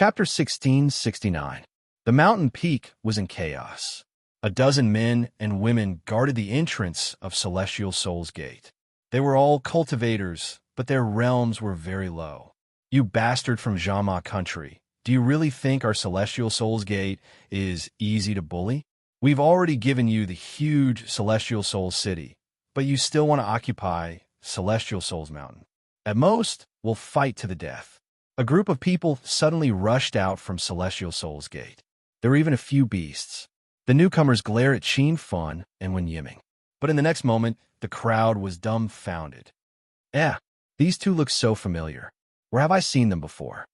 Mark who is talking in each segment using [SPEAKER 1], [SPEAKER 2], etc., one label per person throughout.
[SPEAKER 1] Chapter 1669. The mountain peak was in chaos. A dozen men and women guarded the entrance of Celestial Soul's Gate. They were all cultivators, but their realms were very low. You bastard from Jama country, do you really think our Celestial Soul's Gate is easy to bully? We've already given you the huge Celestial Soul City, but you still want to occupy Celestial Soul's Mountain. At most, we'll fight to the death. A group of people suddenly rushed out from Celestial Soul's Gate. There were even a few beasts. The newcomers glare at Qin Fun and Wen Yiming. But in the next moment, the crowd was dumbfounded. These two look so familiar. Where have I seen them before?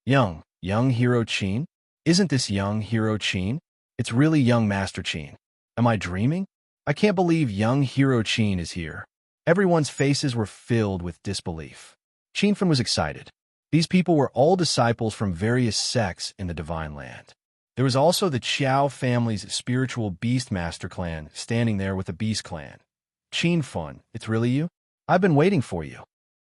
[SPEAKER 1] Young Hero Qin? Isn't this young Hero Qin? It's really young Master Qin. Am I dreaming? I can't believe young Hero Qin is here. Everyone's faces were filled with disbelief. Qin Fun was excited. These people were all disciples from various sects in the Divine Land. There was also the Qiao family's spiritual Beastmaster clan standing there with the Beast clan. Qin Fun, it's really you? I've been waiting for you.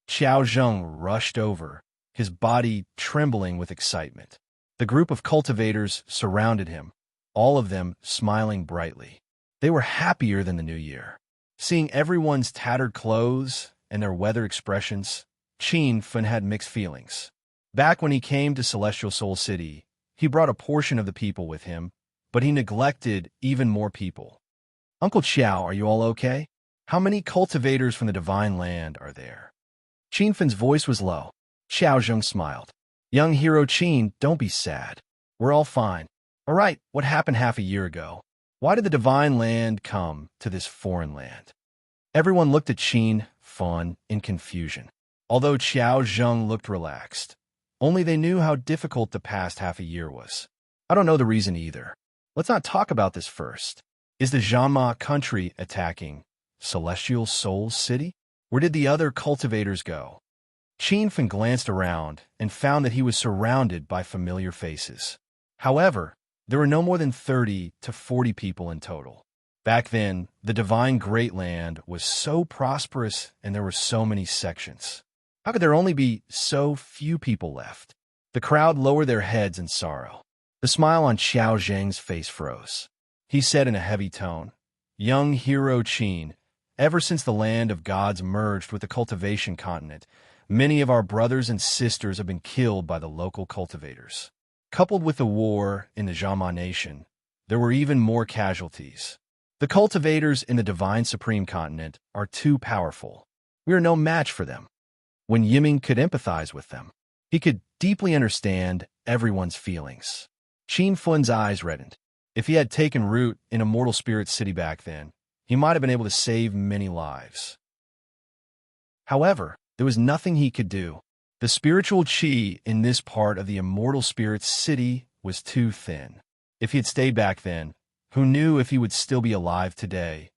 [SPEAKER 1] Qiao Zheng rushed over, his body trembling with excitement. The group of cultivators surrounded him, all of them smiling brightly. They were happier than the new year. Seeing everyone's tattered clothes and their weathered expressions, Qin Fun had mixed feelings. Back when he came to Celestial Soul City, he brought a portion of the people with him, but he neglected even more people. Uncle Qiao, are you all okay? How many cultivators from the Divine Land are there? Qin Fun's voice was low. Qiao Zheng smiled. Young Hero Qin, don't be sad. We're all fine. All right, what happened half a year ago? Why did the Divine Land come to this foreign land? Everyone looked at Qin Fun in confusion. Although Qiao Zheng looked relaxed, only they knew how difficult the past half a year was. I don't know the reason either. Let's not talk about this first. Is the Jama country attacking Celestial Soul City? Where did the other cultivators go? Qin Fun glanced around and found that he was surrounded by familiar faces. However, there were no more than 30 to 40 people in total. Back then, the Divine Great Land was so prosperous and there were so many sections. How could there only be so few people left? The crowd lowered their heads in sorrow. The smile on Qiao Zheng's face froze. He said in a heavy tone, Young Hero Qin, ever since the land of gods merged with the cultivation continent, many of our brothers and sisters have been killed by the local cultivators. Coupled with the war in the Jama nation, there were even more casualties. The cultivators in the Divine Supreme Continent are too powerful. We are no match for them. When Yiming could empathize with them, he could deeply understand everyone's feelings. Qin Fun's eyes reddened. If he had taken root in Immortal Spirit City back then, he might have been able to save many lives. However, there was nothing he could do. The spiritual qi in this part of the Immortal Spirit City was too thin. If he had stayed back then, who knew if he would still be alive today?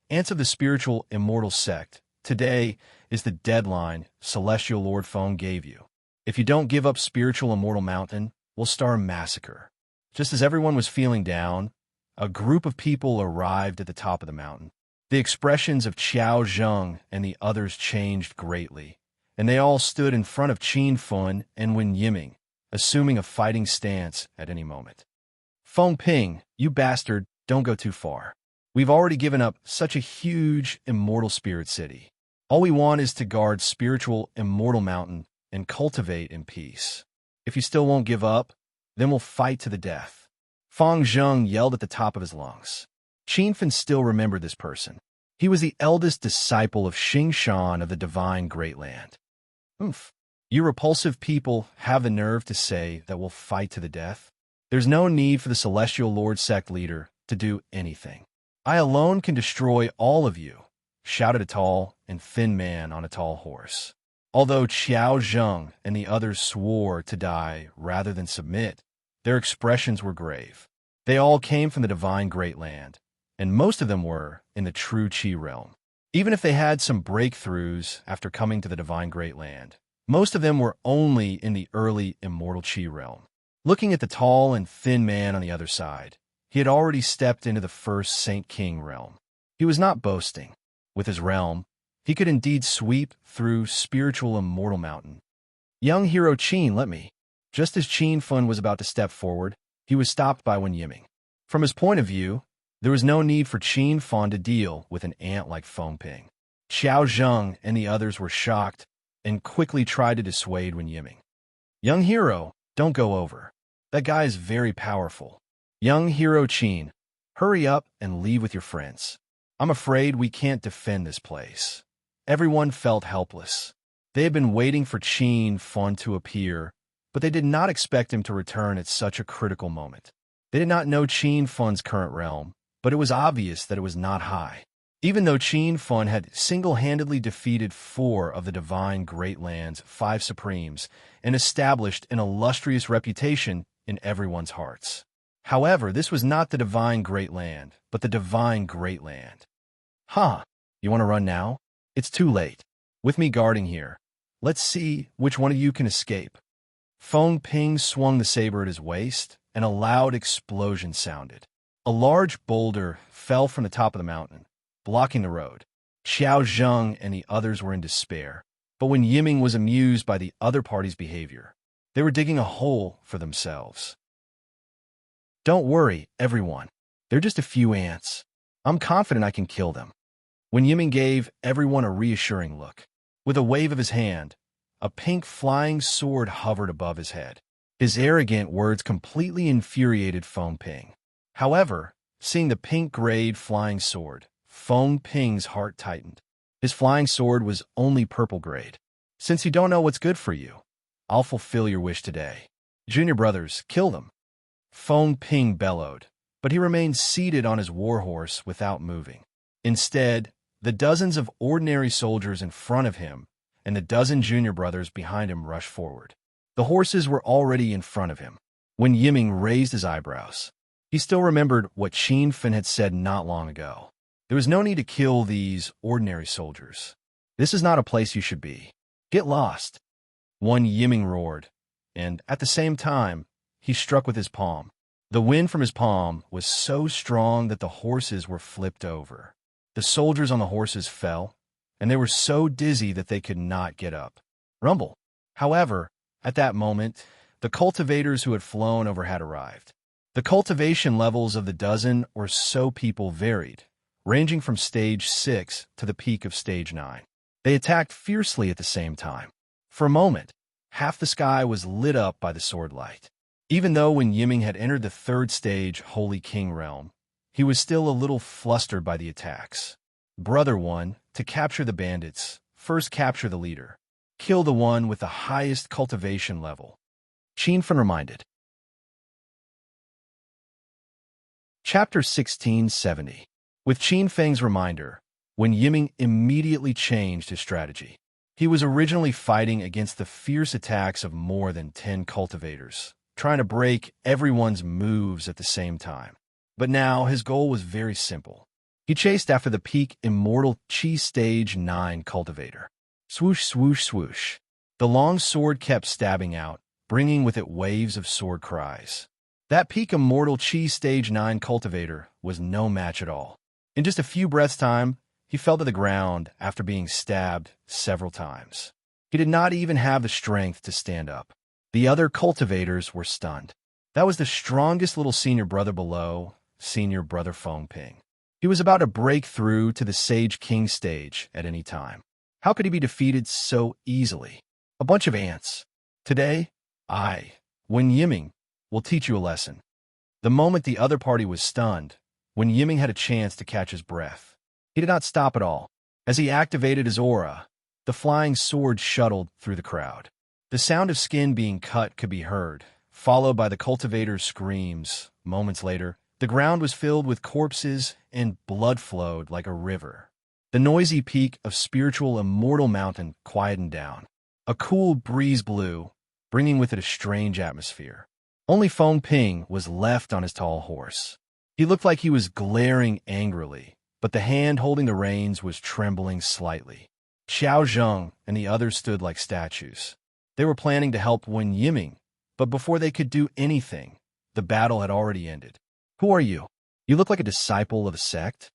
[SPEAKER 1] Ants of the spiritual immortal sect, today is the deadline Celestial Lord Feng gave you. If you don't give up Spiritual Immortal Mountain, we'll start a massacre. Just as everyone was feeling down, a group of people arrived at the top of the mountain. The expressions of Qiao Zheng and the others changed greatly, and they all stood in front of Qin Fun and Wen Yiming, assuming a fighting stance at any moment. Feng Ping, you bastard, don't go too far. We've already given up such a huge Immortal Spirit City. All we want is to guard Spiritual Immortal Mountain and cultivate in peace. If you still won't give up, then we'll fight to the death. Feng Zheng yelled at the top of his lungs. Qin Fun still remembered this person. He was the eldest disciple of Xing Shan of the Divine Great Land. You repulsive people have the nerve to say that we'll fight to the death? There's no need for the Celestial Lord Sect leader to do anything. I alone can destroy all of you, shouted a tall and thin man on a tall horse. Although Qiao Zheng and the others swore to die rather than submit, their expressions were grave. They all came from the Divine Great Land, and most of them were in the true Qi realm. Even if they had some breakthroughs after coming to the Divine Great Land, most of them were only in the early Immortal Qi realm. Looking at the tall and thin man on the other side, he had already stepped into the first Saint King realm. He was not boasting. With his realm, he could indeed sweep through Spiritual Immortal Mountain. Young Hero Qin, let me. Just as Qin Fun was about to step forward, he was stopped by Wen Yiming. From his point of view, there was no need for Qin Fun to deal with an ant like Feng Ping. Xiao Zheng and the others were shocked and quickly tried to dissuade Wen Yiming. Young hero, don't go over. That guy is very powerful. Young hero Qin, hurry up and leave with your friends. I'm afraid we can't defend this place. Everyone felt helpless. They had been waiting for Qin Fun to appear, but they did not expect him to return at such a critical moment. They did not know Qin Fun's current realm, but it was obvious that it was not high. Even though Qin Fun had single-handedly defeated 4 of the Divine Great Land's 5 Supremes and established an illustrious reputation in everyone's hearts. However, this was not the Divine Great Land, but the Divine Great Land. Huh, you want to run now? It's too late. With me guarding here, let's see which one of you can escape. Feng Ping swung the saber at his waist, and a loud explosion sounded. A large boulder fell from the top of the mountain, blocking the road. Xiao Zheng and the others were in despair, but Wen Yiming was amused by the other party's behavior. They were digging a hole for themselves. Don't worry, everyone. They're just a few ants. I'm confident I can kill them. Wen Yiming gave everyone a reassuring look. With a wave of his hand, a pink flying sword hovered above his head. His arrogant words completely infuriated Feng Ping. However, seeing the pink-grade flying sword, Feng Ping's heart tightened. His flying sword was only purple-grade. Since you don't know what's good for you, I'll fulfill your wish today. Junior brothers, kill them. Feng Ping bellowed, but he remained seated on his warhorse without moving. Instead, the dozens of ordinary soldiers in front of him and the dozen junior brothers behind him rushed forward. The horses were already in front of him. Wen Yiming raised his eyebrows. He still remembered what Qin Fun had said not long ago. There was no need to kill these ordinary soldiers. This is not a place you should be. Get lost. Wen Yiming roared, and at the same time, he struck with his palm. The wind from his palm was so strong that the horses were flipped over. The soldiers on the horses fell, and they were so dizzy that they could not get up. Rumble. However, at that moment, the cultivators who had flown over had arrived. The cultivation levels of the dozen or so people varied, ranging from stage 6 to the peak of stage 9. They attacked fiercely at the same time. For a moment, half the sky was lit up by the sword light. Even though Wen Yiming had entered the 3rd stage Holy King realm, he was still a little flustered by the attacks. Brother 1, to capture the bandits, first capture the leader. Kill the one with the highest cultivation level. Qin Fun reminded. Chapter 1670. With Qin Feng's reminder, Wen Yiming immediately changed his strategy. He was originally fighting against the fierce attacks of more than 10 cultivators, trying to break everyone's moves at the same time. But now his goal was very simple. He chased after the peak immortal Qi Stage 9 cultivator. Swoosh, swoosh, swoosh. The long sword kept stabbing out, bringing with it waves of sword cries. That peak immortal Qi Stage 9 cultivator was no match at all. In just a few breaths' time, he fell to the ground after being stabbed several times. He did not even have the strength to stand up. The other cultivators were stunned. That was the strongest little senior brother below, senior brother Feng Ping. He was about to break through to the Sage King stage at any time. How could he be defeated so easily? A bunch of ants. Today, Wen Yiming, will teach you a lesson. The moment the other party was stunned, Wen Yiming had a chance to catch his breath. He did not stop at all. As he activated his aura, the flying sword shuttled through the crowd. The sound of skin being cut could be heard, followed by the cultivator's screams. Moments later, the ground was filled with corpses and blood flowed like a river. The noisy peak of spiritual immortal mountain quietened down. A cool breeze blew, bringing with it a strange atmosphere. Only Feng Ping was left on his tall horse. He looked like he was glaring angrily, but the hand holding the reins was trembling slightly. Xiao Zheng and the others stood like statues. They were planning to help Wen Yiming, but before they could do anything, the battle had already ended. Who are you? You look like a disciple of a sect?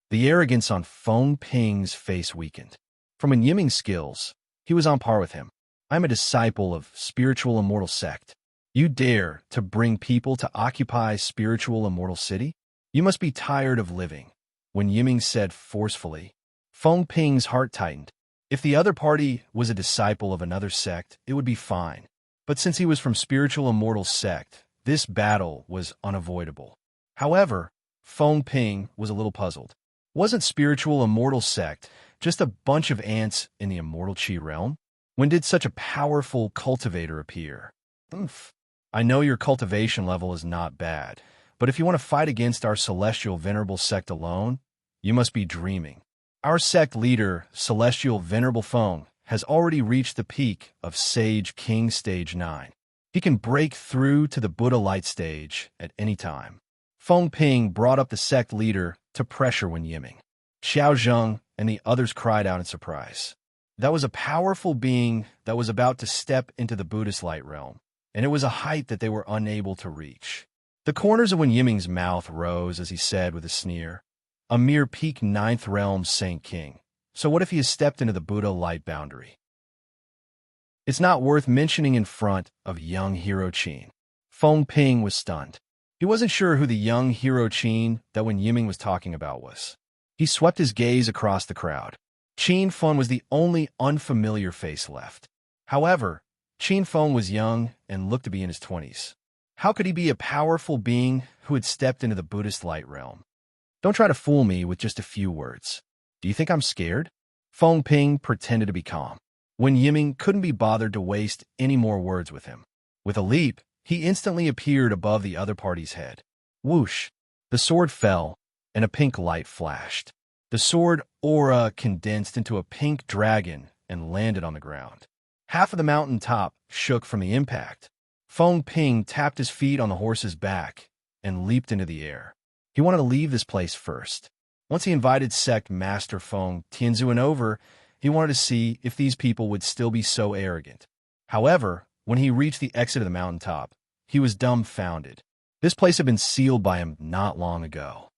[SPEAKER 1] The arrogance on Feng Ping's face weakened. From Wen Yiming's skills, he was on par with him. I'm a disciple of spiritual immortal sect. You dare to bring people to occupy spiritual immortal city? You must be tired of living, Wen Yiming said forcefully. Feng Ping's heart tightened. If the other party was a disciple of another sect, it would be fine. But since he was from spiritual immortal sect, this battle was unavoidable. However, Feng Ping was a little puzzled. Wasn't spiritual immortal sect just a bunch of ants in the immortal Qi realm? When did such a powerful cultivator appear? Oomph. I know your cultivation level is not bad, but if you want to fight against our celestial venerable sect alone, you must be dreaming. Our sect leader, Celestial Venerable Feng, has already reached the peak of Sage King Stage 9. He can break through to the Buddha Light Stage at any time. Feng Ping brought up the sect leader to pressure Wen Yiming. Xiao Zheng and the others cried out in surprise. That was a powerful being that was about to step into the Buddhist light realm, and it was a height that they were unable to reach. The corners of Wen Yiming's mouth rose as he said with a sneer, "A mere peak 9th realm Saint King. So what if he has stepped into the Buddha light boundary?" It's not worth mentioning in front of young Hero Qin. Feng Ping was stunned. He wasn't sure who the young Hero Qin that Wen Yiming was talking about was. He swept his gaze across the crowd. Qin Feng was the only unfamiliar face left. However, Qin Feng was young and looked to be in his 20s. How could he be a powerful being who had stepped into the Buddhist light realm? Don't try to fool me with just a few words. Do you think I'm scared? Feng Ping pretended to be calm. Wen Yiming couldn't be bothered to waste any more words with him. With a leap, he instantly appeared above the other party's head. Whoosh! The sword fell, and a pink light flashed. The sword aura condensed into a pink dragon and landed on the ground. Half of the mountain top shook from the impact. Feng Ping tapped his feet on the horse's back and leaped into the air. He wanted to leave this place first. Once he invited sect master Feng Tianzuan over, he wanted to see if these people would still be so arrogant. However, when he reached the exit of the mountaintop, he was dumbfounded. This place had been sealed by him not long ago.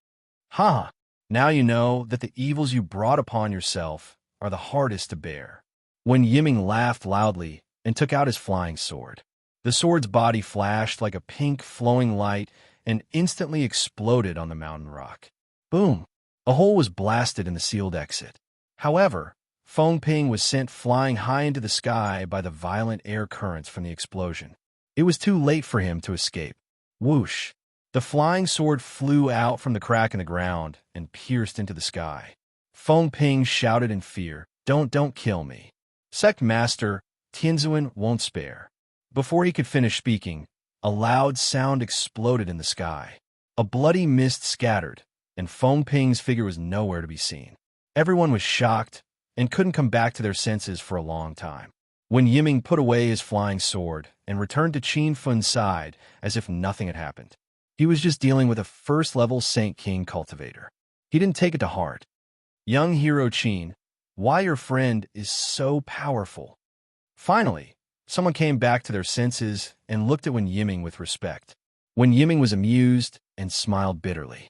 [SPEAKER 1] Ha! Now you know that the evils you brought upon yourself are the hardest to bear. Wen Yiming laughed loudly and took out his flying sword. The sword's body flashed like a pink flowing light and instantly exploded on the mountain rock. Boom! A hole was blasted in the sealed exit. However, Feng Ping was sent flying high into the sky by the violent air currents from the explosion. It was too late for him to escape. Whoosh! The flying sword flew out from the crack in the ground and pierced into the sky. Feng Ping shouted in fear, Don't kill me. Sect Master Tianzuan won't spare." Before he could finish speaking, a loud sound exploded in the sky. A bloody mist scattered, and Feng Ping's figure was nowhere to be seen. Everyone was shocked and couldn't come back to their senses for a long time. Wen Yiming put away his flying sword and returned to Qin Fen's side as if nothing had happened. He was just dealing with a first-level Saint King cultivator. He didn't take it to heart. "Young Hero Qin, why your friend is so powerful?" Finally, someone came back to their senses and looked at Wen Yiming with respect. Wen Yiming was amused and smiled bitterly.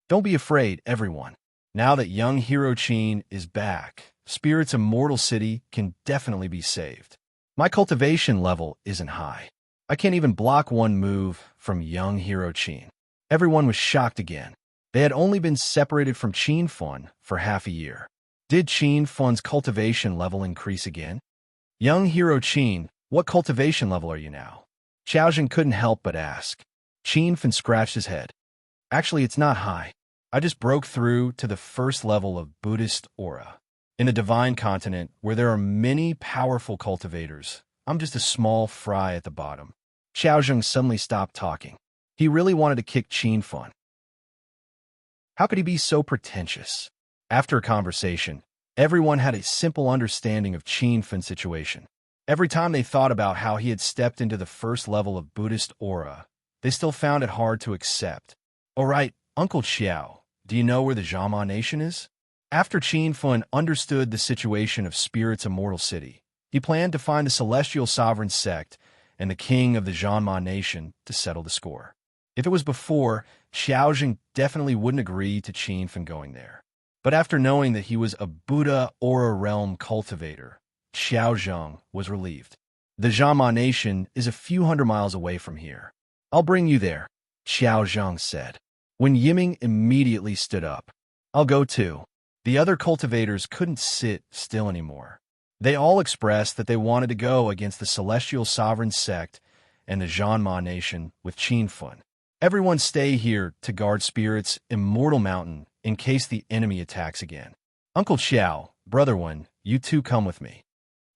[SPEAKER 1] "Don't be afraid, everyone. Now that young Hero Qin is back, Spirit's immortal city can definitely be saved. My cultivation level isn't high. I can't even block one move from young Hero Qin." Everyone was shocked again. They had only been separated from Qin Fen for half a year. Did Qin Fen's cultivation level increase again? "Young Hero Qin, what cultivation level are you now?" Xiaozhen couldn't help but ask. Qin Fen scratched his head. "Actually, it's not high. I just broke through to the first level of Buddhist aura. In the divine continent, where there are many powerful cultivators, I'm just a small fry at the bottom." Xiaozhen suddenly stopped talking. He really wanted to kick Qin Fen. How could he be so pretentious? After a conversation, everyone had a simple understanding of Qin Fen's situation. Every time they thought about how he had stepped into the first level of Buddhist aura, they still found it hard to accept. "All right, Uncle Xiao, do you know where the Zhama nation is?" After Qin Fen understood the situation of Spirit's immortal city, he planned to find the celestial sovereign sect and the king of the Zhanma nation to settle the score. If it was before, Xiaozhen definitely wouldn't agree to Qin Fen going there. But after knowing that he was a Buddha Aura Realm cultivator, Xiaozhen was relieved. The Zhama nation is a few hundred miles away from here. I'll bring you there, Xiao Zhang said. When Yiming immediately stood up. I'll go too. The other cultivators couldn't sit still anymore. They all expressed that they wanted to go against the Celestial Sovereign sect and the Zhanma nation with Qinfun. Everyone stay here to guard Spirit's immortal mountain in case the enemy attacks again. Uncle Xiao, Brother Wen, you two come with me.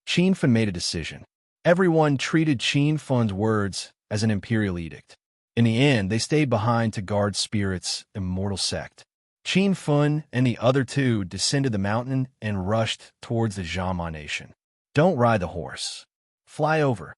[SPEAKER 1] Qinfun made a decision. Everyone treated Qinfun's words as an imperial edict. In the end, they stayed behind to guard Spirit's immortal sect. Qinfun and the other two descended the mountain and rushed towards the Zhanma nation. Don't ride the horse. Fly over.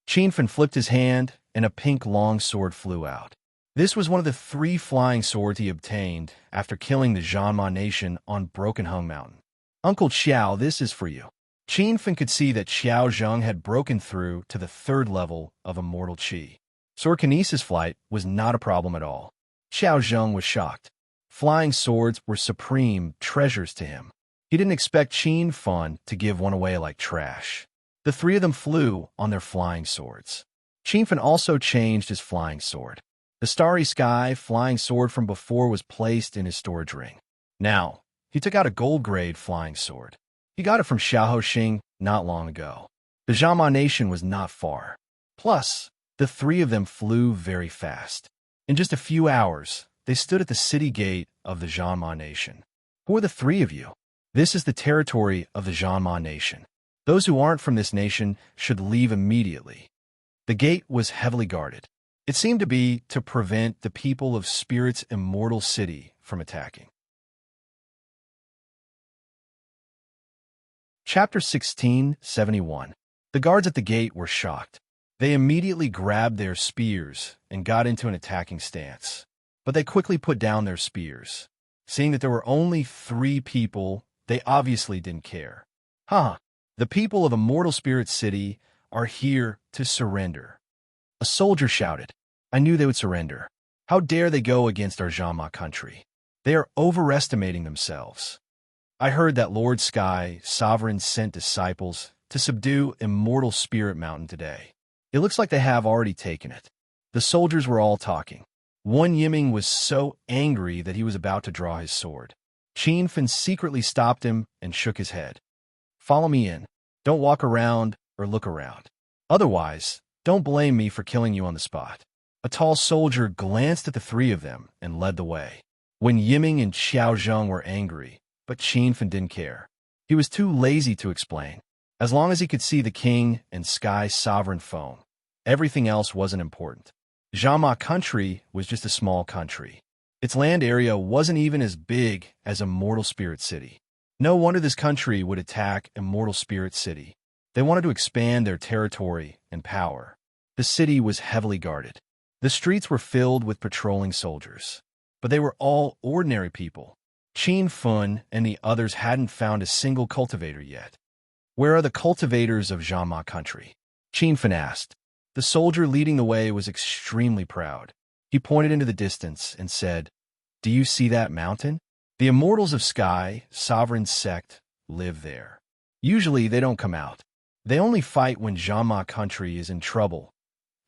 [SPEAKER 1] Qinfun flipped his hand, and a pink long sword flew out. This was one of the 3 flying swords he obtained after killing the Zhanma nation on Broken Hung Mountain. Uncle Xiao, this is for you. Qinfun could see that Xiao Zhang had broken through to the 3rd level of Immortal Qi. Swordkinesis flight was not a problem at all. Xiao Zhang was shocked. Flying swords were supreme treasures to him. He didn't expect Qinfun to give one away like trash. The 3 of them flew on their flying swords. Qinfun also changed his flying sword. The Starry Sky flying sword from before was placed in his storage ring. Now, he took out a gold-grade flying sword. He got it from Xiao Xing not long ago. The Zhanma nation was not far. Plus, the 3 of them flew very fast. In just a few hours, they stood at the city gate of the Zhanma nation. Who are the 3 of you? This is the territory of the Zhanma nation. Those who aren't from this nation should leave immediately. The gate was heavily guarded. It seemed to be to prevent the people of Spirit's immortal city from attacking. Chapter 1671. The guards at the gate were shocked. They immediately grabbed their spears and got into an attacking stance. But they quickly put down their spears. Seeing that there were only 3 people, they obviously didn't care. The people of Immortal Spirit City are here to surrender. A soldier shouted. I knew they would surrender. How dare they go against our Zhanma country? They are overestimating themselves. I heard that Lord Sky, Sovereign, sent disciples to subdue Immortal Spirit Mountain today. It looks like they have already taken it. The soldiers were all talking. One Yiming was so angry that he was about to draw his sword. Qinfun secretly stopped him and shook his head. Follow me in. Don't walk around or look around. Otherwise, don't blame me for killing you on the spot. A tall soldier glanced at the 3 of them and led the way. When Yiming and Xiao Zhang were angry, but Qinfun didn't care. He was too lazy to explain. As long as he could see the king and Sky's sovereign phone, everything else wasn't important. Zhanma country was just a small country. Its land area wasn't even as big as Immortal Spirit City. No wonder this country would attack Immortal Spirit City. They wanted to expand their territory and power. The city was heavily guarded. The streets were filled with patrolling soldiers. But they were all ordinary people. Qinfun and the others hadn't found a single cultivator yet. Where are the cultivators of Zhanma country? Qinfun asked. The soldier leading the way was extremely proud. He pointed into the distance and said, Do you see that mountain? The Immortals of Sky, Sovereign sect, live there. Usually they don't come out. They only fight when Zhanma country is in trouble.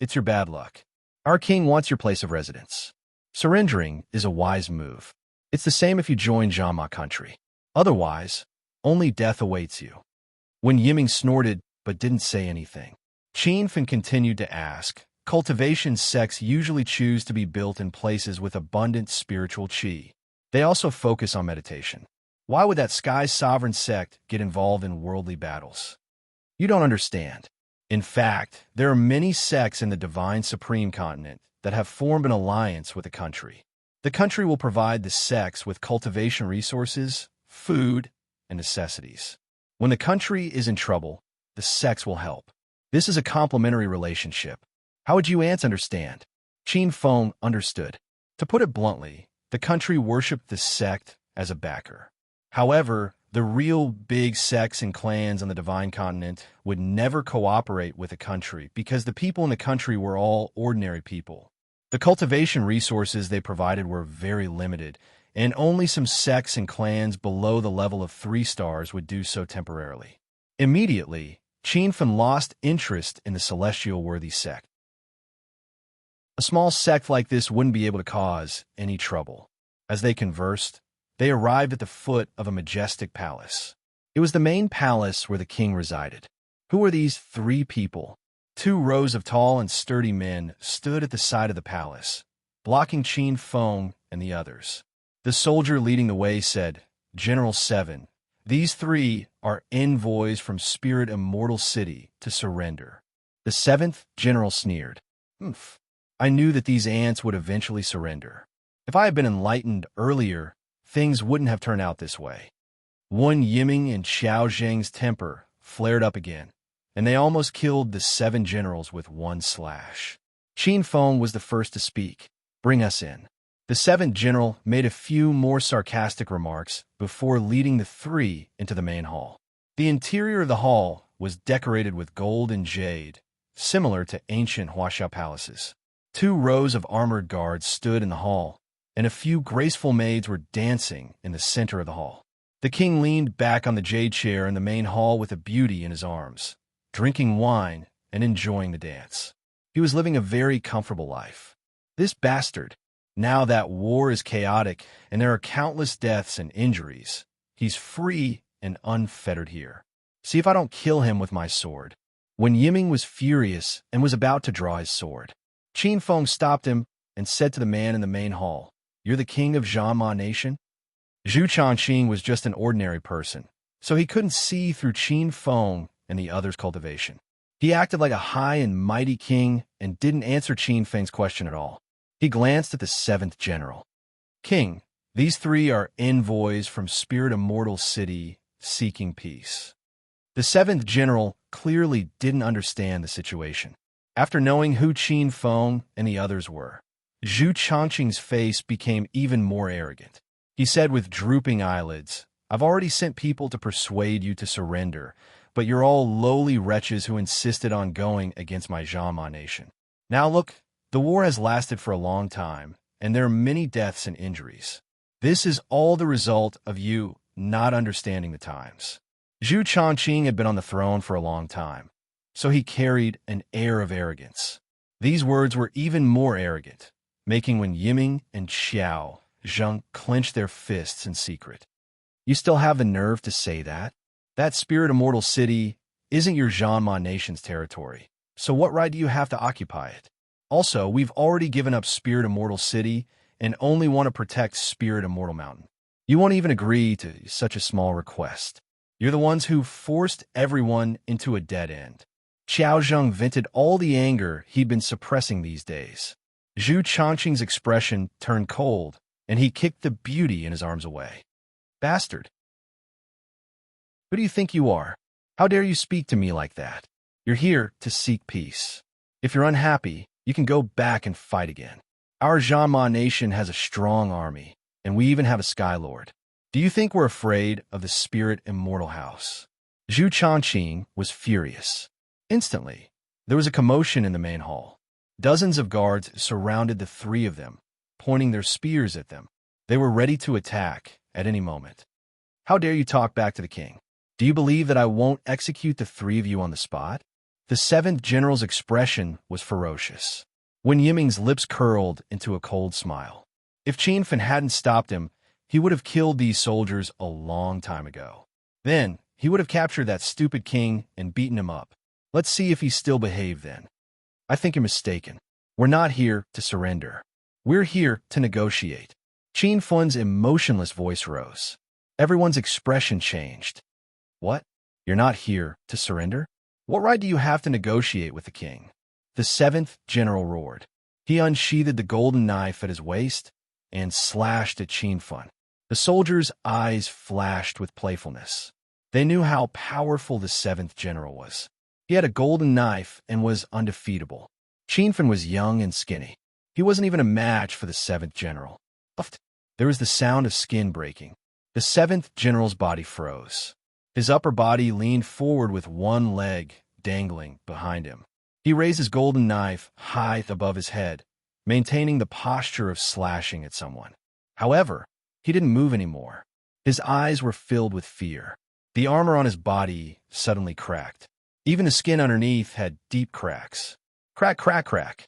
[SPEAKER 1] It's your bad luck. Our king wants your place of residence. Surrendering is a wise move. It's the same if you join Zhanma country. Otherwise, only death awaits you. When Yiming snorted but didn't say anything, Qinfun continued to ask, Cultivation sects usually choose to be built in places with abundant spiritual qi. They also focus on meditation. Why would that Sky's Sovereign sect get involved in worldly battles? You don't understand. In fact, there are many sects in the Divine Supreme Continent that have formed an alliance with the country. The country will provide the sects with cultivation resources, food, and necessities. When the country is in trouble, the sects will help. This is a complementary relationship. How would you ants understand? Qinfun understood. To put it bluntly, the country worshipped the sect as a backer. However, the real big sects and clans on the Divine Continent would never cooperate with the country because the people in the country were all ordinary people. The cultivation resources they provided were very limited, and only some sects and clans below the level of 3 stars would do so temporarily. Immediately, Qianfen lost interest in the celestial worthy sect. A small sect like this wouldn't be able to cause any trouble. As they conversed, they arrived at the foot of a majestic palace. It was the main palace where the king resided. Who were these three people? 2 rows of tall and sturdy men stood at the side of the palace, blocking Qianfen and the others. The soldier leading the way said, "General 7, these 3 are envoys from Spirit Immortal City to surrender." The 7th general sneered. "Humph. I knew that these ants would eventually surrender. If I had been enlightened earlier, things wouldn't have turned out this way." Wan Yiming and Xiao Zheng's temper flared up again, and they almost killed the 7 generals with one slash. Qianfen was the first to speak. "Bring us in." The 7th general made a few more sarcastic remarks before leading the 3 into the main hall. The interior of the hall was decorated with gold and jade, similar to ancient Huaxiao palaces. 2 rows of armored guards stood in the hall, and a few graceful maids were dancing in the center of the hall. The king leaned back on the jade chair in the main hall with a beauty in his arms, drinking wine and enjoying the dance. He was living a very comfortable life. This bastard, now that war is chaotic and there are countless deaths and injuries, he's free and unfettered here. See if I don't kill him with my sword. When Yiming was furious and was about to draw his sword, Qianfen stopped him and said to the man in the main hall, "You're the king of Zhanma Nation?" Zhu Changqing was just an ordinary person, so he couldn't see through Qianfen and the others' cultivation. He acted like a high and mighty king and didn't answer Qianfeng's question at all. He glanced at the 7th general. "King, these 3 are envoys from Spirit Immortal City seeking peace." The 7th general clearly didn't understand the situation. After knowing who Qianfen and the others were, Zhu Changqing's face became even more arrogant. He said with drooping eyelids, "I've already sent people to persuade you to surrender, but you're all lowly wretches who insisted on going against my Zhanma nation. Now look, the war has lasted for a long time, and there are many deaths and injuries. This is all the result of you not understanding the times." Zhu Changqing had been on the throne for a long time, so he carried an air of arrogance. These words were even more arrogant, making Wan Yiming and Xiao Zheng clench their fists in secret. "You still have the nerve to say that? That Spirit Immortal City isn't your Zhanma nation's territory, so what right do you have to occupy it? Also, we've already given up Spirit Immortal City and only want to protect Spirit Immortal Mountain. You won't even agree to such a small request. You're the ones who forced everyone into a dead end." Xiao Zheng vented all the anger he'd been suppressing these days. Zhu Changqing's expression turned cold, and he kicked the beauty in his arms away. "Bastard! Who do you think you are? How dare you speak to me like that? You're here to seek peace. If you're unhappy, you can go back and fight again. Our Zhanma nation has a strong army, and we even have a Sky Lord. Do you think we're afraid of the Spirit Immortal House?" Zhu Changqing was furious. Instantly, there was a commotion in the main hall. Dozens of guards surrounded the 3 of them, pointing their spears at them. They were ready to attack at any moment. "How dare you talk back to the king? Do you believe that I won't execute the 3 of you on the spot?" The 7th general's expression was ferocious. Wan Yiming's lips curled into a cold smile. If Qianfen hadn't stopped him, he would have killed these soldiers a long time ago. Then, he would have captured that stupid king and beaten him up. Let's see if he still behaved then. "I think you're mistaken. We're not here to surrender. We're here to negotiate." Qianfen's emotionless voice rose. Everyone's expression changed. "What? You're not here to surrender? What right do you have to negotiate with the king?" The 7th general roared. He unsheathed the golden knife at his waist and slashed at Qianfen. The soldiers' eyes flashed with playfulness. They knew how powerful the 7th general was. He had a golden knife and was undefeatable. Qianfen was young and skinny. He wasn't even a match for the 7th general. There was the sound of skin breaking. The 7th general's body froze. His upper body leaned forward with one leg dangling behind him. He raised his golden knife high above his head, maintaining the posture of slashing at someone. However, he didn't move anymore. His eyes were filled with fear. The armor on his body suddenly cracked. Even the skin underneath had deep cracks. Crack, crack, crack.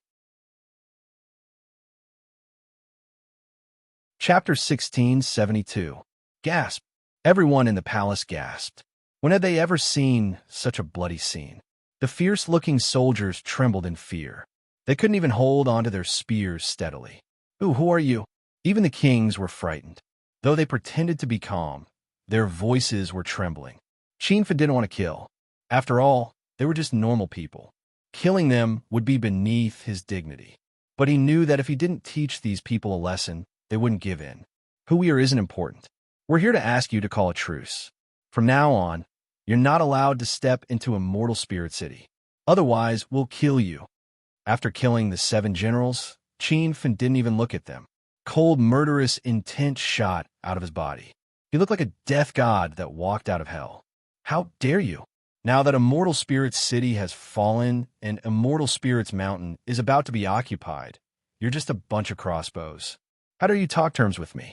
[SPEAKER 1] Chapter 1672. Gasp. Everyone in the palace gasped. When had they ever seen such a bloody scene? The fierce-looking soldiers trembled in fear. They couldn't even hold onto their spears steadily. "Ooh, who are you?" Even the kings were frightened. Though they pretended to be calm, their voices were trembling. Chinfa didn't want to kill. After all, they were just normal people. Killing them would be beneath his dignity. But he knew that if he didn't teach these people a lesson, they wouldn't give in. Who we are isn't important. We're here to ask you to call a truce. From now on, you're not allowed to step into Immortal Spirit City. Otherwise, we'll kill you. After killing the 7 generals, Chinfa didn't even look at them. Cold, murderous intent shot out of his body. He looked like a death god that walked out of hell. How dare you? Now that Immortal Spirits City has fallen and Immortal Spirits Mountain is about to be occupied, you're just a bunch of crossbows. How dare you talk terms with me?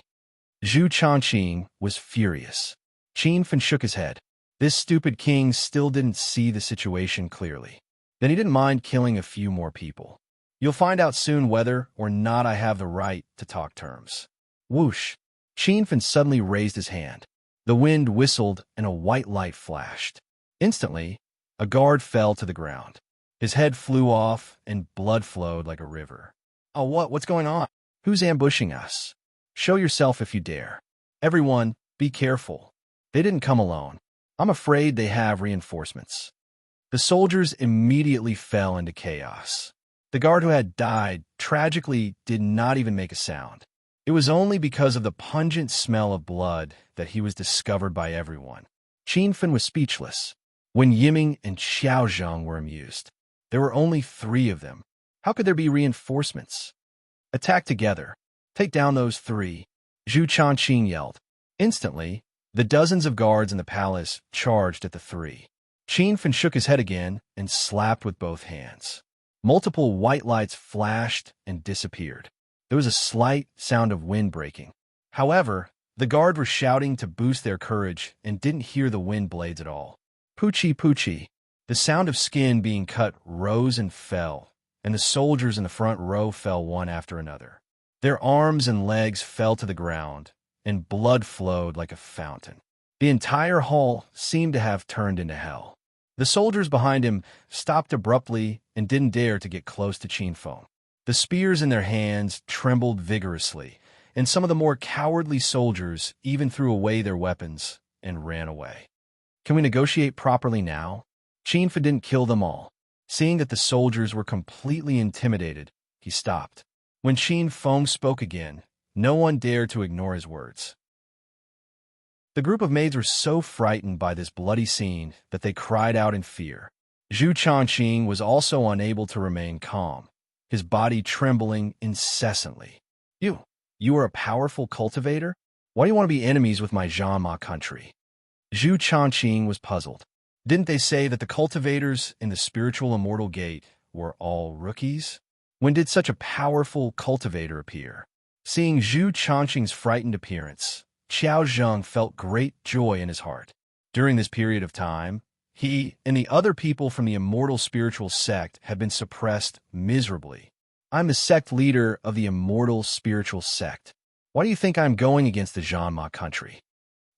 [SPEAKER 1] Zhu Changqing was furious. Chinfa shook his head. This stupid king still didn't see the situation clearly. Then he didn't mind killing a few more people. You'll find out soon whether or not I have the right to talk terms. Whoosh! Chinfa suddenly raised his hand. The wind whistled and a white light flashed. Instantly, a guard fell to the ground. His head flew off and blood flowed like a river. Oh, what's going on? Who's ambushing us? Show yourself if you dare. Everyone, be careful. They didn't come alone. I'm afraid they have reinforcements. The soldiers immediately fell into chaos. The guard who had died tragically did not even make a sound. It was only because of the pungent smell of blood that he was discovered by everyone. Chinfa was speechless. When Yiming and Xiaozheng were amused. There were only 3 of them. How could there be reinforcements? Attack together. Take down those 3. Zhu Changqing yelled. Instantly, the dozens of guards in the palace charged at the 3. Chinfa shook his head again and slapped with both hands. Multiple white lights flashed and disappeared. There was a slight sound of wind breaking. However, the guard were shouting to boost their courage and didn't hear the wind blades at all. Poochie, poochie. The sound of skin being cut rose and fell, and the soldiers in the front row fell one after another. Their arms and legs fell to the ground, and blood flowed like a fountain. The entire hall seemed to have turned into hell. The soldiers behind him stopped abruptly and didn't dare to get close to Chinfa. The spears in their hands trembled vigorously, and some of the more cowardly soldiers even threw away their weapons and ran away. Can we negotiate properly now? Chinfa didn't kill them all. Seeing that the soldiers were completely intimidated, he stopped. When Chinfa spoke again, no one dared to ignore his words. The group of maids were so frightened by this bloody scene that they cried out in fear. Zhu Changqing was also unable to remain calm, his body trembling incessantly. You are a powerful cultivator? Why do you want to be enemies with my Zhanma country? Zhu Changqing was puzzled. Didn't they say that the cultivators in the spiritual immortal gate were all rookies? When did such a powerful cultivator appear? Seeing Zhu Changqing's frightened appearance, Xiaozheng felt great joy in his heart. During this period of time, he and the other people from the immortal spiritual sect had been suppressed miserably. I'm the sect leader of the immortal spiritual sect. Why do you think I'm going against the Zhanma country?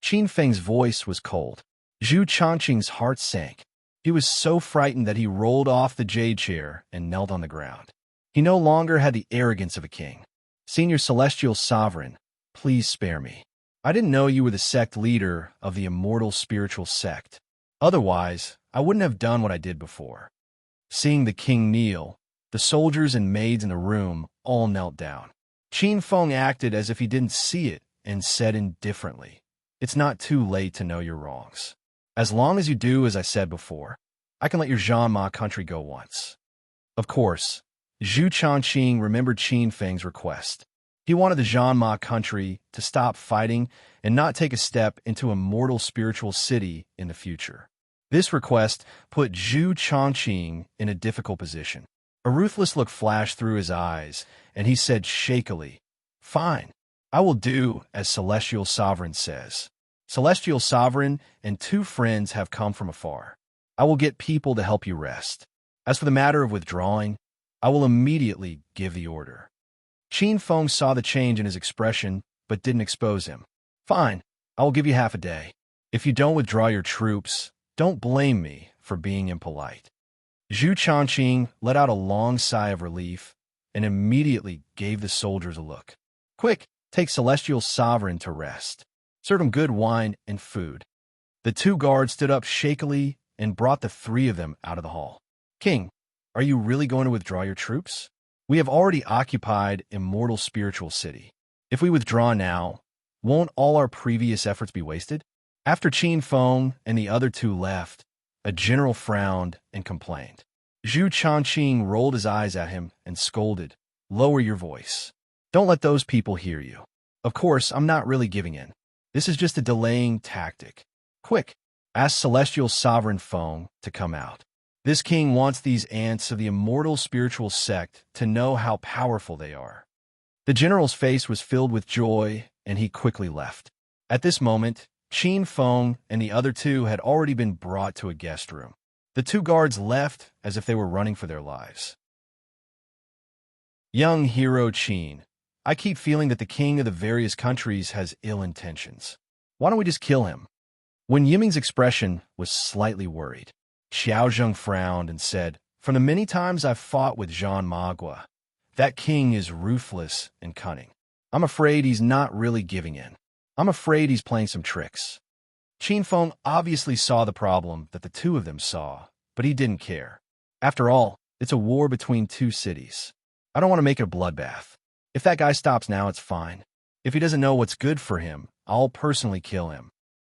[SPEAKER 1] Qinfeng's voice was cold. Zhu Changqing's heart sank. He was so frightened that he rolled off the jade chair and knelt on the ground. He no longer had the arrogance of a king. Senior Celestial Sovereign, please spare me. I didn't know you were the sect leader of the immortal spiritual sect. Otherwise, I wouldn't have done what I did before. Seeing the king kneel, the soldiers and maids in the room all knelt down. Qinfeng acted as if he didn't see it and said indifferently, "It's not too late to know your wrongs. As long as you do as I said before, I can let your Zhanma country go once." Of course, Zhu Changqing remembered Qinfeng's request. He wanted the Zhanma country to stop fighting and not take a step into immortal spiritual city in the future. This request put Zhu Changqing in a difficult position. A ruthless look flashed through his eyes, and he said shakily, "Fine, I will do as Celestial Sovereign says. Celestial Sovereign and 2 friends have come from afar. I will get people to help you rest. As for the matter of withdrawing, I will immediately give the order. Qin Feng saw the change in his expression, but didn't expose him. Fine, I will give you half a day. If you don't withdraw your troops, don't blame me for being impolite. Zhu Changqing let out a long sigh of relief and immediately gave the soldiers a look. Quick, take Celestial Sovereign to rest. Serve him good wine and food. The two guards stood up shakily and brought the three of them out of the hall. King, are you really going to withdraw your troops? We have already occupied Immortal Spiritual City. If we withdraw now, won't all our previous efforts be wasted? After Qin Feng and the other two left, a general frowned and complained. Zhu Changqing rolled his eyes at him and scolded, "Lower your voice. Don't let those people hear you. Of course, I'm not really giving in. This is just a delaying tactic. Quick, ask Celestial Sovereign Feng to come out. This king wants these ants of the immortal spiritual sect to know how powerful they are." The general's face was filled with joy, and he quickly left. At this moment, Qin Feng and the other two had already been brought to a guest room. The two guards left as if they were running for their lives. Young hero Qin, I keep feeling that the king of the various countries has ill intentions. Why don't we just kill him? When Yiming's expression was slightly worried, Xiaozheng frowned and said, "From the many times I've fought with Jean Magua, that king is ruthless and cunning. I'm afraid he's not really giving in. I'm afraid he's playing some tricks." Qin Feng obviously saw the problem that the two of them saw, but he didn't care. After all, it's a war between two cities. I don't want to make it a bloodbath. If that guy stops now, it's fine. If he doesn't know what's good for him, I'll personally kill him.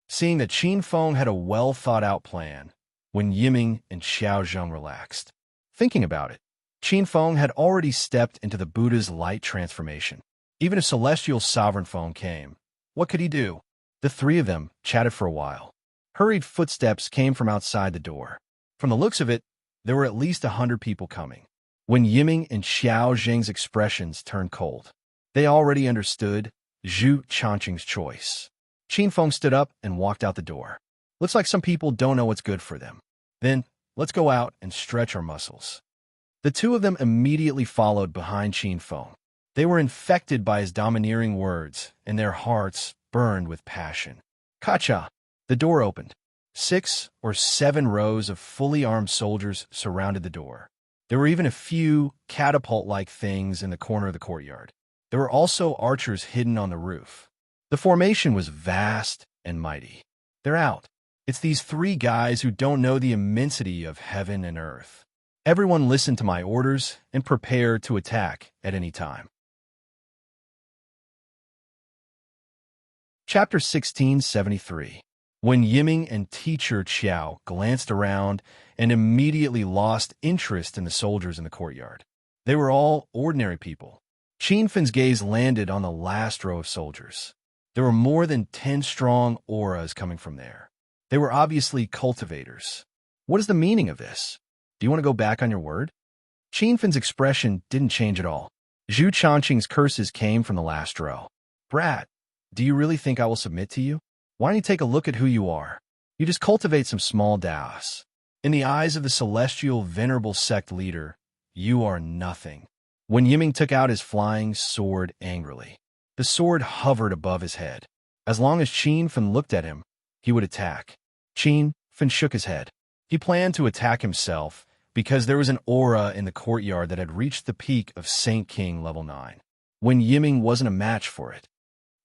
[SPEAKER 1] Seeing that Qin Feng had a well-thought-out plan, when Yiming and Xiaozheng relaxed. Thinking about it, Qin Feng had already stepped into the Buddha's light transformation. Even if Celestial Sovereign Feng came, what could he do? The three of them chatted for a while. Hurried footsteps came from outside the door. From the looks of it, there were at least 100 people coming. When Yiming and Xiaozheng's expressions turned cold, they already understood Zhu Changqing's choice. Qin Feng stood up and walked out the door. Looks like some people don't know what's good for them. Then, let's go out and stretch our muscles. The two of them immediately followed behind Qin Feng. They were infected by his domineering words, and their hearts burned with passion. Kacha! The door opened. 6 or 7 rows of fully armed soldiers surrounded the door. There were even a few catapult-like things in the corner of the courtyard. There were also archers hidden on the roof. The formation was vast and mighty. They're out. It's these 3 guys who don't know the immensity of heaven and earth. Everyone listen to my orders and prepare to attack at any time. Chapter 1673. When Yiming and Teacher Qiao glanced around and immediately lost interest in the soldiers in the courtyard. They were all ordinary people. Qin Feng's gaze landed on the last row of soldiers. There were more than 10 strong auras coming from there. They were obviously cultivators. What is the meaning of this? Do you want to go back on your word? Qin Feng's expression didn't change at all. Zhu Changqing's curses came from the last row. Brat, do you really think I will submit to you? Why don't you take a look at who you are? You just cultivate some small Taoists. In the eyes of the celestial venerable sect leader, you are nothing. When Yiming took out his flying sword angrily, the sword hovered above his head. As long as Qin Feng looked at him, he would attack. Qin Feng shook his head. He planned to attack himself because there was an aura in the courtyard that had reached the peak of Saint King level 9, when Yiming wasn't a match for it.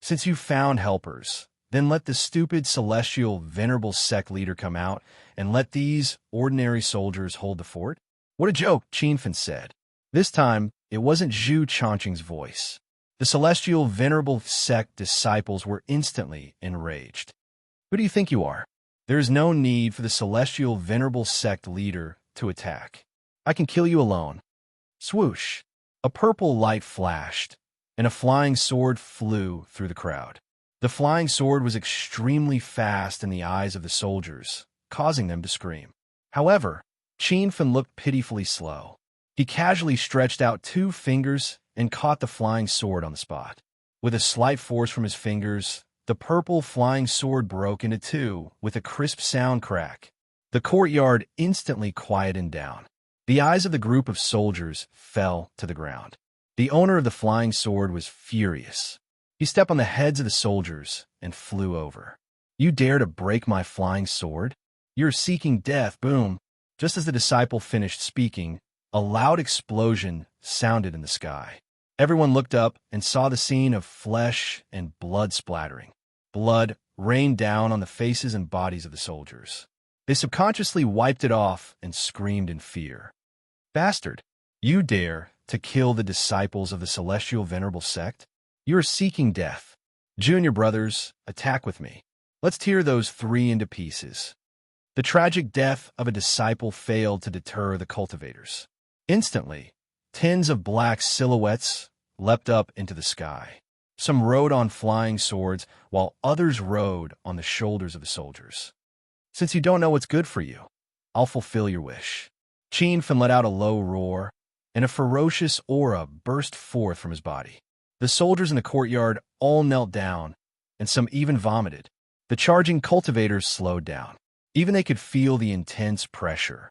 [SPEAKER 1] Since you found helpers, then let the stupid celestial venerable sect leader come out and let these ordinary soldiers hold the fort? What a joke, Qin Feng said. This time, it wasn't Zhu Changqing's voice. The celestial venerable sect disciples were instantly enraged. Who do you think you are? There is no need for the celestial venerable sect leader to attack. I can kill you alone. Swoosh! A purple light flashed, and a flying sword flew through the crowd. The flying sword was extremely fast in the eyes of the soldiers, causing them to scream. However, Qin Feng looked pitifully slow. He casually stretched out 2 fingers and caught the flying sword on the spot. With a slight force from his fingers, the purple flying sword broke into 2 with a crisp sound crack. The courtyard instantly quieted down. The eyes of the group of soldiers fell to the ground. The owner of the flying sword was furious. He stepped on the heads of the soldiers and flew over. "You dare to break my flying sword? You're seeking death." Boom! Just as the disciple finished speaking, a loud explosion sounded in the sky. Everyone looked up and saw the scene of flesh and blood splattering. Blood rained down on the faces and bodies of the soldiers. They subconsciously wiped it off and screamed in fear. "Bastard! You dare to kill the disciples of the celestial venerable sect? You are seeking death. Junior brothers, attack with me. Let's tear those three into pieces." The tragic death of a disciple failed to deter the cultivators. Instantly, tens of black silhouettes leapt up into the sky. Some rode on flying swords, while others rode on the shoulders of the soldiers. "Since you don't know what's good for you, I'll fulfill your wish." Qin let out a low roar, and a ferocious aura burst forth from his body. The soldiers in the courtyard all knelt down, and some even vomited. The charging cultivators slowed down. Even they could feel the intense pressure.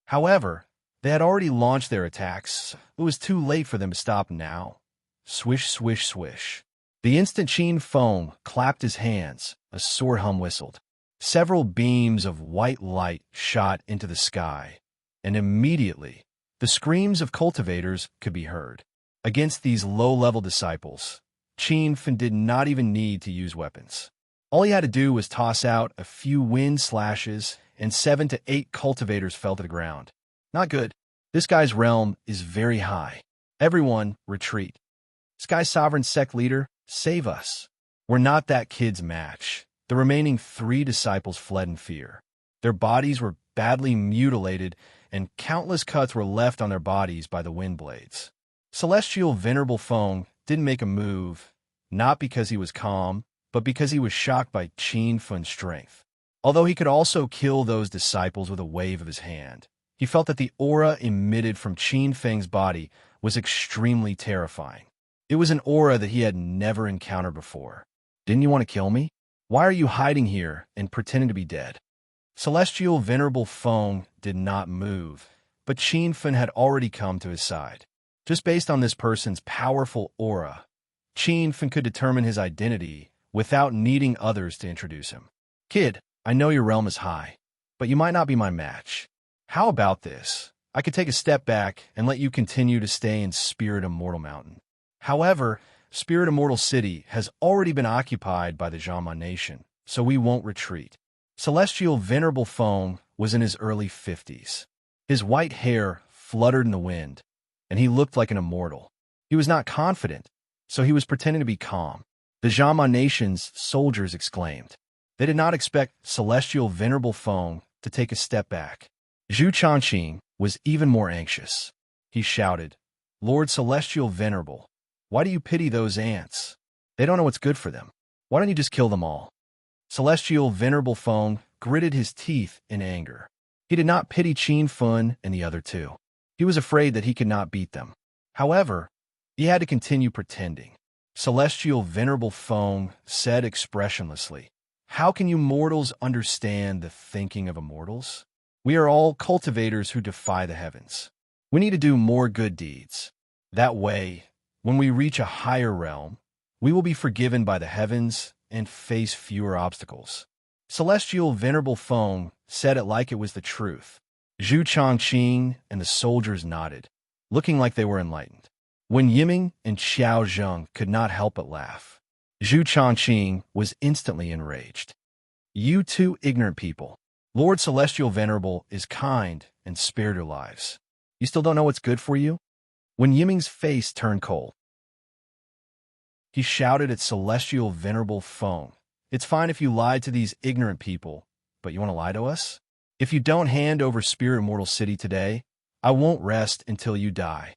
[SPEAKER 1] However, they had already launched their attacks. It was too late for them to stop now. Swish, swish, swish. The instant Qin clapped his hands, a sword hum whistled. Several beams of white light shot into the sky, and immediately, the screams of cultivators could be heard. Against these low-level disciples, Qin did not even need to use weapons. All he had to do was toss out a few wind slashes, and 7 to 8 cultivators fell to the ground. Not good. This guy's realm is very high. Everyone, retreat. Sky Sovereign Sect Leader, save us. We're not that kid's match. The remaining 3 disciples fled in fear. Their bodies were badly mutilated, and countless cuts were left on their bodies by the wind blades. Celestial Venerable Feng didn't make a move, not because he was calm, but because he was shocked by Qin's strength. Although he could also kill those disciples with a wave of his hand, he felt that the aura emitted from Qin's body was extremely terrifying. It was an aura that he had never encountered before. "Didn't you want to kill me? Why are you hiding here and pretending to be dead?" Celestial Venerable Feng did not move, but Qin had already come to his side. Just based on this person's powerful aura, Qin could determine his identity without needing others to introduce him. "Kid, I know your realm is high, but you might not be my match. How about this? I could take a step back and let you continue to stay in Spirit Immortal Mountain. However, Spirit Immortal City has already been occupied by the Jama Nation, so we won't retreat." Celestial Venerable Feng was in his early 50s. His white hair fluttered in the wind, and he looked like an immortal. He was not confident, so he was pretending to be calm. The Jama Nation's soldiers exclaimed. They did not expect Celestial Venerable Feng to take a step back. Zhu Changqing was even more anxious. He shouted, "Lord Celestial Venerable, why do you pity those ants? They don't know what's good for them. Why don't you just kill them all?" Celestial Venerable Feng gritted his teeth in anger. He did not pity Qin and the other 2. He was afraid that he could not beat them. However, he had to continue pretending. Celestial Venerable Feng said expressionlessly, "How can you mortals understand the thinking of immortals? We are all cultivators who defy the heavens. We need to do more good deeds. That way, when we reach a higher realm, we will be forgiven by the heavens and face fewer obstacles." Celestial Venerable Feng said it like it was the truth. Zhu Changqing and the soldiers nodded, looking like they were enlightened. When Yiming and Xiao Zheng could not help but laugh, Zhu Changqing was instantly enraged. "You 2 ignorant people. Lord Celestial Venerable is kind and spared your lives. You still don't know what's good for you?" When Yiming's face turned cold, he shouted at Celestial Venerable Feng, "It's fine if you lied to these ignorant people, but you want to lie to us? If you don't hand over Spirit Immortal City today, I won't rest until you die."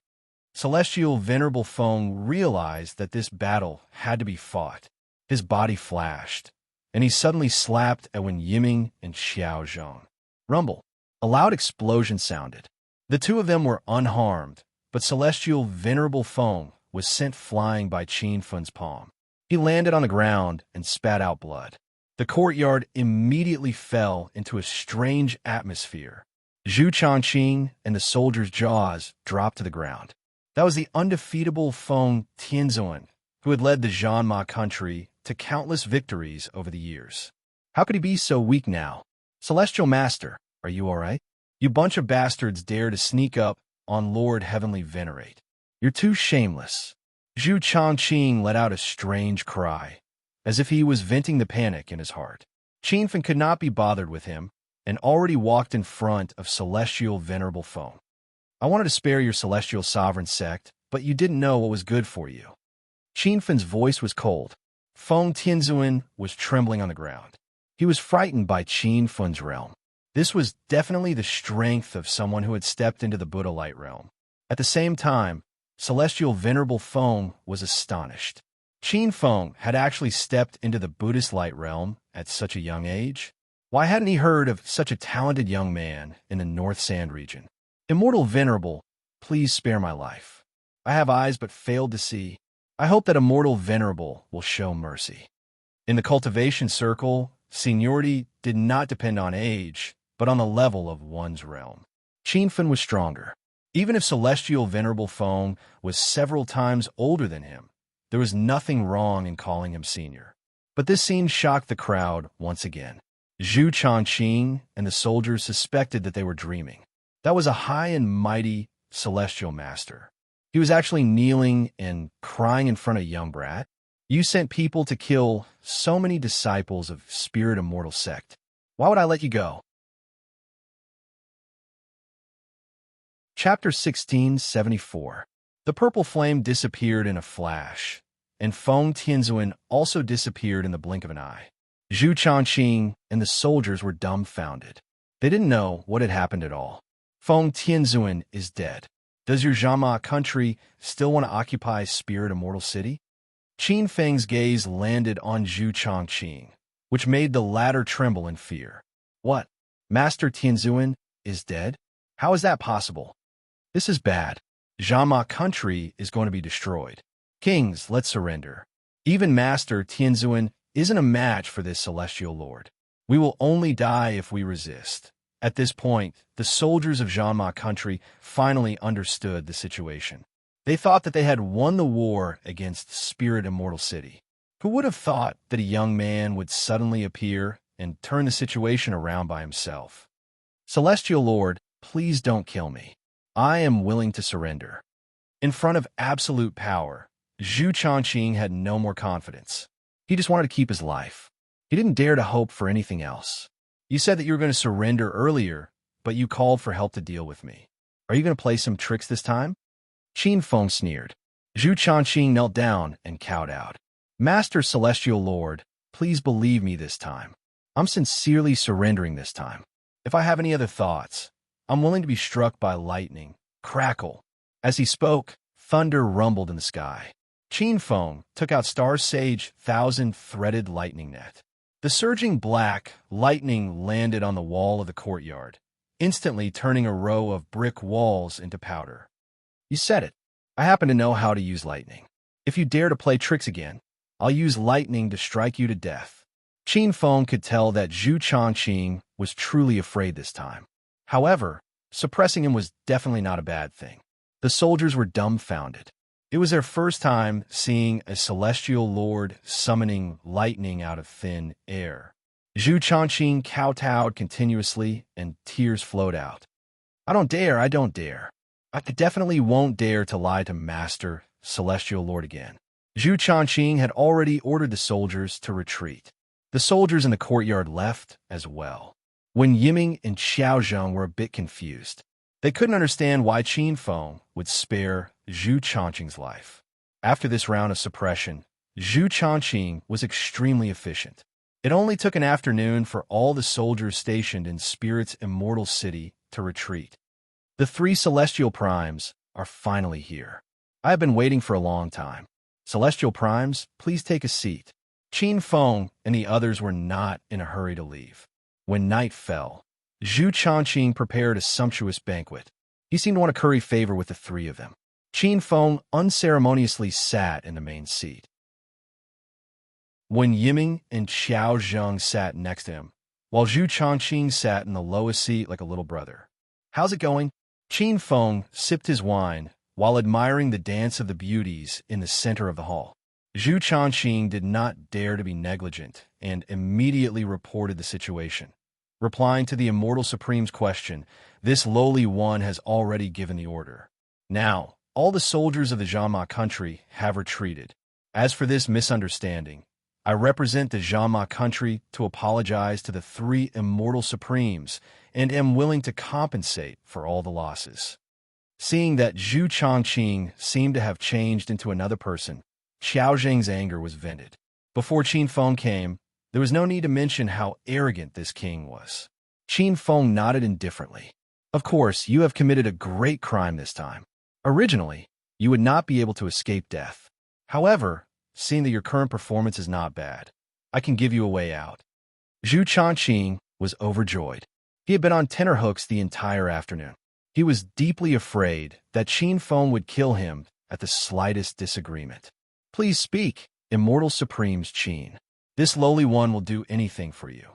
[SPEAKER 1] Celestial Venerable Feng realized that this battle had to be fought. His body flashed, and he suddenly slapped at Wen Yiming and Xiao Zheng. Rumble. A loud explosion sounded. The 2 of them were unharmed, but Celestial Venerable Feng was sent flying by Qin's palm. He landed on the ground and spat out blood. The courtyard immediately fell into a strange atmosphere. Zhu Changqing and the soldiers' jaws dropped to the ground. That was the undefeatable Feng Tianzuan, who had led the Zhanma country to countless victories over the years. How could he be so weak now? Celestial Master, are you all right? You bunch of bastards dare to sneak up on Lord Heavenly Venerate. You're too shameless. Zhu Changqing let out a strange cry, as if he was venting the panic in his heart. Qinfen could not be bothered with him, and already walked in front of Celestial Venerable Feng. I wanted to spare your Celestial Sovereign sect, but you didn't know what was good for you. Qinfen's voice was cold. Feng Tianzuan was trembling on the ground. He was frightened by Qinfen's realm. This was definitely the strength of someone who had stepped into the Buddha light realm. At the same time, Celestial Venerable Feng was astonished. Qinfeng had actually stepped into the Buddhist light realm at such a young age. Why hadn't he heard of such a talented young man in the North Sand region? Immortal Venerable, please spare my life. I have eyes but failed to see. I hope that Immortal Venerable will show mercy. In the cultivation circle, seniority did not depend on age, but on the level of one's realm. Qinfen was stronger. Even if Celestial Venerable Feng was several times older than him, there was nothing wrong in calling him senior. But this scene shocked the crowd once again. Zhu Changqing and the soldiers suspected that they were dreaming. That was a high and mighty Celestial Master. He was actually kneeling and crying in front of a young brat. You sent people to kill so many disciples of Spirit Immortal Sect. Why would I let you go? Chapter 1674. The purple flame disappeared in a flash, and Feng Tianzuan also disappeared in the blink of an eye. Zhu Changqing and the soldiers were dumbfounded. They didn't know what had happened at all. Feng Tianzuan is dead. Does your Zhanma country still want to occupy Spirit Immortal City? Qin Feng's gaze landed on Zhu Changqing, which made the latter tremble in fear. What? Master Tianzuan is dead? How is that possible? This is bad. Zhanma country is going to be destroyed. Kings, let's surrender. Even Master Tianzuan isn't a match for this celestial lord. We will only die if we resist. At this point, the soldiers of Zhanma country finally understood the situation. They thought that they had won the war against Spirit Immortal City. Who would have thought that a young man would suddenly appear and turn the situation around by himself? Celestial Lord, please don't kill me. I am willing to surrender. In front of absolute power, Zhu Changqing had no more confidence. He just wanted to keep his life. He didn't dare to hope for anything else. You said that you were going to surrender earlier, but you called for help to deal with me. Are you going to play some tricks this time? Qin Feng sneered. Zhu Changqing knelt down and cowed out. Master Celestial Lord, please believe me this time. I'm sincerely surrendering this time. If I have any other thoughts, I'm willing to be struck by lightning. Crackle. As he spoke, thunder rumbled in the sky. Qin Feng took out Star Sage 1,000-threaded lightning net. The surging black lightning landed on the wall of the courtyard, instantly turning a row of brick walls into powder. You said it. I happen to know how to use lightning. If you dare to play tricks again, I'll use lightning to strike you to death. Qin Feng could tell that Zhu Changqing was truly afraid this time. However, suppressing him was definitely not a bad thing. The soldiers were dumbfounded. It was their first time seeing a celestial lord summoning lightning out of thin air. Zhu Changqing kowtowed continuously, and tears flowed out. I don't dare. I definitely won't dare to lie to Master Celestial Lord again. Zhu Changqing had already ordered the soldiers to retreat. The soldiers in the courtyard left as well. Wen Yiming and Xiaozheng were a bit confused. They couldn't understand why Qin Feng would spare Zhu Changqing's life. After this round of suppression, Zhu Changqing was extremely efficient. It only took an afternoon for all the soldiers stationed in Spirit's Immortal City to retreat. The 3 Celestial Primes are finally here. I have been waiting for a long time. Celestial Primes, please take a seat. Qin Feng and the others were not in a hurry to leave. When night fell, Zhu Changqing prepared a sumptuous banquet. He seemed to want to curry favor with the 3 of them. Qin Feng unceremoniously sat in the main seat. When Yiming and Xiao Zheng sat next to him, while Zhu Chongqing sat in the lowest seat like a little brother. "How's it going?" Qin Feng sipped his wine while admiring the dance of the beauties in the center of the hall. Zhu Chongqing did not dare to be negligent and immediately reported the situation. Replying to the Immortal Supreme's question, "This lowly one has already given the order. Now, all the soldiers of the Zhanma country have retreated. As for this misunderstanding, I represent the Zhanma country to apologize to the three Immortal Supremes and am willing to compensate for all the losses." Seeing that Zhu Chongqing seemed to have changed into another person, Xiao Zheng's anger was vented. Before Qin Feng came, there was no need to mention how arrogant this king was. Qin Feng nodded indifferently. "Of course, you have committed a great crime this time. Originally, you would not be able to escape death. However, seeing that your current performance is not bad, I can give you a way out." Zhu Chongqing was overjoyed. He had been on tenterhooks the entire afternoon. He was deeply afraid that Qin Feng would kill him at the slightest disagreement. "Please speak, Immortal Supremes Qin. This lowly one will do anything for you."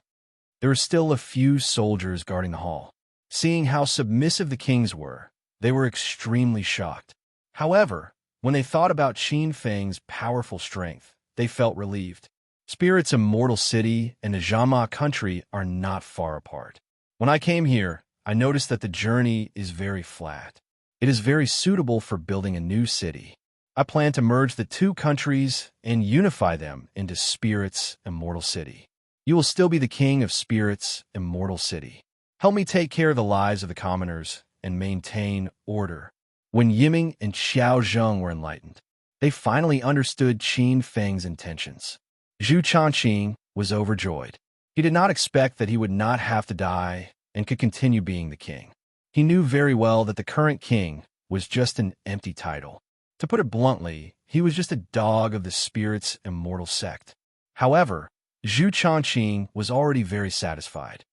[SPEAKER 1] There were still a few soldiers guarding the hall. Seeing how submissive the kings were, they were extremely shocked. However, when they thought about Qin Feng's powerful strength, they felt relieved. Spirit's immortal city and the Zhanma country are not far apart. When I came here, I noticed that the journey is very flat. It is very suitable for building a new city. I plan to merge the two countries and unify them into Spirit's immortal city. You will still be the king of Spirit's immortal city. Help me take care of the lives of the commoners and maintain order. When Yiming and Xiao Zheng were enlightened, they finally understood Qin Feng's intentions. Zhu Chongqing was overjoyed. He did not expect that he would not have to die and could continue being the king. He knew very well that the current king was just an empty title. To put it bluntly, he was just a dog of the Spirit's immortal sect. However, Zhu Chongqing was already very satisfied.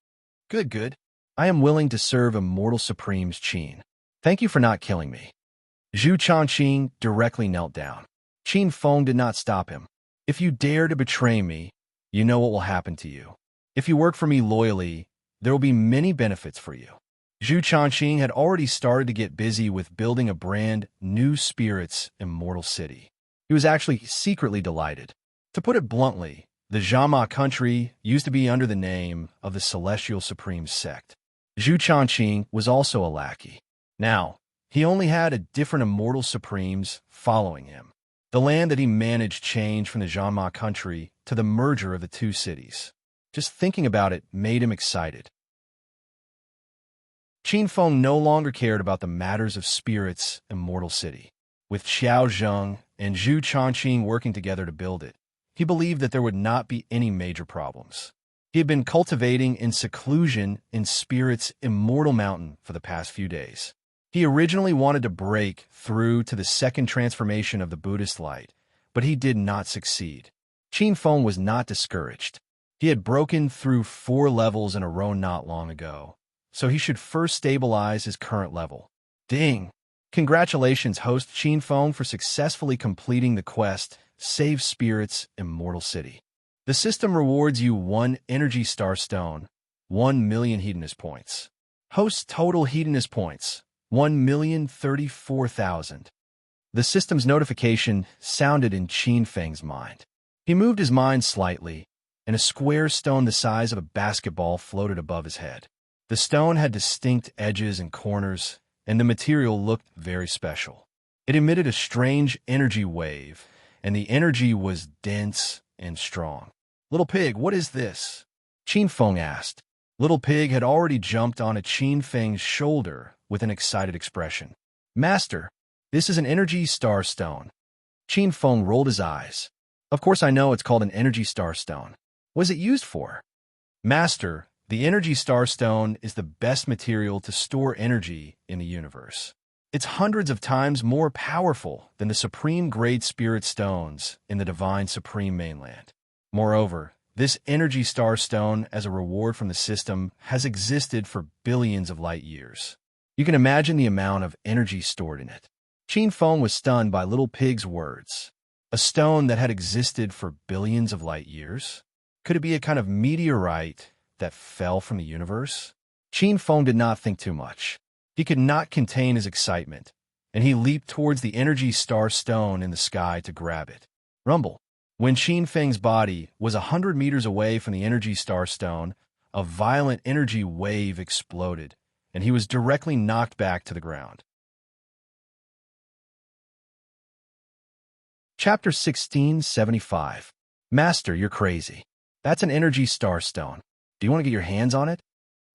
[SPEAKER 1] Good. I am willing to serve Immortal Supremes Qin. Thank you for not killing me." Zhu Chongqing directly knelt down. Qin Feng did not stop him. "If you dare to betray me, you know what will happen to you. If you work for me loyally, there will be many benefits for you." Zhu Chongqing had already started to get busy with building a brand new Spirit's immortal city. He was actually secretly delighted. To put it bluntly, the Zhanma country used to be under the name of the Celestial Supreme sect. Zhu Chongqing was also a lackey. Now, he only had a different Immortal Supremes following him. The land that he managed changed from the Zhanma country to the merger of the two cities. Just thinking about it made him excited. Qin Feng no longer cared about the matters of Spirit's immortal city. With Xiao Zheng and Zhu Chongqing working together to build it, he believed that there would not be any major problems. He had been cultivating in seclusion in Spirit's immortal mountain for the past few days. He originally wanted to break through to the second transformation of the Buddhist light, but he did not succeed. Qin Feng was not discouraged. He had broken through 4 levels in a row not long ago, so he should first stabilize his current level. Ding! Congratulations, host Qin Feng, for successfully completing the quest, Save Spirit's Immortal City. The system rewards you 1 Energy Star Stone, 1 million Hedonist points. Host total Hedonist points, 1,034,000. The system's notification sounded in Qin Feng's mind. He moved his mind slightly, and a square stone the size of a basketball floated above his head. The stone had distinct edges and corners, and the material looked very special. It emitted a strange energy wave, and the energy was dense and strong. "Little Pig, what is this?" Qin Feng asked. Little Pig had already jumped onto Qin Feng's shoulder with an excited expression. "Master, this is an Energy Star Stone." Qin Feng rolled his eyes. "Of course I know it's called an Energy Star Stone. What is it used for?" "Master, the Energy Star Stone is the best material to store energy in the universe. It's hundreds of times more powerful than the Supreme Grade Spirit Stones in the Divine Supreme Mainland. Moreover, this Energy Star Stone, as a reward from the system, has existed for billions of light years. You can imagine the amount of energy stored in it." Qin Feng was stunned by Little Pig's words. A stone that had existed for billions of light years? Could it be a kind of meteorite that fell from the universe? Qin Feng did not think too much. He could not contain his excitement, and he leaped towards the energy star stone in the sky to grab it. Rumble. When Qin Feng's body was 100 meters away from the energy star stone, a violent energy wave exploded, and he was directly knocked back to the ground. Chapter 1675. Master, you're crazy. That's an energy star stone. Do you want to get your hands on it?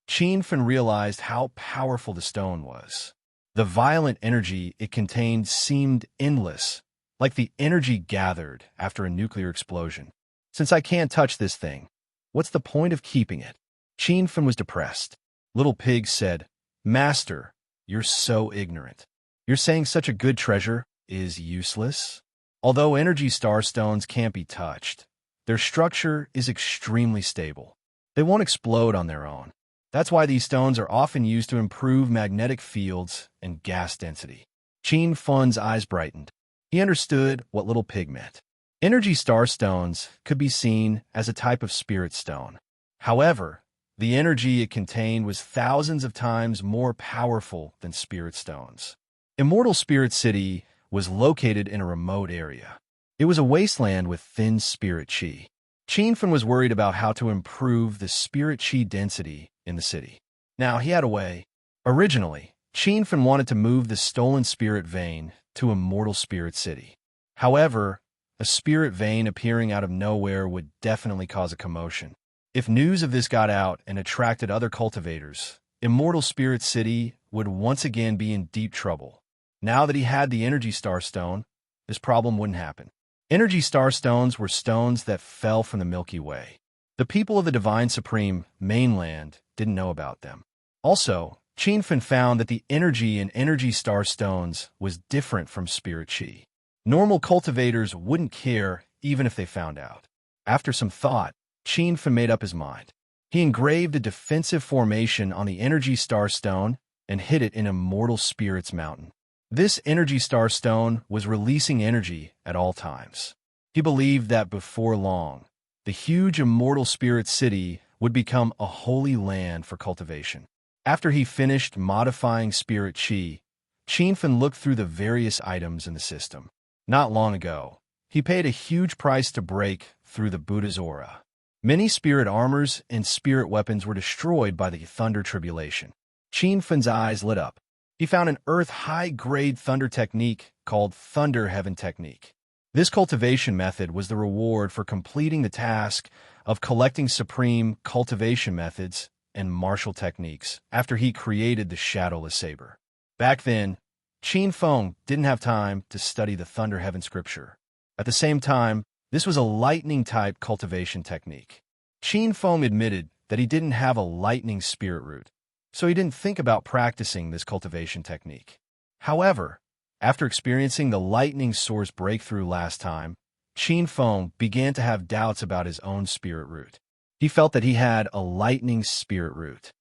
[SPEAKER 1] Qin Feng realized how powerful the stone was. The violent energy it contained seemed endless, like the energy gathered after a nuclear explosion. Since I can't touch this thing, what's the point of keeping it? Qin Feng was depressed. Little Pig said, Master, you're so ignorant. You're saying such a good treasure is useless? Although energy star stones can't be touched, their structure is extremely stable. They won't explode on their own. That's why these stones are often used to improve magnetic fields and gas density. Qin Feng's eyes brightened. He understood what Little Pig meant. Energy star stones could be seen as a type of spirit stone. However, the energy it contained was thousands of times more powerful than spirit stones. Immortal Spirit City was located in a remote area. It was a wasteland with thin spirit chi. Qin Feng was worried about how to improve the spirit chi density in the city. Now, he had a way. Originally, Qin Feng wanted to move the stolen spirit vein to Immortal Spirit City. However, a spirit vein appearing out of nowhere would definitely cause a commotion. If news of this got out and attracted other cultivators, Immortal Spirit City would once again be in deep trouble. Now that he had the Energy Star Stone, this problem wouldn't happen. Energy Star Stones were stones that fell from the Milky Way. The people of the Divine Supreme mainland didn't know about them. Also, Qin Feng found that the energy in Energy Star Stones was different from Spirit Chi. Normal cultivators wouldn't care even if they found out. After some thought, Qin Feng made up his mind. He engraved a defensive formation on the Energy Star Stone and hid it in Immortal Spirits Mountain. This Energy Star Stone was releasing energy at all times. He believed that before long, the huge Immortal Spirit City would become a holy land for cultivation. After he finished modifying Spirit Chi, Qin Feng looked through the various items in the system. Not long ago, he paid a huge price to break through the Buddha's aura. Many spirit armors and spirit weapons were destroyed by the Thunder Tribulation. Qin Feng's eyes lit up. He found an Earth high-grade thunder technique called Thunder Heaven Technique. This cultivation method was the reward for completing the task of collecting supreme cultivation methods and martial techniques after he created the Shadowless Saber. Back then, Qin Feng didn't have time to study the Thunder Heaven scripture. At the same time, this was a lightning-type cultivation technique. Qin Feng admitted that he didn't have a lightning spirit root, so he didn't think about practicing this cultivation technique. However, after experiencing the lightning source breakthrough last time, Qin Feng began to have doubts about his own spirit root. He felt that he had a lightning spirit root.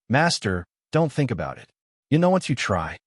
[SPEAKER 1] Master, don't think about it. You know once you try.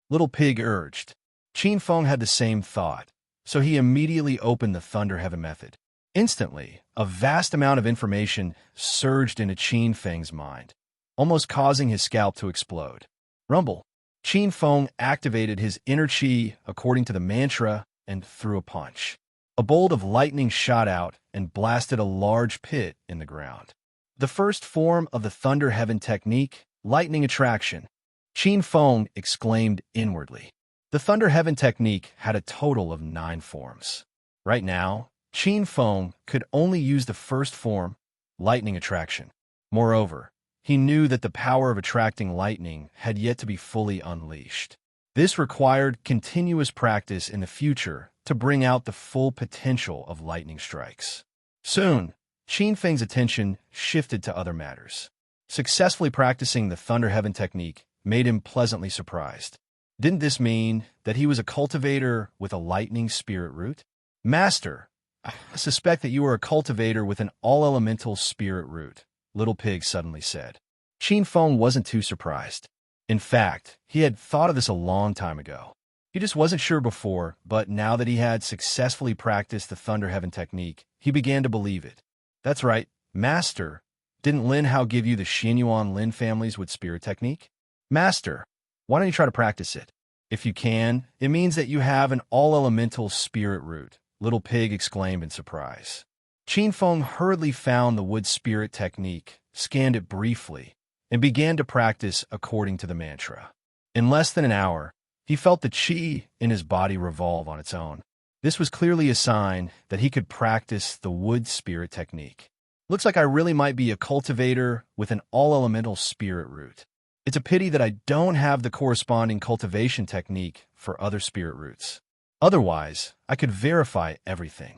[SPEAKER 1] Little Pig urged. Qin Feng had the same thought, so he immediately opened the Thunder Heaven method. Instantly, a vast amount of information surged into Qin Feng's mind, almost causing his scalp to explode. Rumble. Qin Feng activated his inner chi according to the mantra and threw a punch. A bolt of lightning shot out and blasted a large pit in the ground. The first form of the Thunder Heaven technique, lightning attraction. Qin Feng exclaimed inwardly. The Thunder Heaven technique had a total of 9 forms. Right now, Qin Feng could only use the first form, lightning attraction. Moreover, he knew that the power of attracting lightning had yet to be fully unleashed. This required continuous practice in the future to bring out the full potential of lightning strikes. Soon, Qin Feng's attention shifted to other matters. Successfully practicing the Thunder Heaven technique made him pleasantly surprised. Didn't this mean that he was a cultivator with a lightning spirit root? Master, I suspect that you are a cultivator with an all-elemental spirit root, Little Pig suddenly said. Qin Feng wasn't too surprised. In fact, he had thought of this a long time ago. He just wasn't sure before, but now that he had successfully practiced the Thunder Heaven technique, he began to believe it. That's right, Master. Didn't Lin Hao give you the Xianyuan Lin families with spirit technique? Master, why don't you try to practice it? If you can, it means that you have an all-elemental spirit root, Little Pig exclaimed in surprise. Qin Feng hurriedly found the wood spirit technique, scanned it briefly, and began to practice according to the mantra. In less than an hour, he felt the qi in his body revolve on its own. This was clearly a sign that he could practice the wood spirit technique. Looks like I really might be a cultivator with an all-elemental spirit root. It's a pity that I don't have the corresponding cultivation technique for other spirit roots. Otherwise, I could verify everything.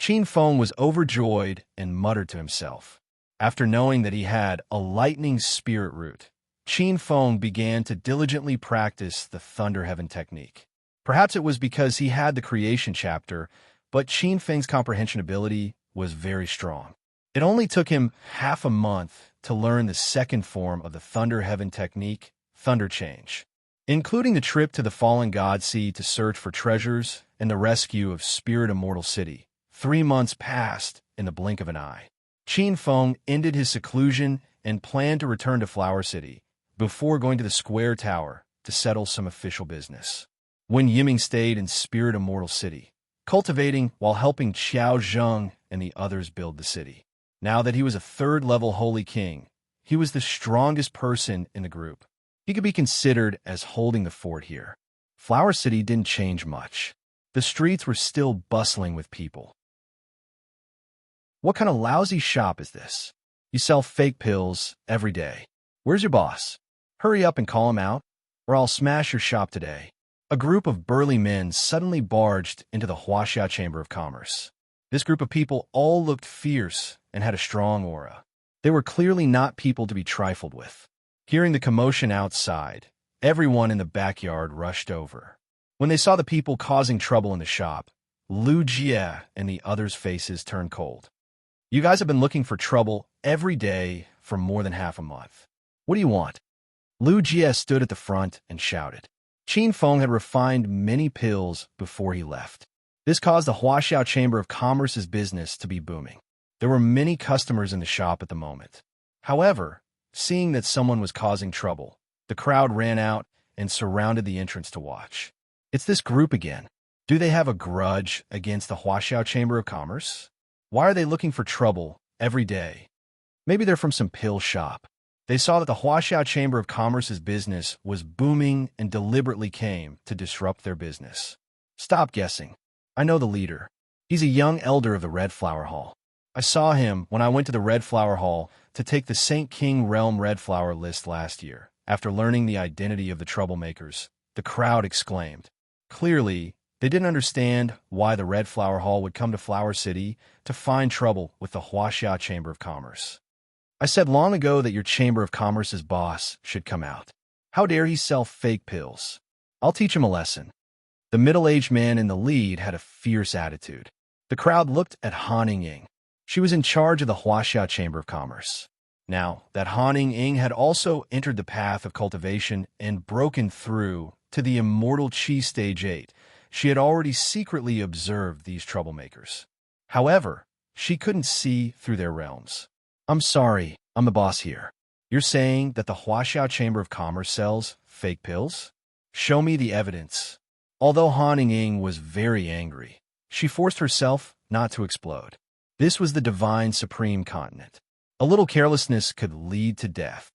[SPEAKER 1] Qin Feng was overjoyed and muttered to himself. After knowing that he had a lightning spirit root, Qin Feng began to diligently practice the Thunder Heaven technique. Perhaps it was because he had the creation chapter, but Qin Feng's comprehension ability was very strong. It only took him half a month to learn the second form of the Thunder Heaven technique, Thunder Change. Including the trip to the Fallen God Sea to search for treasures and the rescue of Spirit Immortal City, 3 months passed in the blink of an eye. Qin Feng ended his seclusion and planned to return to Flower City before going to the Square Tower to settle some official business. When Yiming stayed in Spirit Immortal City, cultivating while helping Qiao Zheng and the others build the city. Now that he was a third-level Holy King, he was the strongest person in the group. He could be considered as holding the fort here. Flower City didn't change much. The streets were still bustling with people. What kind of lousy shop is this? You sell fake pills every day. Where's your boss? Hurry up and call him out, or I'll smash your shop today. A group of burly men suddenly barged into the Huaxia Chamber of Commerce. This group of people all looked fierce and had a strong aura. They were clearly not people to be trifled with. Hearing the commotion outside, everyone in the backyard rushed over. When they saw the people causing trouble in the shop, Lu Jie and the others' faces turned cold. You guys have been looking for trouble every day for more than half a month. What do you want? Lu Jie stood at the front and shouted. Qin Feng had refined many pills before he left. This caused the Huaxiao Chamber of Commerce's business to be booming. There were many customers in the shop at the moment. However, seeing that someone was causing trouble, the crowd ran out and surrounded the entrance to watch. It's this group again. Do they have a grudge against the Huaxiao Chamber of Commerce? Why are they looking for trouble every day? Maybe they're from some pill shop. They saw that the Huaxiao Chamber of Commerce's business was booming and deliberately came to disrupt their business. Stop guessing. I know the leader. He's a young elder of the Red Flower Hall. I saw him when I went to the Red Flower Hall to take the St. King Realm Red Flower list last year. After learning the identity of the troublemakers, the crowd exclaimed. Clearly, they didn't understand why the Red Flower Hall would come to Flower City to find trouble with the Huaxia Chamber of Commerce. I said long ago that your Chamber of Commerce's boss should come out. How dare he sell fake pills? I'll teach him a lesson. The middle-aged man in the lead had a fierce attitude. The crowd looked at Han Ying. She was in charge of the Huaxia Chamber of Commerce. Now that Han Ying had also entered the path of cultivation and broken through to the Immortal Qi Stage 8, she had already secretly observed these troublemakers. However, she couldn't see through their realms. I'm sorry, I'm the boss here. You're saying that the Huaxiao Chamber of Commerce sells fake pills? Show me the evidence. Although Han Ying was very angry, she forced herself not to explode. This was the divine supreme continent. A little carelessness could lead to death.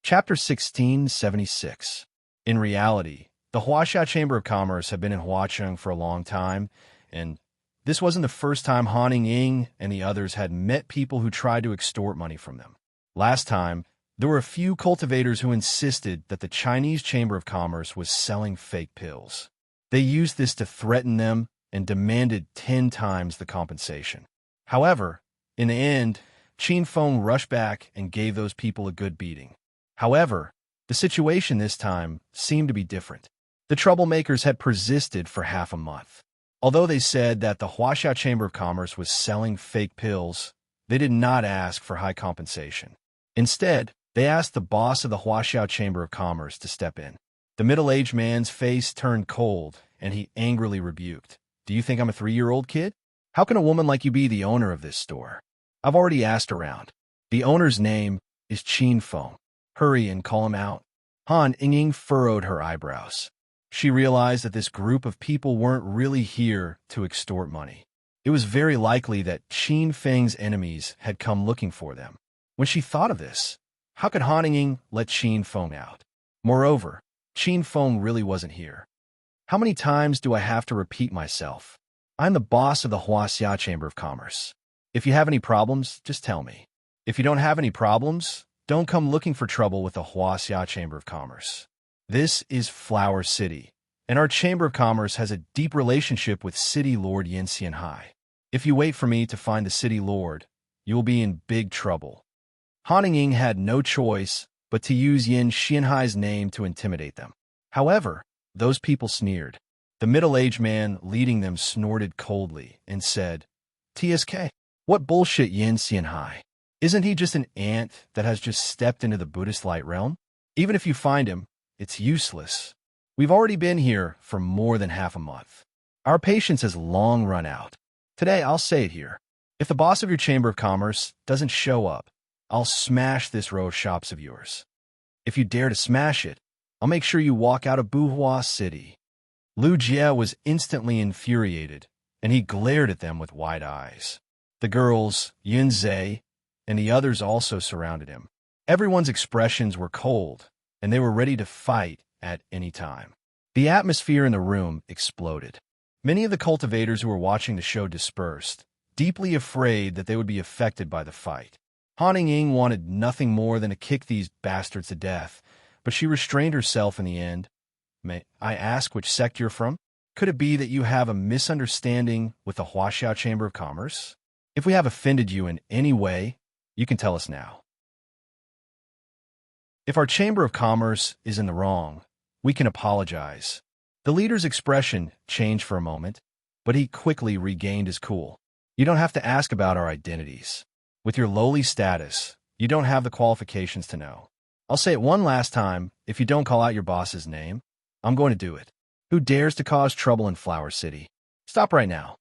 [SPEAKER 1] Chapter 1676. In reality, the Huaxia Chamber of Commerce had been in Huacheng for a long time, and this wasn't the first time Han Ying and the others had met people who tried to extort money from them. Last time, there were a few cultivators who insisted that the Chinese Chamber of Commerce was selling fake pills. They used this to threaten them and demanded 10 times the compensation. However, in the end, Qin Feng rushed back and gave those people a good beating. However, the situation this time seemed to be different. The troublemakers had persisted for half a month. Although they said that the Huaxia Chamber of Commerce was selling fake pills, they did not ask for high compensation. Instead, They asked the boss of the Huaxiao Chamber of Commerce to step in. The middle-aged man's face turned cold, and he angrily rebuked. Do you think I'm a 3-year-old kid? How can a woman like you be the owner of this store? I've already asked around. The owner's name is Qin Feng. Hurry and call him out. Han Ying furrowed her eyebrows. She realized that this group of people weren't really here to extort money. It was very likely that Qin Feng's enemies had come looking for them. When she thought of this, how could Han Ying let Qin Feng out? Moreover, Qin Feng really wasn't here. How many times do I have to repeat myself? I'm the boss of the Huaxia Chamber of Commerce. If you have any problems, just tell me. If you don't have any problems, don't come looking for trouble with the Huaxia Chamber of Commerce. This is Flower City, and our Chamber of Commerce has a deep relationship with City Lord Yin Xianhai. If you wait for me to find the City Lord, you will be in big trouble. Han Ying had no choice but to use Yin Xianhai's name to intimidate them. However, those people sneered. The middle-aged man leading them snorted coldly and said, TSK, what bullshit, Yin Xianhai? Isn't he just an ant that has just stepped into the Buddhist light realm? Even if you find him, it's useless. We've already been here for more than half a month. Our patience has long run out. Today, I'll say it here. If the boss of your Chamber of Commerce doesn't show up, I'll smash this row of shops of yours. If you dare to smash it, I'll make sure you walk out of Buhua City. Lu Jie was instantly infuriated, and he glared at them with wide eyes. The girls, Yin Zhe, and the others also surrounded him. Everyone's expressions were cold, and they were ready to fight at any time. The atmosphere in the room exploded. Many of the cultivators who were watching the show dispersed, deeply afraid that they would be affected by the fight. Han Ying wanted nothing more than to kick these bastards to death, but she restrained herself in the end. May I ask which sect you're from? Could it be that you have a misunderstanding with the Huaxiao Chamber of Commerce? If we have offended you in any way, you can tell us now. If our Chamber of Commerce is in the wrong, we can apologize. The leader's expression changed for a moment, but he quickly regained his cool. You don't have to ask about our identities. With your lowly status, you don't have the qualifications to know. I'll say it one last time, if you don't call out your boss's name, I'm going to do it. Who dares to cause trouble in Flower City? Stop right now.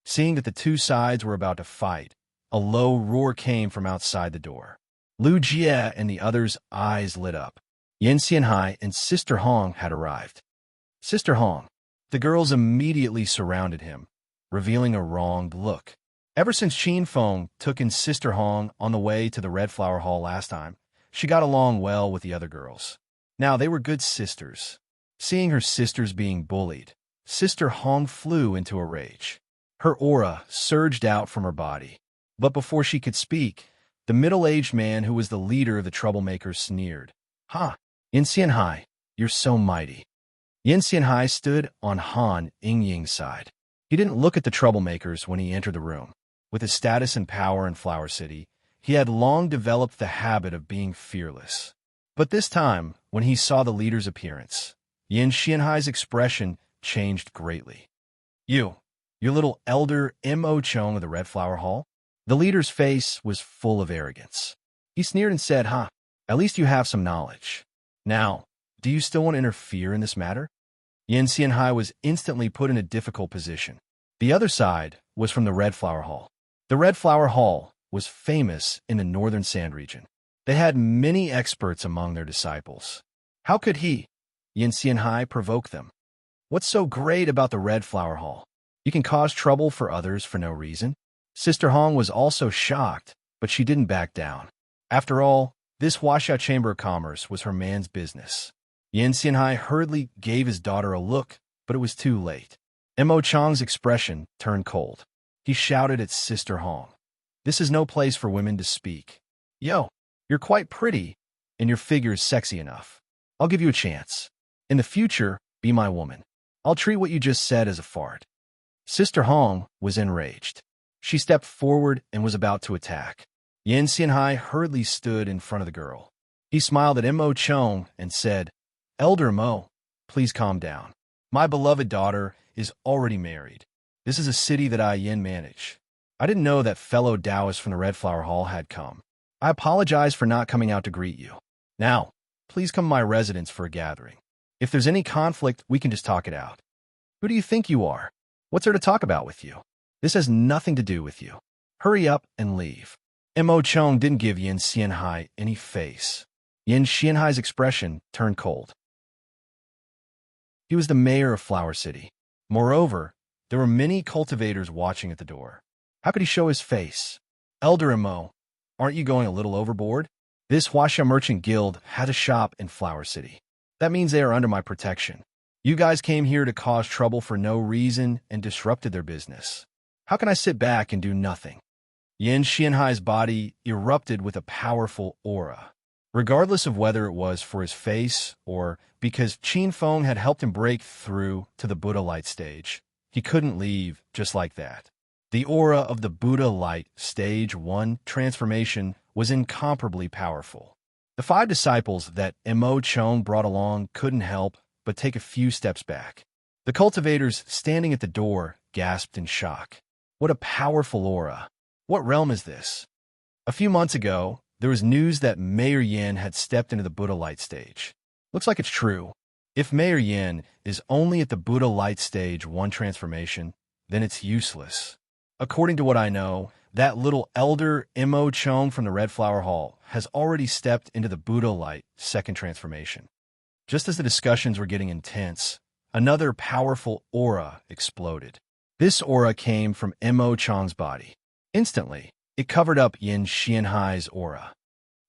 [SPEAKER 1] Seeing that the two sides were about to fight, a low roar came from outside the door. Lu Jie and the others' eyes lit up. Yin Xianhai and Sister Hong had arrived. Sister Hong. The girls immediately surrounded him, revealing a wronged look. Ever since Qin Feng took in Sister Hong on the way to the Red Flower Hall last time, she got along well with the other girls. Now they were good sisters. Seeing her sisters being bullied, Sister Hong flew into a rage. Her aura surged out from her body. But before she could speak, the middle-aged man who was the leader of the troublemakers sneered. Ha! Yin Xianhai, you're so mighty. Yin Xianhai stood on Han Ying's side. He didn't look at the troublemakers when he entered the room. With his status and power in Flower City, he had long developed the habit of being fearless. But this time, when he saw the leader's appearance, Yin Xianhai's expression changed greatly. You, your little elder Mo Chong of the Red Flower Hall? The leader's face was full of arrogance. He sneered and said, at least you have some knowledge. Now, do you still want to interfere in this matter? Yin Xianhai was instantly put in a difficult position. The other side was from the Red Flower Hall. The Red Flower Hall was famous in the northern Sand region. They had many experts among their disciples. How could he, Yin Xianhai, provoke them? What's so great about the Red Flower Hall? You can cause trouble for others for no reason. Sister Hong was also shocked, but she didn't back down. After all, this Huaxia Chamber of Commerce was her man's business. Yin Xianhai hurriedly gave his daughter a look, but it was too late. Mo Chang's expression turned cold. He shouted at Sister Hong. This is no place for women to speak. Yo, you're quite pretty, and your figure is sexy enough. I'll give you a chance. In the future, be my woman. I'll treat what you just said as a fart. Sister Hong was enraged. She stepped forward and was about to attack. Yin Xianhai hurriedly stood in front of the girl. He smiled at Mo Chong and said, Elder Mo, please calm down. My beloved daughter is already married. This is a city that I Yin manage. I didn't know that fellow Taoists from the Red Flower Hall had come. I apologize for not coming out to greet you. Now, please come to my residence for a gathering. If there's any conflict, we can just talk it out. Who do you think you are? What's there to talk about with you? This has nothing to do with you. Hurry up and leave. Mo Chong didn't give Yin Xianhai any face. Yin Xianhai's expression turned cold. He was the mayor of Flower City. Moreover, there were many cultivators watching at the door. How could he show his face? Elder Mo, aren't you going a little overboard? This Huaxia Merchant Guild had a shop in Flower City. That means they are under my protection. You guys came here to cause trouble for no reason and disrupted their business. How can I sit back and do nothing? Yin Xianhai's body erupted with a powerful aura. Regardless of whether it was for his face or because Qin Feng had helped him break through to the Buddha light stage, he couldn't leave just like that. The aura of the Buddha light stage 1 transformation was incomparably powerful. The 5 disciples that Mo Chong brought along couldn't help but take a few steps back. The cultivators standing at the door gasped in shock. What a powerful aura! What realm is this? A few months ago, there was news that Mayor Yin had stepped into the Buddha light stage. Looks like it's true. If Mayor Yin is only at the Buddha light stage 1 transformation, then it's useless. According to what I know, that little elder Mo Chong from the Red Flower Hall has already stepped into the Buddha light 2nd transformation. Just as the discussions were getting intense, another powerful aura exploded. This aura came from Mo Chong's body. Instantly, it covered up Yin Xianhai's aura.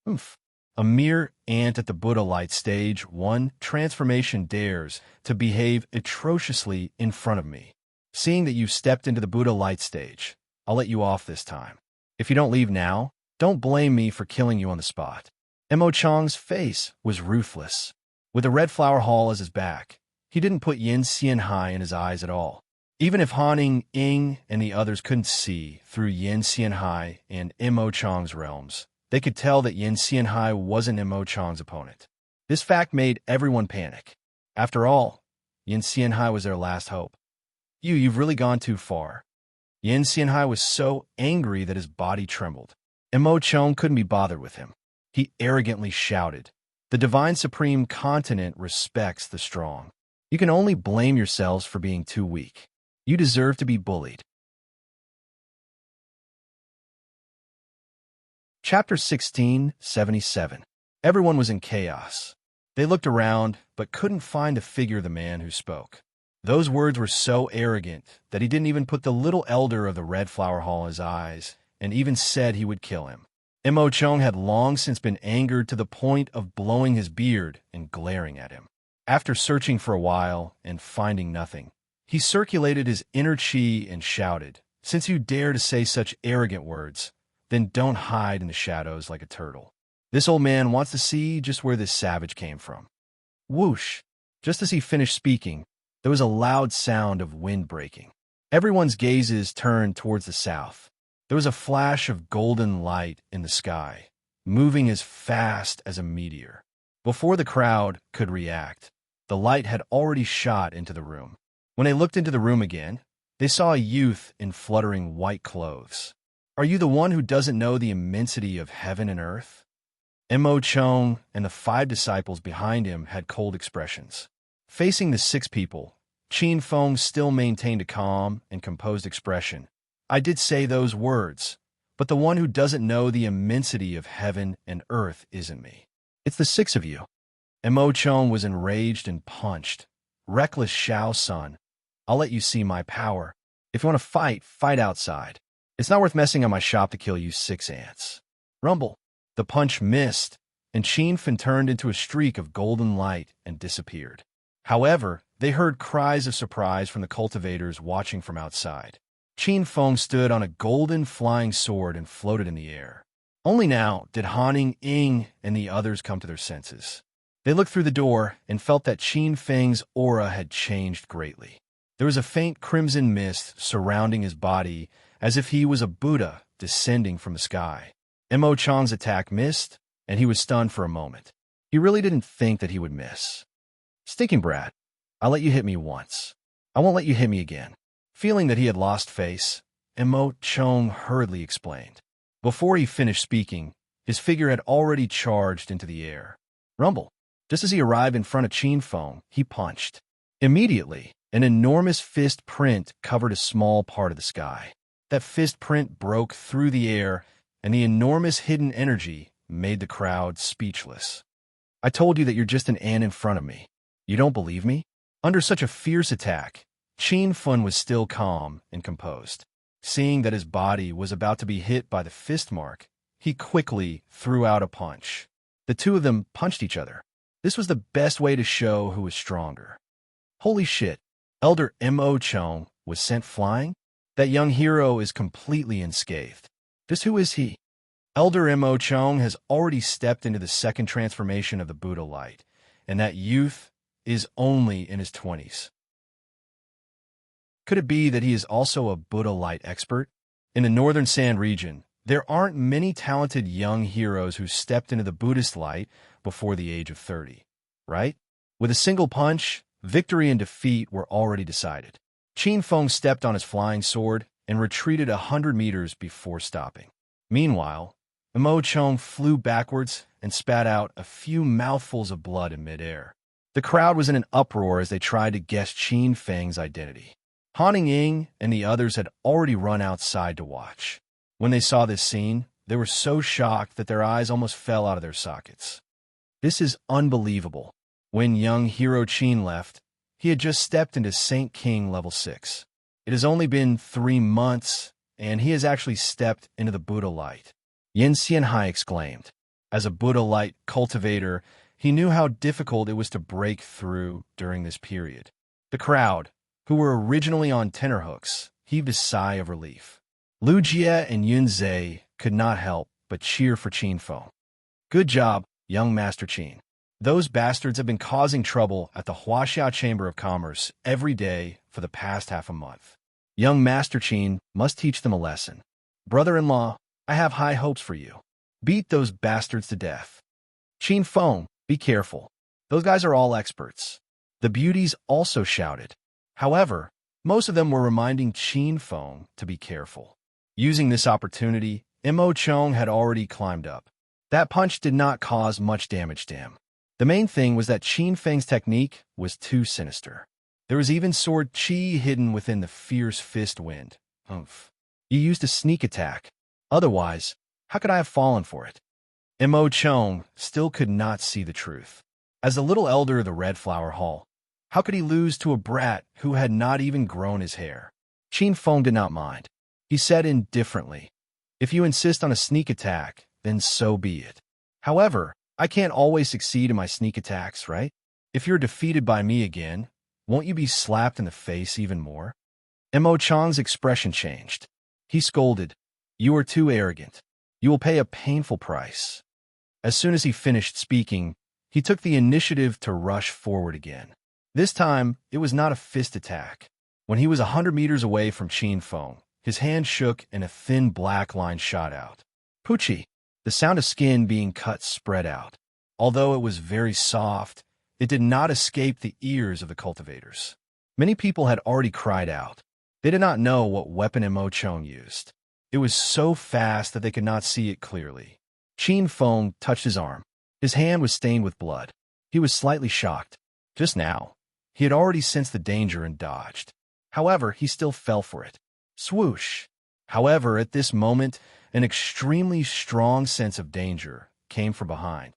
[SPEAKER 1] Oof. A mere ant at the Buddha light stage 1 transformation dares to behave atrociously in front of me. Seeing that you've stepped into the Buddha light stage, I'll let you off this time. If you don't leave now, don't blame me for killing you on the spot. Mo Chong's face was ruthless. With the Red Flower Hall as his back, he didn't put Yin Xianhai in his eyes at all. Even if Haning, Ying, and the others couldn't see through Yin Xianhai and Mo Chong's realms, they could tell that Yin Xianhai wasn't Mo Chong's opponent. This fact made everyone panic. After all, Yin Xianhai was their last hope. You've really gone too far. Yin Xianhai was so angry that his body trembled. Mo Chong couldn't be bothered with him. He arrogantly shouted, "The Divine Supreme Continent respects the strong. You can only blame yourselves for being too weak. You deserve to be bullied." Chapter 1677. Everyone was in chaos. They looked around, but couldn't find a figure of the man who spoke. Those words were so arrogant that he didn't even put the little elder of the Red Flower Hall in his eyes, and even said he would kill him. Mo Chong had long since been angered to the point of blowing his beard and glaring at him. After searching for a while and finding nothing, he circulated his inner chi and shouted, "Since you dare to say such arrogant words, then don't hide in the shadows like a turtle. This old man wants to see just where this savage came from." Whoosh! Just as he finished speaking, there was a loud sound of wind breaking. Everyone's gazes turned towards the south. There was a flash of golden light in the sky, moving as fast as a meteor. Before the crowd could react, the light had already shot into the room. When they looked into the room again, they saw a youth in fluttering white clothes. "Are you the one who doesn't know the immensity of heaven and earth?" Mo Chong and the 5 disciples behind him had cold expressions. Facing the 6 people, Qin Feng still maintained a calm and composed expression. "I did say those words, but the one who doesn't know the immensity of heaven and earth isn't me. It's the 6 of you." Mo Chong was enraged and punched. "Reckless Shao Sun, I'll let you see my power. If you want to fight, fight outside. It's not worth messing on my shop to kill you 6 ants." Rumble. The punch missed, and Qin Fen turned into a streak of golden light and disappeared. However, they heard cries of surprise from the cultivators watching from outside. Qin Feng stood on a golden flying sword and floated in the air. Only now did Haning, Ying, and the others come to their senses. They looked through the door and felt that Qin Feng's aura had changed greatly. There was a faint crimson mist surrounding his body as if he was a Buddha descending from the sky. Mo Chong's attack missed, and he was stunned for a moment. He really didn't think that he would miss. "Stinking brat, I'll let you hit me once. I won't let you hit me again." Feeling that he had lost face, Mo Chong hurriedly explained. Before he finished speaking, His figure had already charged into the air. Rumble. Just as he arrived in front of Qin Feng, he punched. Immediately, an enormous fist print covered a small part of the sky. That fist print broke through the air, and the enormous hidden energy made the crowd speechless. I told you that you're just an ant in front of me. You don't believe me? Under such a fierce attack, Qin Feng was still calm and composed. Seeing that his body was about to be hit by the fist mark, he quickly threw out a punch. The two of them punched each other. This was the best way to show who was stronger. Holy shit, Elder Mo Chong was sent flying? That young hero is completely unscathed. Just who is he? Elder Mo Chong has already stepped into the second transformation of the Buddha light, and that youth is only in his 20s. Could it be that he is also a Buddha light expert? In the Northern Sand region, there aren't many talented young heroes who stepped into the Buddhist light before the age of 30, right? With a single punch, victory and defeat were already decided. Qin Feng stepped on his flying sword and retreated 100 meters before stopping. Meanwhile, Mo Chong flew backwards and spat out a few mouthfuls of blood in midair. The crowd was in an uproar as they tried to guess Qin Feng's identity. Han Ying and the others had already run outside to watch. When they saw this scene, they were so shocked that their eyes almost fell out of their sockets. This is unbelievable. When young hero Qin left, he had just stepped into Saint King level 6. It has only been 3 months, and he has actually stepped into the Buddha light. Yin Xianhai exclaimed. As a Buddha light cultivator, he knew how difficult it was to break through during this period. The crowd, who were originally on tenterhooks, heaved a sigh of relief. Lu Jie and Yun Zhe could not help but cheer for Qin Feng. Good job, young Master Qin. Those bastards have been causing trouble at the Huaxiao Chamber of Commerce every day for the past half a month. Young Master Qin must teach them a lesson. Brother-in-law, I have high hopes for you. Beat those bastards to death. Qin Feng, be careful. Those guys are all experts. The beauties also shouted. However, most of them were reminding Qin Feng to be careful. Using this opportunity, Mo Chong had already climbed up. That punch did not cause much damage to him. The main thing was that Qin Feng's technique was too sinister. There was even sword chi hidden within the fierce fist wind. Humph. He used a sneak attack. Otherwise, how could I have fallen for it? Mo Chong still could not see the truth. As the little elder of the Red Flower Hall, how could he lose to a brat who had not even grown his hair? Qin Feng did not mind. He said indifferently, if you insist on a sneak attack, then so be it. However, I can't always succeed in my sneak attacks, right? If you're defeated by me again, won't you be slapped in the face even more? Mo Chong's expression changed. He scolded, you are too arrogant. You will pay a painful price. As soon as he finished speaking, he took the initiative to rush forward again. This time, it was not a fist attack. When he was 100 meters away from Qin Feng, his hand shook and a thin black line shot out. Poochie! The sound of skin being cut spread out. Although it was very soft, it did not escape the ears of the cultivators. Many people had already cried out. They did not know what weapon Mo Chong used. It was so fast that they could not see it clearly. Qin Feng touched his arm. His hand was stained with blood. He was slightly shocked. Just now, he had already sensed the danger and dodged. However, he still fell for it. Swoosh! However, at this moment, an extremely strong sense of danger came from behind.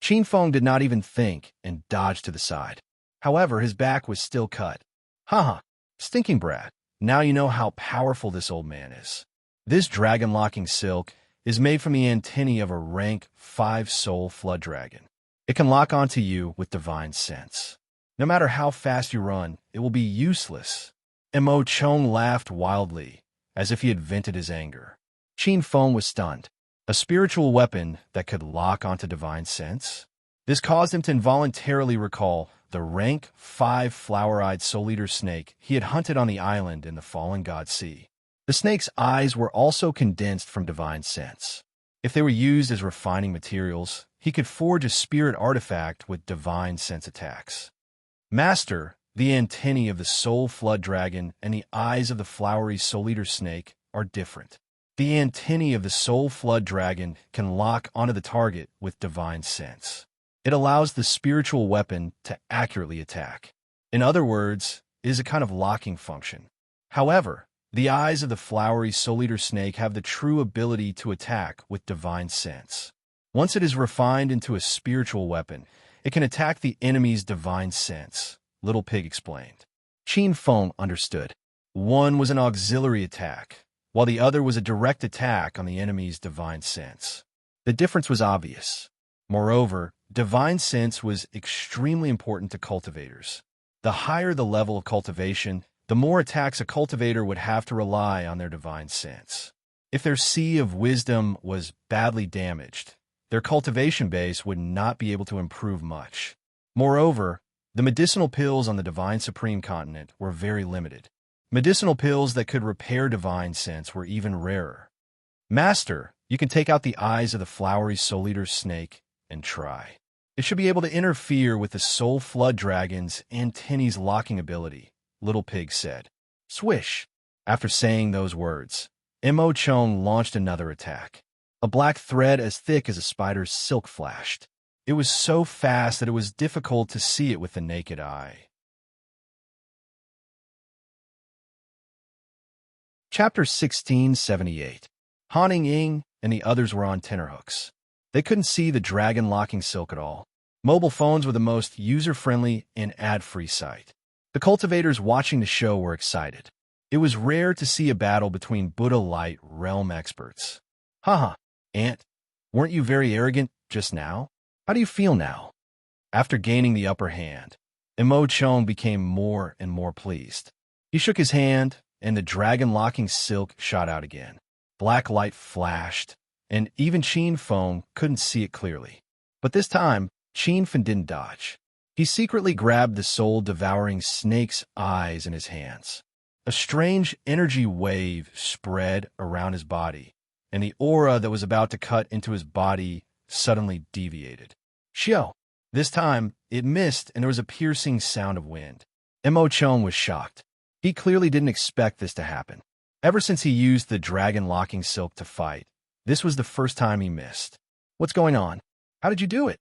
[SPEAKER 1] Qin Feng did not even think and dodged to the side. However, his back was still cut. Haha, stinking brat. Now you know how powerful this old man is. This dragon-locking silk is made from the antennae of a rank 5 soul flood dragon. It can lock onto you with divine sense. No matter how fast you run, it will be useless. Mo Chong laughed wildly, as if he had vented his anger. Qin Feng was stunned. A spiritual weapon that could lock onto divine sense? This caused him to involuntarily recall the rank 5 flower-eyed soul-eater snake he had hunted on the island in the Fallen God Sea. The snake's eyes were also condensed from divine sense. If they were used as refining materials, he could forge a spirit artifact with divine sense attacks. Master, the antennae of the soul flood dragon and the eyes of the flowery soul-eater snake are different. The antennae of the soul flood dragon can lock onto the target with divine sense. It allows the spiritual weapon to accurately attack. In other words, it is a kind of locking function. However, the eyes of the flowery soul-eater snake have the true ability to attack with divine sense. Once it is refined into a spiritual weapon, it can attack the enemy's divine sense, Little Pig explained. Qin Feng understood. One was an auxiliary attack, while the other was a direct attack on the enemy's divine sense. The difference was obvious. Moreover, divine sense was extremely important to cultivators. The higher the level of cultivation, the more attacks a cultivator would have to rely on their divine sense. If their sea of wisdom was badly damaged, their cultivation base would not be able to improve much. Moreover, the medicinal pills on the Divine Supreme Continent were very limited. Medicinal pills that could repair divine sense were even rarer. Master, you can take out the eyes of the flowery soul-eater snake and try. It should be able to interfere with the soul flood dragon's antennae's locking ability, Little Pig said. Swish! After saying those words, Mo Chong launched another attack. A black thread as thick as a spider's silk flashed. It was so fast that it was difficult to see it with the naked eye. Chapter 1678. Han Ying and the others were on tenterhooks. They couldn't see the dragon-locking silk at all. Mobile phones were the most user-friendly and ad-free site. The cultivators watching the show were excited. It was rare to see a battle between Buddha Light realm experts. Haha, Ant, weren't you very arrogant just now? How do you feel now? After gaining the upper hand, Mo Chong became more and more pleased. He shook his hand, and the dragon-locking silk shot out again. Black light flashed, and even Qin Feng couldn't see it clearly. But this time, Qin Feng didn't dodge. He secretly grabbed the soul-devouring snake's eyes in his hands. A strange energy wave spread around his body, and the aura that was about to cut into his body suddenly deviated. Xiao! This time, it missed, and there was a piercing sound of wind. Mo Chong was shocked. He clearly didn't expect this to happen. Ever since he used the dragon-locking silk to fight, this was the first time he missed. What's going on? How did you do it?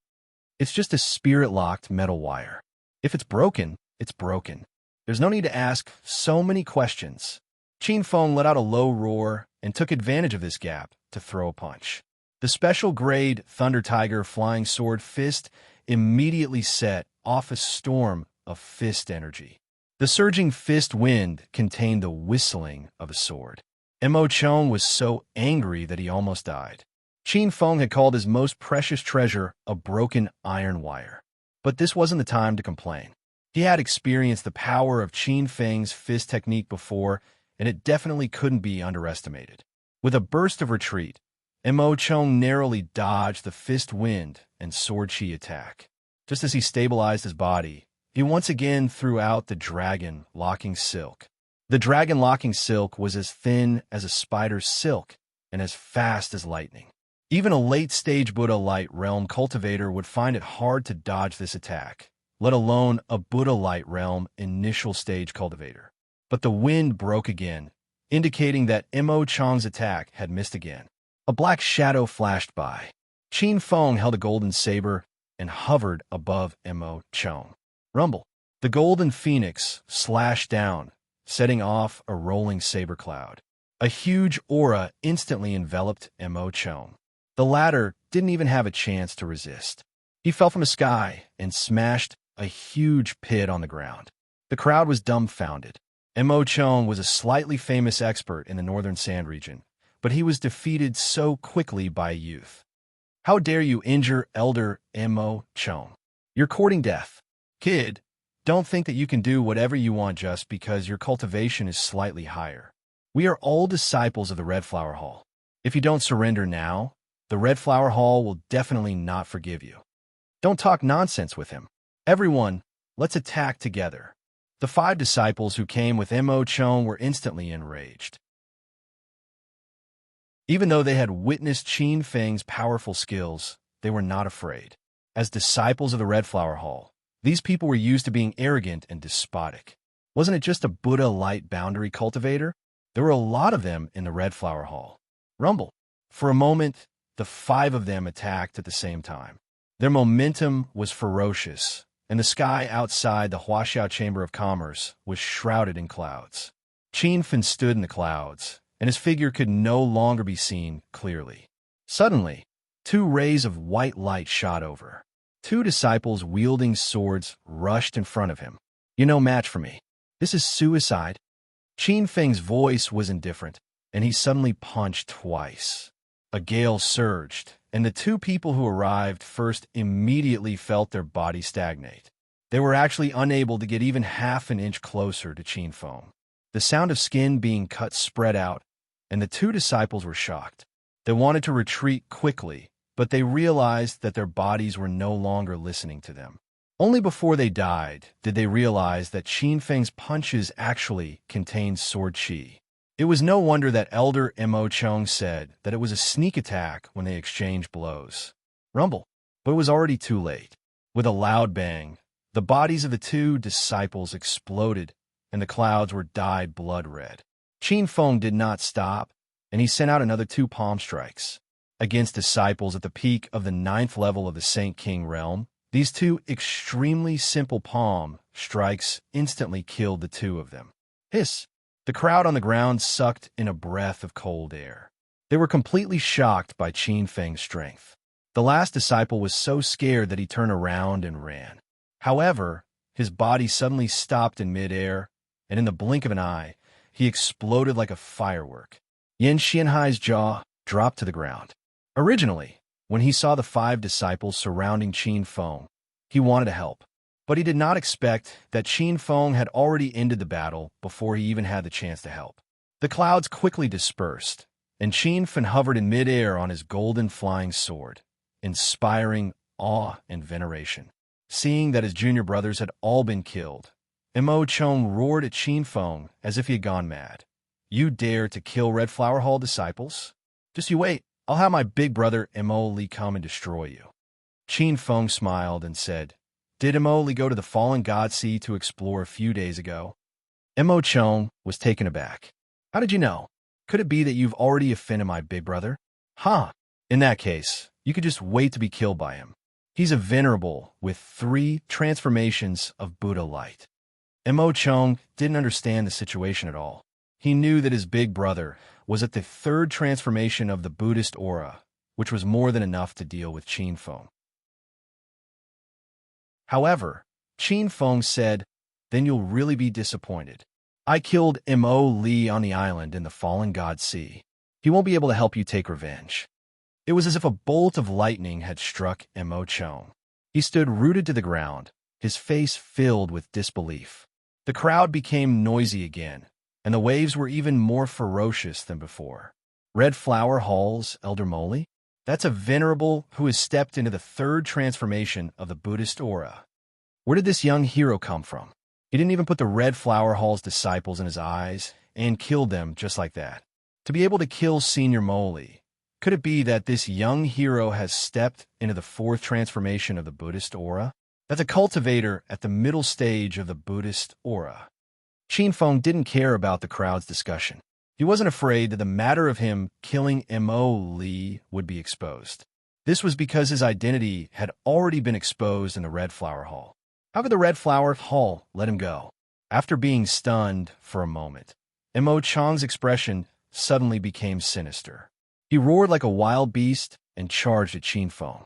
[SPEAKER 1] It's just a spirit-locked metal wire. If it's broken, it's broken. There's no need to ask so many questions. Qin Feng let out a low roar and took advantage of this gap to throw a punch. The special-grade Thunder Tiger Flying Sword Fist immediately set off a storm of fist energy. The surging fist wind contained the whistling of a sword. Mo Chong was so angry that he almost died. Qin Feng had called his most precious treasure a broken iron wire. But this wasn't the time to complain. He had experienced the power of Qin Feng's fist technique before, and it definitely couldn't be underestimated. With a burst of retreat, Mo Chong narrowly dodged the fist wind and sword chi attack. Just as he stabilized his body, he once again threw out the dragon-locking silk. The dragon-locking silk was as thin as a spider's silk and as fast as lightning. Even a late-stage Buddha Light Realm cultivator would find it hard to dodge this attack, let alone a Buddha Light Realm initial stage cultivator. But the wind broke again, indicating that Mo Chong's attack had missed again. A black shadow flashed by. Qin Feng held a golden saber and hovered above Mo Chong. Rumble. The golden phoenix slashed down, setting off a rolling saber cloud. A huge aura instantly enveloped Mo Chong. The latter didn't even have a chance to resist. He fell from the sky and smashed a huge pit on the ground. The crowd was dumbfounded. Mo Chong was a slightly famous expert in the Northern Sand region, but he was defeated so quickly by a youth. How dare you injure Elder Mo Chong? You're courting death. Kid, don't think that you can do whatever you want just because your cultivation is slightly higher. We are all disciples of the Red Flower Hall. If you don't surrender now, the Red Flower Hall will definitely not forgive you. Don't talk nonsense with him. Everyone, let's attack together. The 5 disciples who came with Mo Chong were instantly enraged. Even though they had witnessed Qin Feng's powerful skills, they were not afraid. As disciples of the Red Flower Hall, these people were used to being arrogant and despotic. Wasn't it just a Buddha Light boundary cultivator? There were a lot of them in the Red Flower Hall. rumble. For a moment, the 5 of them attacked at the same time. Their momentum was ferocious, and the sky outside the Huaxiao Chamber of Commerce was shrouded in clouds. Qin Fen stood in the clouds, and his figure could no longer be seen clearly. Suddenly, 2 rays of white light shot over. 2 disciples wielding swords rushed in front of him. "You're no match for me. This is suicide." Qin Feng's voice was indifferent, and he suddenly punched twice. A gale surged, and the 2 people who arrived first immediately felt their bodies stagnate. They were actually unable to get even half an inch closer to Qin Feng. The sound of skin being cut spread out, and the 2 disciples were shocked. They wanted to retreat quickly, but they realized that their bodies were no longer listening to them. Only before they died did they realize that Qin Feng's punches actually contained sword qi. It was no wonder that Elder Mo Chong said that it was a sneak attack when they exchanged blows. Rumble. But it was already too late. With a loud bang, the bodies of the 2 disciples exploded, and the clouds were dyed blood red. Qin Feng did not stop, and he sent out another 2 palm strikes. Against disciples at the peak of the 9th level of the Saint King realm, these 2 extremely simple palm strikes instantly killed the 2 of them. Hiss! The crowd on the ground sucked in a breath of cold air. They were completely shocked by Qin Feng's strength. The last disciple was so scared that he turned around and ran. However, his body suddenly stopped in midair, and in the blink of an eye, he exploded like a firework. Yan Xianhai's jaw dropped to the ground. Originally, when he saw the 5 disciples surrounding Qin Feng, he wanted to help. But he did not expect that Qin Feng had already ended the battle before he even had the chance to help. The clouds quickly dispersed, and Qin Fen hovered in midair on his golden flying sword, inspiring awe and veneration. Seeing that his junior brothers had all been killed, Mo Chong roared at Qin Feng as if he had gone mad. "You dare to kill Red Flower Hall disciples? Just you wait. I'll have my big brother Mo Li come and destroy you." Qin Feng smiled and said, "Did Mo Li go to the Fallen God Sea to explore a few days ago?" Mo Chong was taken aback. "How did you know? Could it be that you've already offended my big brother?" "Huh. In that case, you could just wait to be killed by him. He's a venerable with 3 transformations of Buddha light." Mo Chong didn't understand the situation at all. He knew that his big brother was at the 3rd transformation of the Buddhist aura, which was more than enough to deal with Qin Feng. However, Qin Feng said, "Then you'll really be disappointed. I killed Mo Li on the island in the Fallen God Sea. He won't be able to help you take revenge." It was as if a bolt of lightning had struck Mo Chong. He stood rooted to the ground, his face filled with disbelief. The crowd became noisy again, and the waves were even more ferocious than before. "Red Flower Hall's Elder Moli? That's a venerable who has stepped into the 3rd transformation of the Buddhist aura. Where did this young hero come from? He didn't even put the Red Flower Hall's disciples in his eyes and killed them just like that. To be able to kill Senior Moli, could it be that this young hero has stepped into the 4th transformation of the Buddhist aura? That's a cultivator at the middle stage of the Buddhist aura." Qin Feng didn't care about the crowd's discussion. He wasn't afraid that the matter of him killing Mo Li would be exposed. This was because his identity had already been exposed in the Red Flower Hall. However, the Red Flower Hall let him go. After being stunned for a moment, Mo Chong's expression suddenly became sinister. He roared like a wild beast and charged at Qin Feng.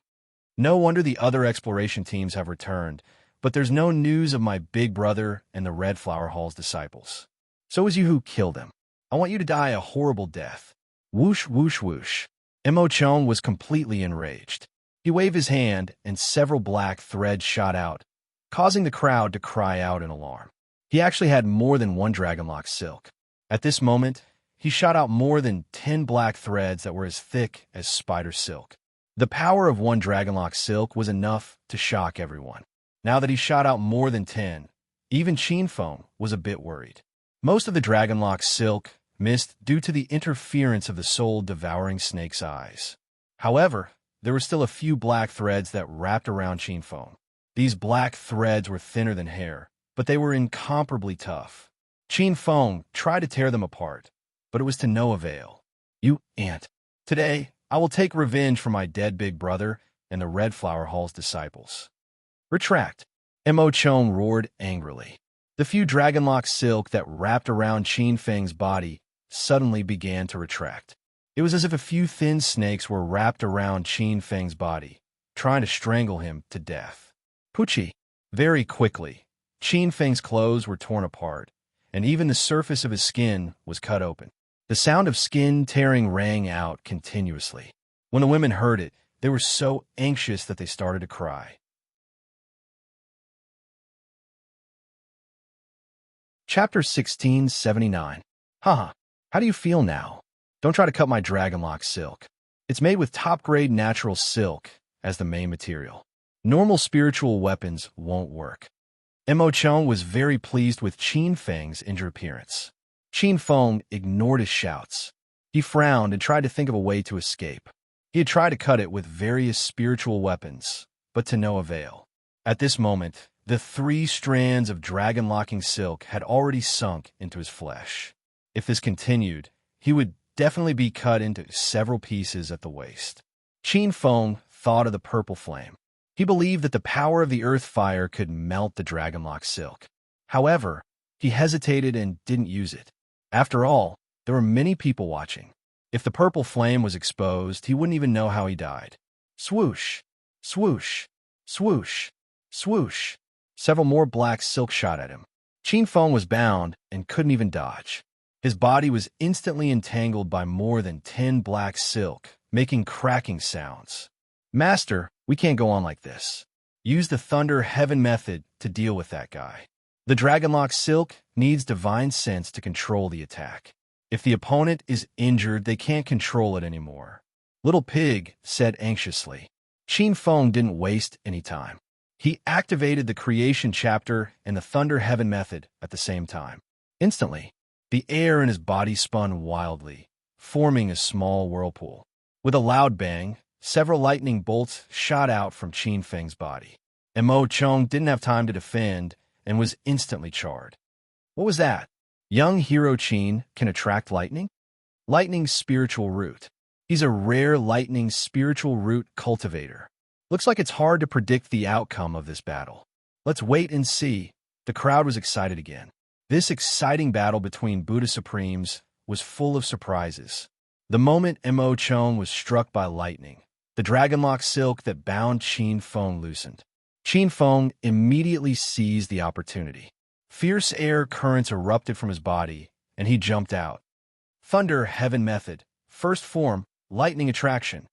[SPEAKER 1] "No wonder the other exploration teams have returned, but there's no news of my big brother and the Red Flower Hall's disciples. So is you who killed him. I want you to die a horrible death." Whoosh, whoosh, whoosh. Mo Chong was completely enraged. He waved his hand, and several black threads shot out, causing the crowd to cry out in alarm. He actually had more than 1 dragonlock silk. At this moment, he shot out more than 10 black threads that were as thick as spider silk. The power of 1 dragonlock silk was enough to shock everyone. Now that he shot out more than 10, even Qin Feng was a bit worried. Most of the dragonlock silk missed due to the interference of the soul-devouring snake's eyes. However, there were still a few black threads that wrapped around Qin Feng. These black threads were thinner than hair, but they were incomparably tough. Qin Feng tried to tear them apart, but it was to no avail. "You ant, Today, I will take revenge for my dead big brother and the Red Flower Hall's disciples. Retract, Mo Chong roared angrily. The few dragonlock silk that wrapped around Qin Feng's body suddenly began to retract. It was as if a few thin snakes were wrapped around Qin Feng's body, trying to strangle him to death. Pucci. Very quickly, Qin Feng's clothes were torn apart, and even the surface of his skin was cut open. The sound of skin tearing rang out continuously. When the women heard it, they were so anxious that they started to cry. Chapter 1679. Haha, how do you feel now? Don't try to cut my dragonlock silk. It's made with top-grade natural silk as the main material. Normal spiritual weapons won't work. Mo Chong was very pleased with Qin Feng's injured appearance. Qin Feng ignored his shouts. He frowned and tried to think of a way to escape. He had tried to cut it with various spiritual weapons, but to no avail. At this moment, the 3 strands of dragon-locking silk had already sunk into his flesh. If this continued, he would definitely be cut into several pieces at the waist. Qin Feng thought of the purple flame. He believed that the power of the earth fire could melt the dragonlock silk. However, he hesitated and didn't use it. After all, there were many people watching. If the purple flame was exposed, he wouldn't even know how he died. Swoosh, swoosh, swoosh, swoosh. Several more black silk shot at him. Qin Feng was bound and couldn't even dodge. His body was instantly entangled by more than 10 black silk, making cracking sounds. Master, we can't go on like this. Use the Thunder Heaven method to deal with that guy. The dragonlock silk needs divine sense to control the attack. If the opponent is injured, they can't control it anymore. Little Pig said anxiously. Qin Feng didn't waste any time. He activated the creation chapter and the Thunder Heaven method at the same time. Instantly, the air in his body spun wildly, forming a small whirlpool. With a loud bang, several lightning bolts shot out from Qin Feng's body. Mo Chong didn't have time to defend and was instantly charred. What was that? Young hero Qin can attract lightning? Lightning's spiritual root. He's a rare lightning spiritual root cultivator. Looks like it's hard to predict the outcome of this battle. Let's wait and see. The crowd was excited again. This exciting battle between Buddha Supremes was full of surprises. The moment Mo Chong was struck by lightning, the dragonlock silk that bound Qin Feng loosened. Qin Feng immediately seized the opportunity. Fierce air currents erupted from his body, and he jumped out. Thunder Heaven method. First form, lightning attraction.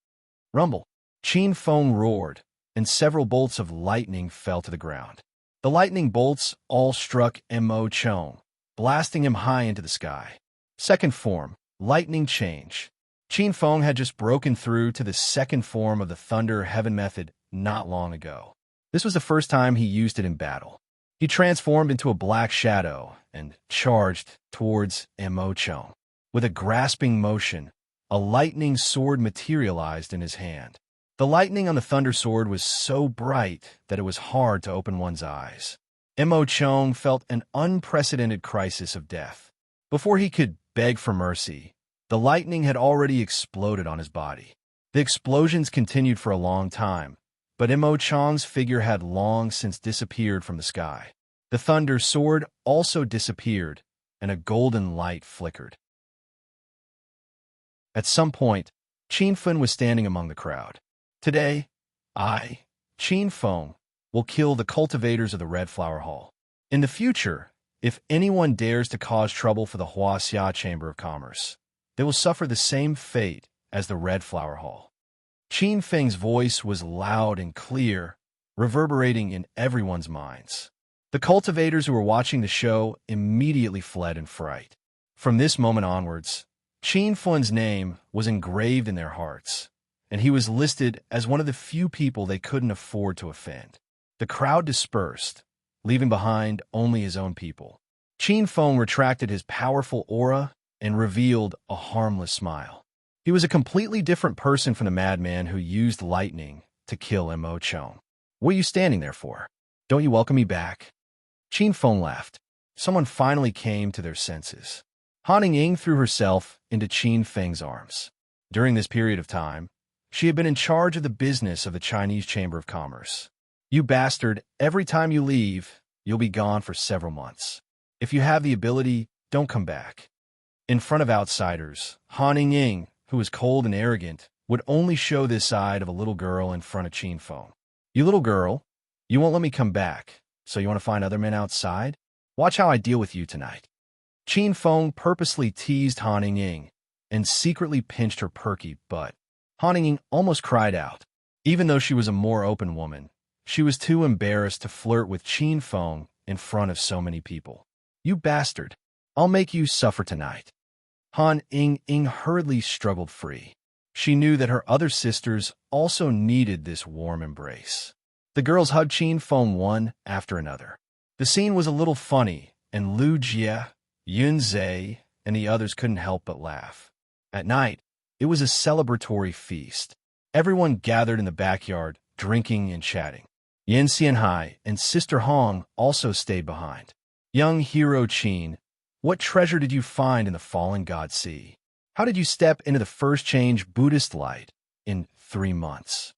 [SPEAKER 1] Rumble. Qin Feng roared, and several bolts of lightning fell to the ground. The lightning bolts all struck Mo Chong, blasting him high into the sky. Second form, lightning change. Qin Feng had just broken through to the second form of the Thunder Heaven method not long ago. This was the first time he used it in battle. He transformed into a black shadow and charged towards Mo Chong. With a grasping motion, a lightning sword materialized in his hand. The lightning on the thunder sword was so bright that it was hard to open one's eyes. Mo Chong felt an unprecedented crisis of death. Before he could beg for mercy, the lightning had already exploded on his body. The explosions continued for a long time, but Mo Chong's figure had long since disappeared from the sky. The thunder sword also disappeared, and a golden light flickered. At some point, Qin Feng was standing among the crowd. Today, I, Qin Feng, will kill the cultivators of the Red Flower Hall. In the future, if anyone dares to cause trouble for the Huaxia Chamber of Commerce, they will suffer the same fate as the Red Flower Hall. Qin Feng's voice was loud and clear, reverberating in everyone's minds. The cultivators who were watching the show immediately fled in fright. From this moment onwards, Qin Feng's name was engraved in their hearts, and he was listed as one of the few people they couldn't afford to offend. The crowd dispersed, leaving behind only his own people. Qin Feng retracted his powerful aura and revealed a harmless smile. He was a completely different person from the madman who used lightning to kill Mo Chong. What are you standing there for? Don't you welcome me back? Qin Feng laughed. Someone finally came to their senses. Han Ying threw herself into Qin Feng's arms. During this period of time, she had been in charge of the business of the Chinese Chamber of Commerce. You bastard, every time you leave, you'll be gone for several months. If you have the ability, don't come back. In front of outsiders, Han Ying, who was cold and arrogant, would only show this side of a little girl in front of Qin Feng. You little girl, you won't let me come back, so you want to find other men outside? Watch how I deal with you tonight. Qin Feng purposely teased Han Ying and secretly pinched her perky butt. Han Ying almost cried out. Even though she was a more open woman, she was too embarrassed to flirt with Qin Feng in front of so many people. You bastard, I'll make you suffer tonight. Han Ying hurriedly struggled free. She knew that her other sisters also needed this warm embrace. The girls hugged Qin Feng one after another. The scene was a little funny, and Lu Jie, Yun Zhe, and the others couldn't help but laugh. At night, it was a celebratory feast. Everyone gathered in the backyard, drinking and chatting. Yin Xianhai and Sister Hong also stayed behind. Young hero Qin, what treasure did you find in the fallen god sea? How did you step into the first change Buddhist light in 3 months?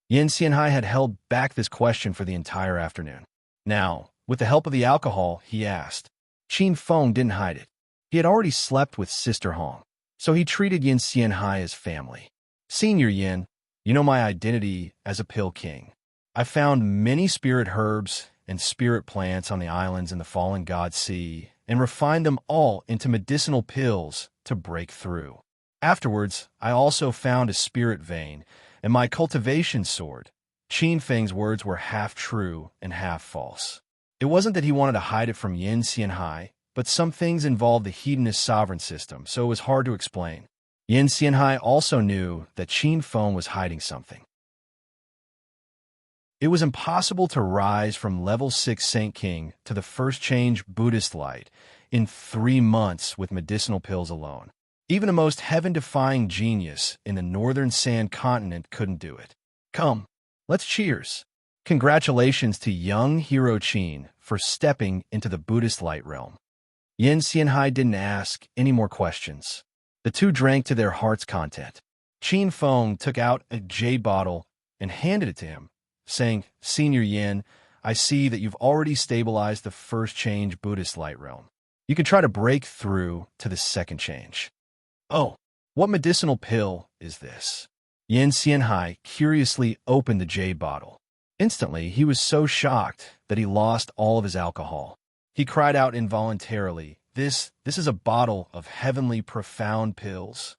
[SPEAKER 1] Yin Xianhai had held back this question for the entire afternoon. Now, with the help of the alcohol, he asked. Qin Feng didn't hide it. He had already slept with Sister Hong, so he treated Yin Xianhai as family. Senior Yin, you know my identity as a pill king. I found many spirit herbs and spirit plants on the islands in the fallen god sea and refined them all into medicinal pills to break through. Afterwards, I also found a spirit vein and my cultivation sword. Qin Feng's words were half true and half false. It wasn't that he wanted to hide it from Yin Xianhai, but some things involved the hedonist sovereign system, so it was hard to explain. Yin Xianhai also knew that Qin Feng was hiding something. It was impossible to rise from level 6 Saint King to the first change Buddhist light in 3 months with medicinal pills alone. Even the most heaven-defying genius in the northern sand continent couldn't do it. Come, let's cheers. Congratulations to young hero Qin for stepping into the Buddhist light realm. Yin Xianhai didn't ask any more questions. The two drank to their heart's content. Qin Feng took out a jade bottle and handed it to him, saying, Senior Yin, I see that you've already stabilized the first change Buddhist light realm. You can try to break through to the second change. Oh, what medicinal pill is this? Yin Xianhai curiously opened the jade bottle. Instantly, he was so shocked that he lost all of his alcohol. He cried out involuntarily, This is a bottle of heavenly profound pills.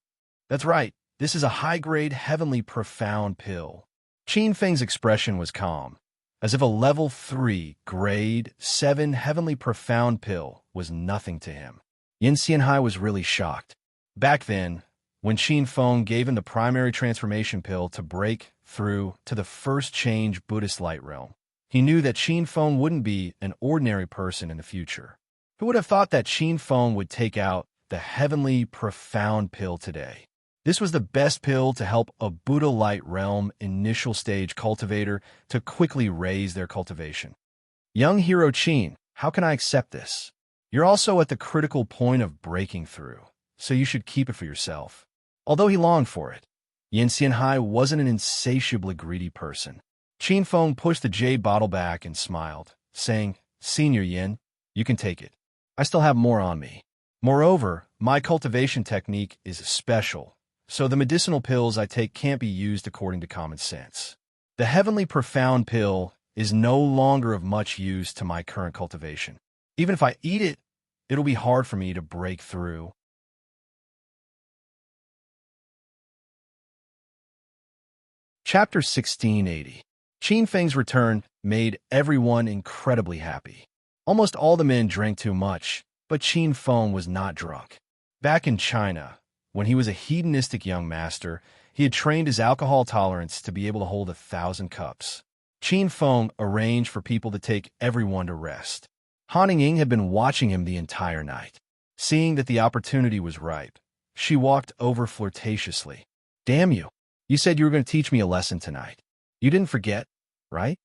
[SPEAKER 1] That's right, this is a high-grade heavenly profound pill. Qin Feng's expression was calm, as if a level 3, grade 7 heavenly profound pill was nothing to him. Yin Xianhai was really shocked. Back then, when Qin Feng gave him the primary transformation pill to break through to the first change Buddhist light realm, he knew that Qin Feng wouldn't be an ordinary person in the future. Who would have thought that Qin Feng would take out the heavenly profound pill today? This was the best pill to help a Buddha light realm initial stage cultivator to quickly raise their cultivation. Young hero Qin, how can I accept this? You're also at the critical point of breaking through, so you should keep it for yourself. Although he longed for it, Yin Xianhai wasn't an insatiably greedy person. Qin Feng pushed the jade bottle back and smiled, saying, Senior Yin, you can take it. I still have more on me. Moreover, my cultivation technique is special, so the medicinal pills I take can't be used according to common sense. The heavenly profound pill is no longer of much use to my current cultivation. Even if I eat it, it'll be hard for me to break through. Chapter 1680. Qin Feng's return made everyone incredibly happy. Almost all the men drank too much, but Qin Feng was not drunk. Back in China, when he was a hedonistic young master, he had trained his alcohol tolerance to be able to hold 1,000 cups. Qin Feng arranged for people to take everyone to rest. Han Ying had been watching him the entire night. Seeing that the opportunity was ripe, she walked over flirtatiously. Damn you! You said you were going to teach me a lesson tonight. You didn't forget, right?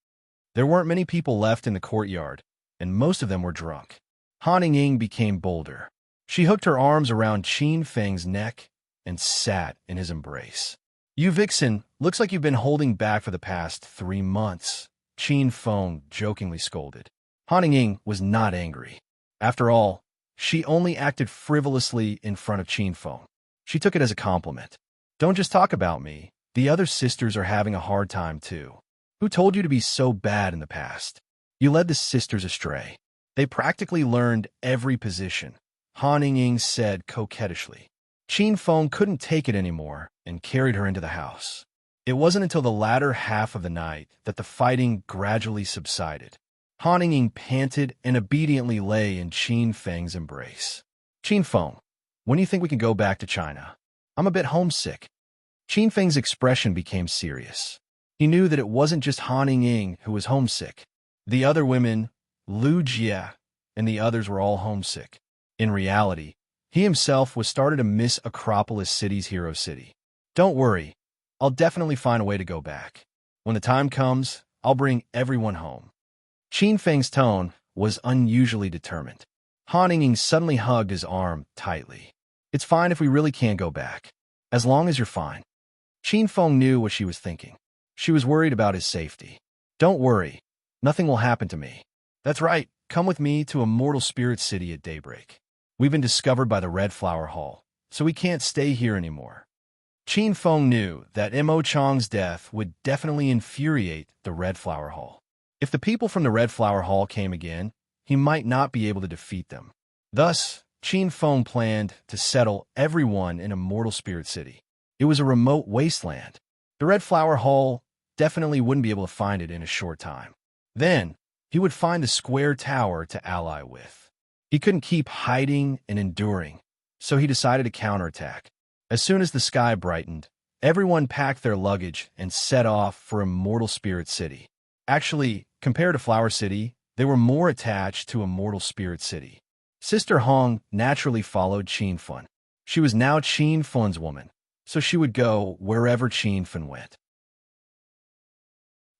[SPEAKER 1] There weren't many people left in the courtyard, and most of them were drunk. Han Ying became bolder. She hooked her arms around Qin Feng's neck and sat in his embrace. "You vixen, looks like you've been holding back for the past 3 months," Qin Feng jokingly scolded. Han Ying was not angry. After all, she only acted frivolously in front of Qin Feng. She took it as a compliment. "Don't just talk about me. The other sisters are having a hard time too. Who told you to be so bad in the past? You led the sisters astray. They practically learned every position," Han Ying said coquettishly. Qin Feng couldn't take it anymore and carried her into the house. It wasn't until the latter half of the night that the fighting gradually subsided. Han Ying panted and obediently lay in Qin Feng's embrace. "Qin Feng, when do you think we can go back to China? I'm a bit homesick." Qin Feng's expression became serious. He knew that it wasn't just Han Ying who was homesick. The other women, Lu Jie, and the others were all homesick. In reality, he himself was starting to miss Acropolis City's hero city. "Don't worry, I'll definitely find a way to go back. When the time comes, I'll bring everyone home." Qin Feng's tone was unusually determined. Han Ying suddenly hugged his arm tightly. "It's fine if we really can't go back, as long as you're fine." Qin Feng knew what she was thinking. She was worried about his safety. "Don't worry, nothing will happen to me." "That's right, come with me to Immortal Spirit City at daybreak. We've been discovered by the Red Flower Hall, so we can't stay here anymore." Qin Feng knew that Mo Chang's death would definitely infuriate the Red Flower Hall. If the people from the Red Flower Hall came again, he might not be able to defeat them. Thus, Qin Feng planned to settle everyone in Immortal Spirit City. It was a remote wasteland. The Red Flower Hall definitely wouldn't be able to find it in a short time. Then, he would find the square tower to ally with. He couldn't keep hiding and enduring, so he decided to counterattack. As soon as the sky brightened, everyone packed their luggage and set off for Immortal Spirit City. Actually, compared to Flower City, they were more attached to Immortal Spirit City. Sister Hong naturally followed Qin Feng. She was now Qin Feng's woman, so she would go wherever Qin Feng went.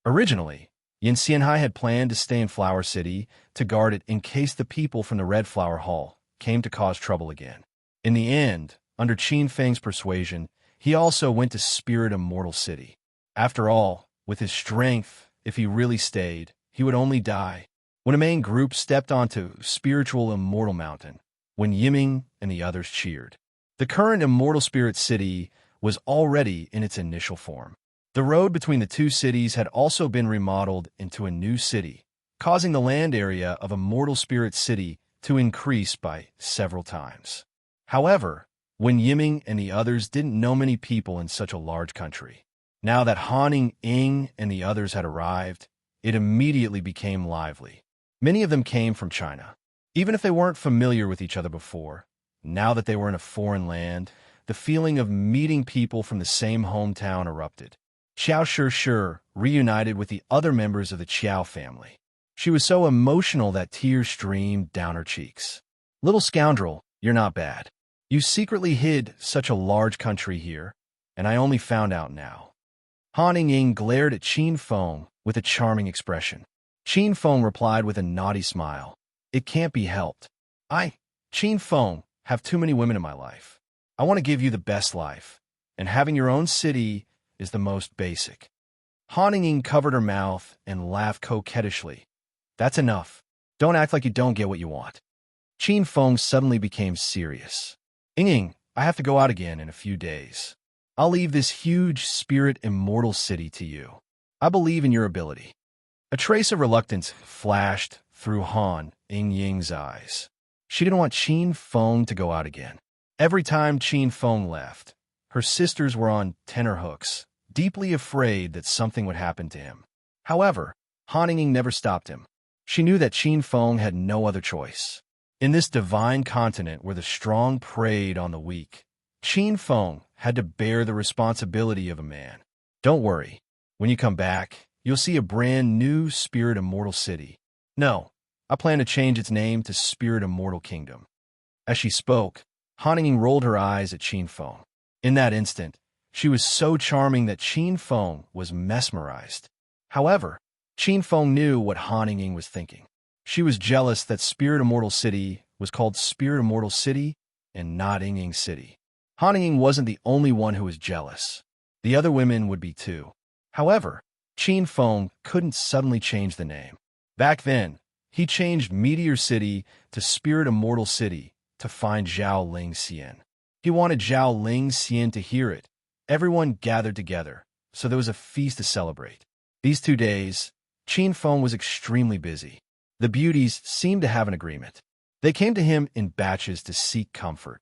[SPEAKER 1] Originally, Yin Xianhai had planned to stay in Flower City to guard it in case the people from the Red Flower Hall came to cause trouble again. In the end, under Qin Feng's persuasion, he also went to Spirit Immortal City. After all, with his strength, if he really stayed, he would only die. When a main group stepped onto Spiritual Immortal Mountain, when Yiming and the others cheered. The current Immortal Spirit City was already in its initial form. The road between the two cities had also been remodeled into a new city, causing the land area of Immortal Spirit City to increase by several times. However, when Yiming and the others didn't know many people in such a large country, now that Han Ying and the others had arrived, it immediately became lively. Many of them came from China. Even if they weren't familiar with each other before, now that they were in a foreign land, the feeling of meeting people from the same hometown erupted. Xiao Shi reunited with the other members of the Qiao family. She was so emotional that tears streamed down her cheeks. "Little scoundrel, you're not bad. You secretly hid such a large country here, and I only found out now." Han Ying glared at Qin Feng with a charming expression. Qin Feng replied with a naughty smile. "It can't be helped. Qin Feng, have too many women in my life. I want to give you the best life, and having your own city is the most basic." Han Ying covered her mouth and laughed coquettishly. "That's enough. Don't act like you don't get what you want." Qin Feng suddenly became serious. "Ying, I have to go out again in a few days. I'll leave this huge Spirit Immortal City to you. I believe in your ability." A trace of reluctance flashed through Han Ying's eyes. She didn't want Qin Feng to go out again. Every time Qin Feng left, her sisters were on tenterhooks, deeply afraid that something would happen to him. However, Han Ying never stopped him. She knew that Qin Feng had no other choice. In this divine continent where the strong preyed on the weak, Qin Feng had to bear the responsibility of a man. "Don't worry. When you come back, you'll see a brand new Spirit Immortal City. No, I plan to change its name to Spirit Immortal Kingdom." As she spoke, Han Ying rolled her eyes at Qin Feng. In that instant, she was so charming that Qin Feng was mesmerized. However, Qin Feng knew what Han Ying was thinking. She was jealous that Spirit Immortal City was called Spirit Immortal City and not Ying City. Han Ying wasn't the only one who was jealous. The other women would be too. However, Qin Feng couldn't suddenly change the name. Back then, he changed Meteor City to Spirit Immortal City to find Zhao Ling Xian. He wanted Zhao Ling Xian to hear it. Everyone gathered together, so there was a feast to celebrate. These 2 days, Qin Feng was extremely busy. The beauties seemed to have an agreement. They came to him in batches to seek comfort.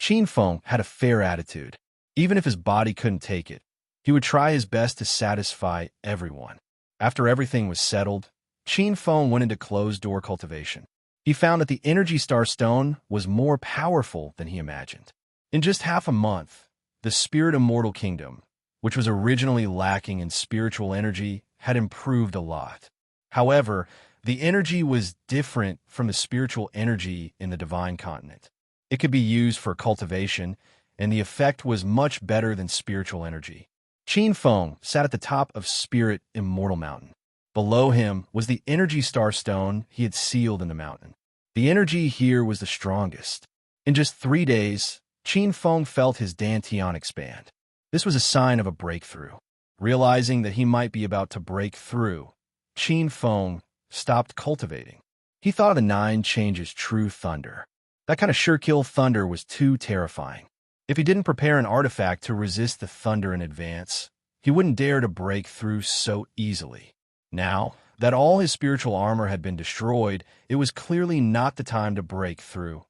[SPEAKER 1] Qin Feng had a fair attitude. Even if his body couldn't take it, he would try his best to satisfy everyone. After everything was settled, Qin Feng went into closed-door cultivation. He found that the Energy Star Stone was more powerful than he imagined. In just half a month, the Spirit Immortal Kingdom, which was originally lacking in spiritual energy, had improved a lot. However, the energy was different from the spiritual energy in the Divine Continent. It could be used for cultivation, and the effect was much better than spiritual energy. Qin Feng sat at the top of Spirit Immortal Mountain. Below him was the Energy Star Stone he had sealed in the mountain. The energy here was the strongest. In just 3 days, Qin Feng felt his dantian expand. This was a sign of a breakthrough. Realizing that he might be about to break through, Qin Feng stopped cultivating. He thought of the 9 changes true thunder. That kind of sure-kill thunder was too terrifying. If he didn't prepare an artifact to resist the thunder in advance, he wouldn't dare to break through so easily. Now that all his spiritual armor had been destroyed, it was clearly not the time to break through.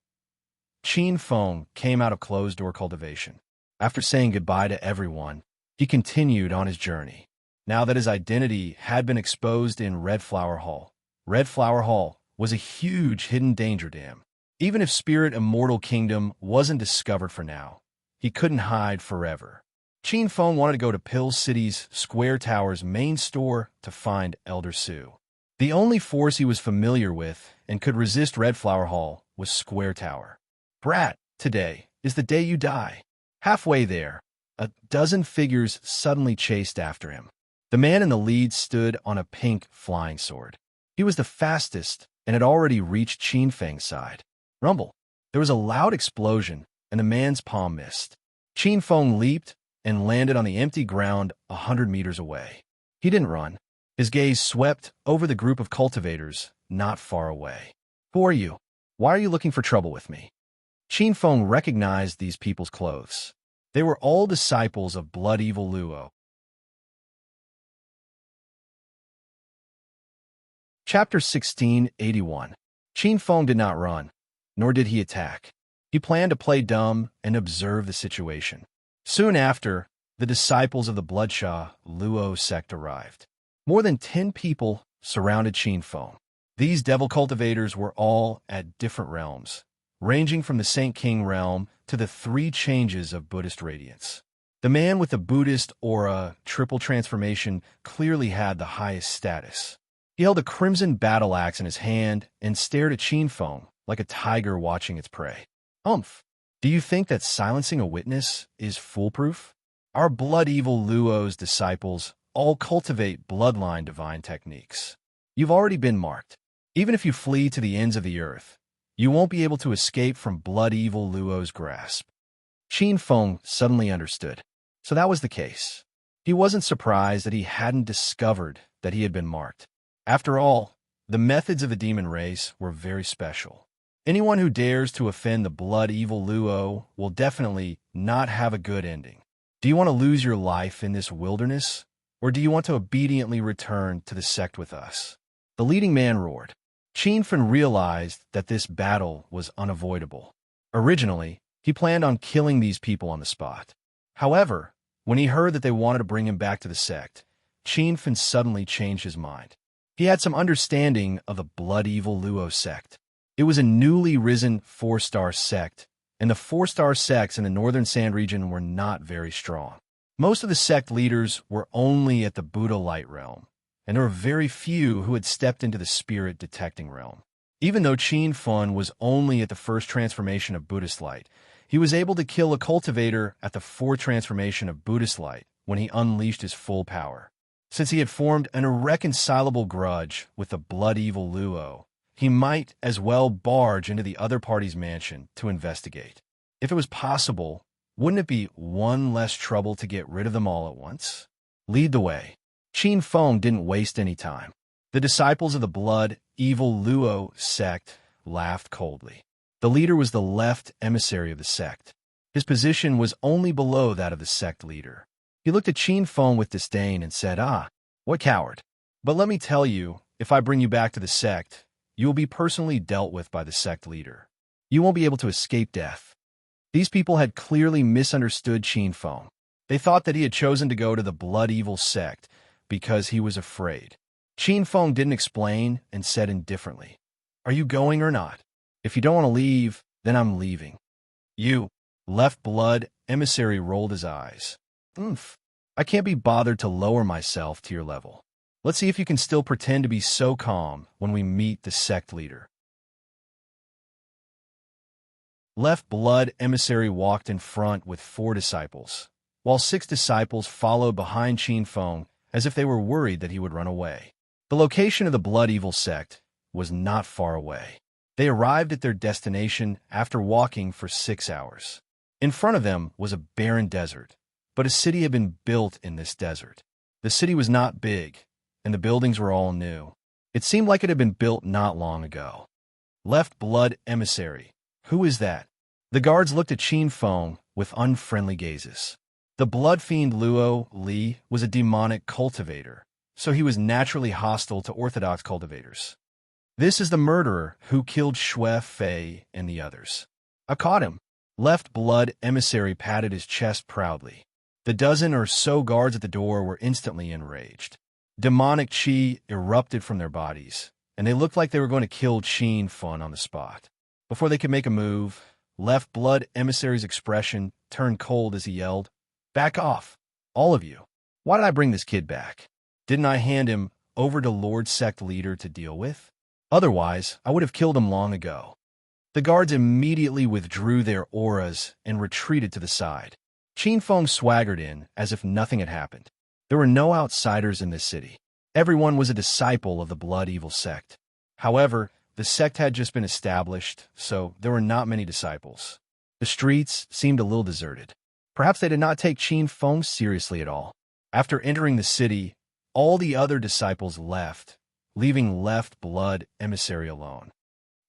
[SPEAKER 1] Qin Feng came out of closed-door cultivation. After saying goodbye to everyone, he continued on his journey. Now that his identity had been exposed in Red Flower Hall was a huge hidden danger to him. Even if Spirit Immortal Kingdom wasn't discovered for now, he couldn't hide forever. Qin Feng wanted to go to Pill City's Square Tower's main store to find Elder Su. The only force he was familiar with and could resist Red Flower Hall was Square Tower. Brat, today is the day you die. Halfway there, a dozen figures suddenly chased after him. The man in the lead stood on a pink flying sword. He was the fastest and had already reached Qin Feng's side. Rumble. There was a loud explosion, and the man's palm missed. Qin Feng leaped and landed on the empty ground 100 meters away. He didn't run. His gaze swept over the group of cultivators not far away. Who are you? Why are you looking for trouble with me? Qin Feng recognized these people's clothes. They were all disciples of Blood Evil Luo. Chapter 1681. Qin Feng did not run, nor did he attack. He planned to play dumb and observe the situation. Soon after, the disciples of the Bloodshaw Luo sect arrived. More than 10 people surrounded Qin Feng. These devil cultivators were all at different realms, ranging from the Saint King realm to the 3 changes of Buddhist radiance. The man with the Buddhist aura triple transformation clearly had the highest status. He held a crimson battle axe in his hand and stared at Qin Feng like a tiger watching its prey. Do you think that silencing a witness is foolproof? Our Blood Evil Luo's disciples all cultivate bloodline divine techniques. You've already been marked. Even if you flee to the ends of the earth, you won't be able to escape from Blood Evil Luo's grasp. Qin Feng suddenly understood. So that was the case. He wasn't surprised that he hadn't discovered that he had been marked. After all, the methods of the demon race were very special. Anyone who dares to offend the Blood Evil Luo will definitely not have a good ending. Do you want to lose your life in this wilderness, or do you want to obediently return to the sect with us? The leading man roared. Qin Feng realized that this battle was unavoidable. Originally, he planned on killing these people on the spot. However, when he heard that they wanted to bring him back to the sect, Qin Feng suddenly changed his mind. He had some understanding of the Blood Evil Luo sect. It was a newly risen 4-star sect, and the 4-star sects in the Northern Sand region were not very strong. Most of the sect leaders were only at the Buddha Light realm, and there were very few who had stepped into the Spirit Detecting realm. Even though Qin Feng was only at the 1st transformation of Buddhist Light, he was able to kill a cultivator at the 4th transformation of Buddhist Light when he unleashed his full power. Since he had formed an irreconcilable grudge with the Blood Evil Luo, he might as well barge into the other party's mansion to investigate. If it was possible, wouldn't it be one less trouble to get rid of them all at once? Lead the way. Qin Feng didn't waste any time. The disciples of the blood, evil Luo sect laughed coldly. The leader was the left emissary of the sect. His position was only below that of the sect leader. He looked at Qin Feng with disdain and said, "Ah, what coward. But let me tell you, if I bring you back to the sect, you will be personally dealt with by the sect leader. You won't be able to escape death." These people had clearly misunderstood Qin Feng. They thought that he had chosen to go to the blood evil sect because he was afraid. Qin Feng didn't explain and said indifferently, "Are you going or not? If you don't want to leave, then I'm leaving." "You." Left blood emissary rolled his eyes. "Oomph. I can't be bothered to lower myself to your level. Let's see if you can still pretend to be so calm when we meet the sect leader." Left blood emissary walked in front with 4 disciples, while 6 disciples followed behind Qin Feng as if they were worried that he would run away. The location of the blood evil sect was not far away. They arrived at their destination after walking for 6 hours. In front of them was a barren desert, but a city had been built in this desert. The city was not big, and the buildings were all new. It seemed like it had been built not long ago. Left blood emissary. Who is that? The guards looked at Qin Feng with unfriendly gazes. The blood fiend Luo Li was a demonic cultivator, so he was naturally hostile to orthodox cultivators. "This is the murderer who killed Shui Fei and the others. I caught him." Left blood emissary patted his chest proudly. The dozen or so guards at the door were instantly enraged. Demonic qi erupted from their bodies, and they looked like they were going to kill Qin Feng on the spot. Before they could make a move, Left blood emissary's expression turned cold as he yelled, "Back off, all of you. Why did I bring this kid back? Didn't I hand him over to Lord Sect Leader to deal with? Otherwise, I would have killed him long ago." The guards immediately withdrew their auras and retreated to the side. Qin Feng swaggered in as if nothing had happened. There were no outsiders in this city. Everyone was a disciple of the blood evil sect. However, the sect had just been established, so there were not many disciples. The streets seemed a little deserted. Perhaps they did not take Qin Feng seriously at all. After entering the city, all the other disciples left, leaving Left blood emissary alone.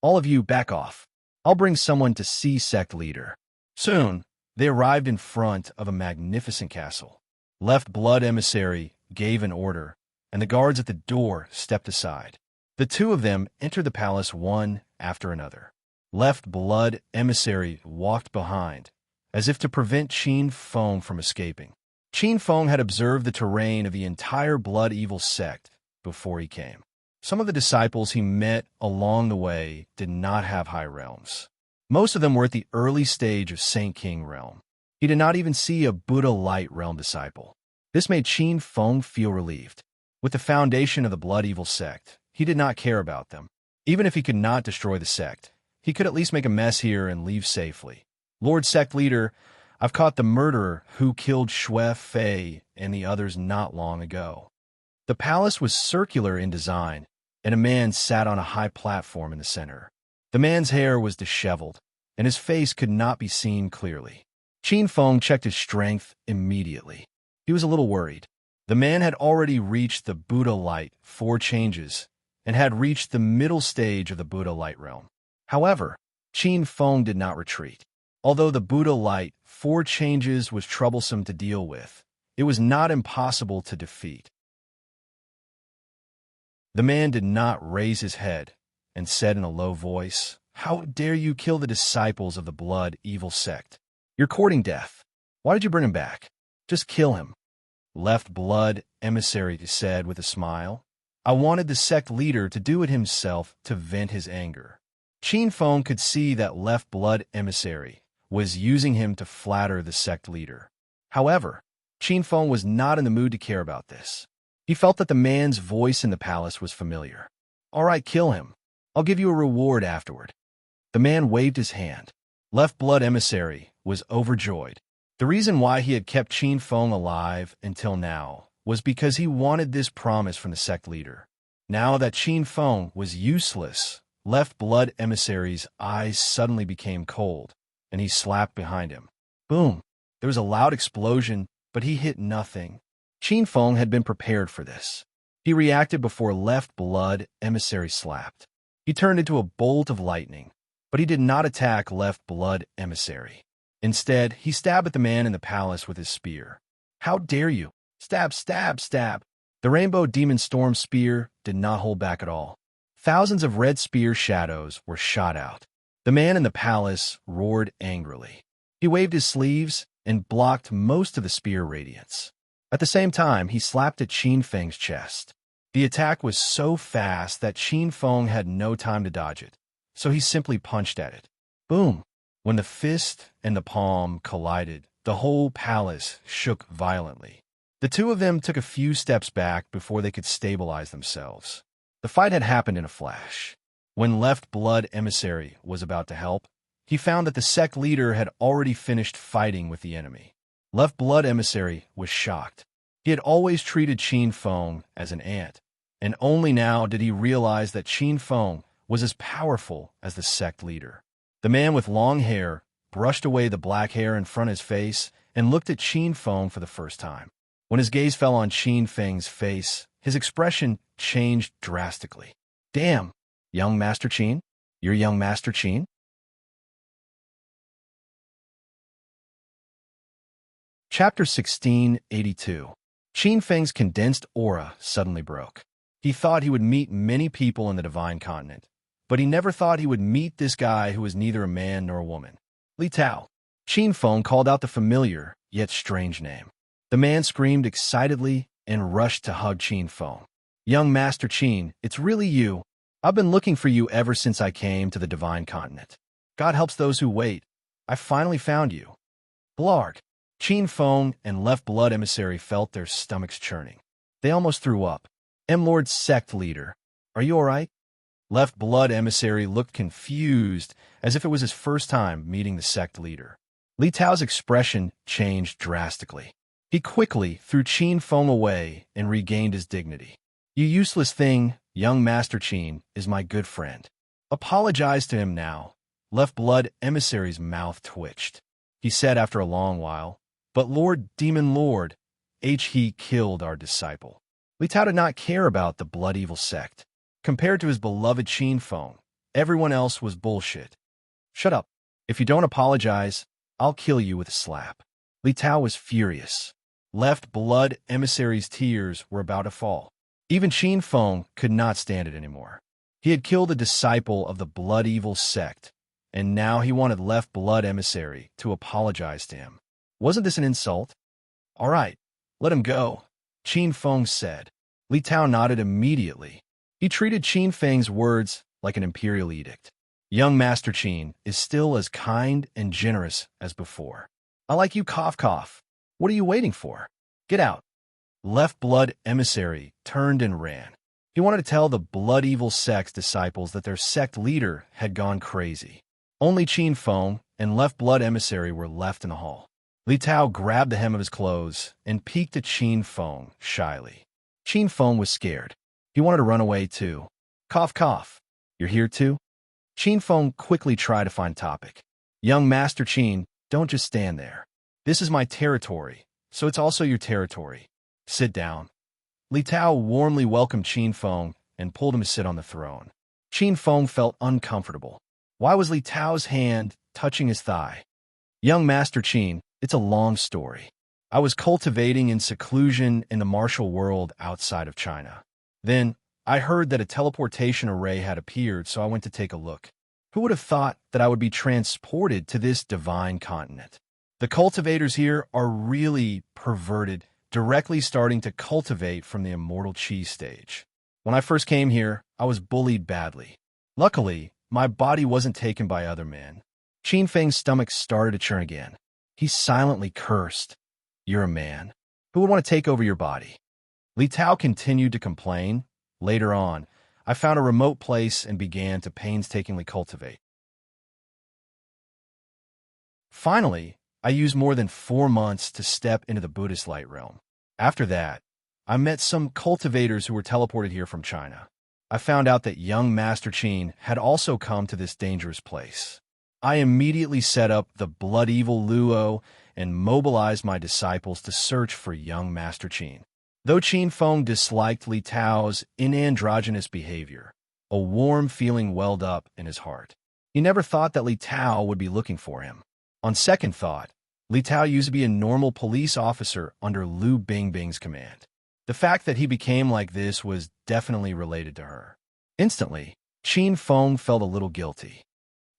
[SPEAKER 1] "All of you back off. I'll bring someone to see Sect Leader." Soon, they arrived in front of a magnificent castle. Left blood emissary gave an order, and the guards at the door stepped aside. The 2 of them entered the palace one after another. Left blood emissary walked behind, as if to prevent Qin Feng from escaping. Qin Feng had observed the terrain of the entire blood evil sect before he came. Some of the disciples he met along the way did not have high realms. Most of them were at the early stage of Saint King realm. He did not even see a Buddha Light realm disciple. This made Qin Feng feel relieved. With the foundation of the blood evil sect, he did not care about them. Even if he could not destroy the sect, he could at least make a mess here and leave safely. "Lord Sect Leader, I've caught the murderer who killed Shui Fei and the others not long ago." The palace was circular in design, and a man sat on a high platform in the center. The man's hair was disheveled, and his face could not be seen clearly. Qin Feng checked his strength immediately. He was a little worried. The man had already reached the Buddha Light 4 changes, and had reached the middle stage of the Buddha Light realm. However, Qin Feng did not retreat. Although the Buddha Light 4 changes was troublesome to deal with, it was not impossible to defeat. The man did not raise his head and said in a low voice, "How dare you kill the disciples of the blood evil sect? You're courting death. Why did you bring him back? Just kill him." Left blood emissary said with a smile, "I wanted the sect leader to do it himself to vent his anger." Qin Feng could see that Left blood emissary was using him to flatter the sect leader. However, Qin Feng was not in the mood to care about this. He felt that the man's voice in the palace was familiar. "All right, kill him. I'll give you a reward afterward." The man waved his hand. Left blood emissary was overjoyed. The reason why he had kept Qin Feng alive until now was because he wanted this promise from the sect leader. Now that Qin Feng was useless, Left blood emissary's eyes suddenly became cold, and he slapped behind him. Boom! There was a loud explosion, but he hit nothing. Qin Feng had been prepared for this. He reacted before Left Blood Emissary slapped. He turned into a bolt of lightning, but he did not attack Left Blood Emissary. Instead, he stabbed at the man in the palace with his spear. How dare you! Stab, stab, stab! The Rainbow Demon Storm spear did not hold back at all. Thousands of red spear shadows were shot out. The man in the palace roared angrily. He waved his sleeves and blocked most of the spear radiance. At the same time, he slapped at Qin Feng's chest. The attack was so fast that Qin Feng had no time to dodge it, so he simply punched at it. Boom! When the fist and the palm collided, the whole palace shook violently. The two of them took a few steps back before they could stabilize themselves. The fight had happened in a flash. When Left Blood Emissary was about to help, he found that the sect leader had already finished fighting with the enemy. Left Blood Emissary was shocked. He had always treated Qin Feng as an ant, and only now did he realize that Qin Feng was as powerful as the sect leader. The man with long hair brushed away the black hair in front of his face and looked at Qin Feng for the first time. When his gaze fell on Qin Feng's face, his expression changed drastically. Damn, young Master Qin? You're young Master Qin? Chapter 1682. Qin Feng's condensed aura suddenly broke. He thought he would meet many people in the Divine Continent, but he never thought he would meet this guy who was neither a man nor a woman. Li Tao. Qin Feng called out the familiar, yet strange name. The man screamed excitedly and rushed to hug Qin Feng. Young Master Qin, it's really you. I've been looking for you ever since I came to the Divine Continent. God helps those who wait. I finally found you. Blarg. Qin Feng and Left Blood Emissary felt their stomachs churning. They almost threw up. M-Lord's sect leader. Are you all right? Left Blood Emissary looked confused, as if it was his first time meeting the sect leader. Li Tao's expression changed drastically. He quickly threw Qin Feng away and regained his dignity. You useless thing, young Master Qin is my good friend. Apologize to him now. Left Blood Emissary's mouth twitched. He said after a long while, but Lord Demon Lord, he killed our disciple. Li Tao did not care about the blood evil sect. Compared to his beloved Qin Feng, everyone else was bullshit. Shut up. If you don't apologize, I'll kill you with a slap. Li Tao was furious. Left Blood Emissary's tears were about to fall. Even Qin Feng could not stand it anymore. He had killed a disciple of the blood evil sect, and now he wanted Left Blood Emissary to apologize to him. Wasn't this an insult? All right, let him go, Qin Feng said. Li Tao nodded immediately. He treated Qin Feng's words like an imperial edict. Young Master Qin is still as kind and generous as before. I like you, cough cough. What are you waiting for? Get out. Left Blood Emissary turned and ran. He wanted to tell the blood evil sect's disciples that their sect leader had gone crazy. Only Qin Feng and Left Blood Emissary were left in the hall. Li Tao grabbed the hem of his clothes and peeked at Qin Feng shyly. Qin Feng was scared. He wanted to run away too. Cough cough. You're here too? Qin Feng quickly tried to find a topic. Young Master Qin, don't just stand there. This is my territory, so it's also your territory. Sit down. Li Tao warmly welcomed Qin Feng and pulled him to sit on the throne. Qin Feng felt uncomfortable. Why was Li Tao's hand touching his thigh? Young Master Qin, it's a long story. I was cultivating in seclusion in the martial world outside of China. Then, I heard that a teleportation array had appeared, so I went to take a look. Who would have thought that I would be transported to this divine continent? The cultivators here are really perverted, directly starting to cultivate from the immortal chi stage. When I first came here, I was bullied badly. Luckily, my body wasn't taken by other men. Qin Feng's stomach started to churn again. He silently cursed. You're a man. Who would want to take over your body? Li Tao continued to complain. Later on, I found a remote place and began to painstakingly cultivate. Finally, I used more than 4 months to step into the Buddhist light realm. After that, I met some cultivators who were teleported here from China. I found out that young Master Qin had also come to this dangerous place. I immediately set up the blood evil Luo and mobilized my disciples to search for young Master Qin. Though Qin Feng disliked Li Tao's inandrogynous behavior, a warm feeling welled up in his heart. He never thought that Li Tao would be looking for him. On second thought, Li Tao used to be a normal police officer under Lu Bingbing's command. The fact that he became like this was definitely related to her. Instantly, Qin Feng felt a little guilty.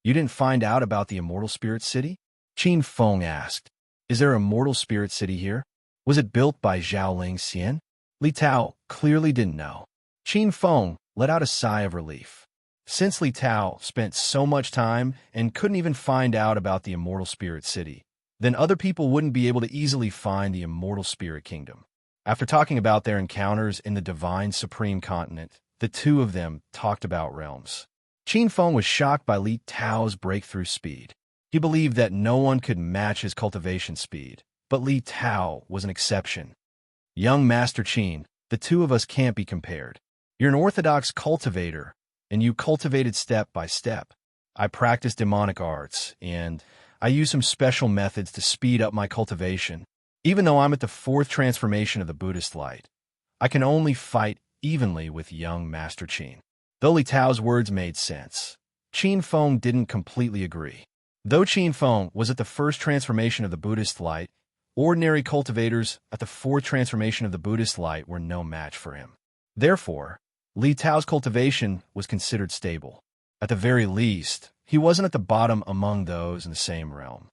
[SPEAKER 1] You didn't find out about the Immortal Spirit City? Qin Feng asked. Is there a Immortal Spirit City here? Was it built by Zhaoling Xian? Li Tao clearly didn't know. Qin Feng let out a sigh of relief. Since Li Tao spent so much time and couldn't even find out about the Immortal Spirit City, then other people wouldn't be able to easily find the Immortal Spirit Kingdom. After talking about their encounters in the Divine Supreme Continent, the two of them talked about realms. Qin Feng was shocked by Li Tao's breakthrough speed. He believed that no one could match his cultivation speed, but Li Tao was an exception. Young Master Qin, the two of us can't be compared. You're an orthodox cultivator, and you cultivated step by step. I practice demonic arts, and I use some special methods to speed up my cultivation. Even though I'm at the fourth transformation of the Buddhist light, I can only fight evenly with young Master Qin. Though Li Tao's words made sense, Qin Feng didn't completely agree. Though Qin Feng was at the first transformation of the Buddhist light, ordinary cultivators at the fourth transformation of the Buddhist light were no match for him. Therefore, Li Tao's cultivation was considered stable. At the very least, he wasn't at the bottom among those in the same realm.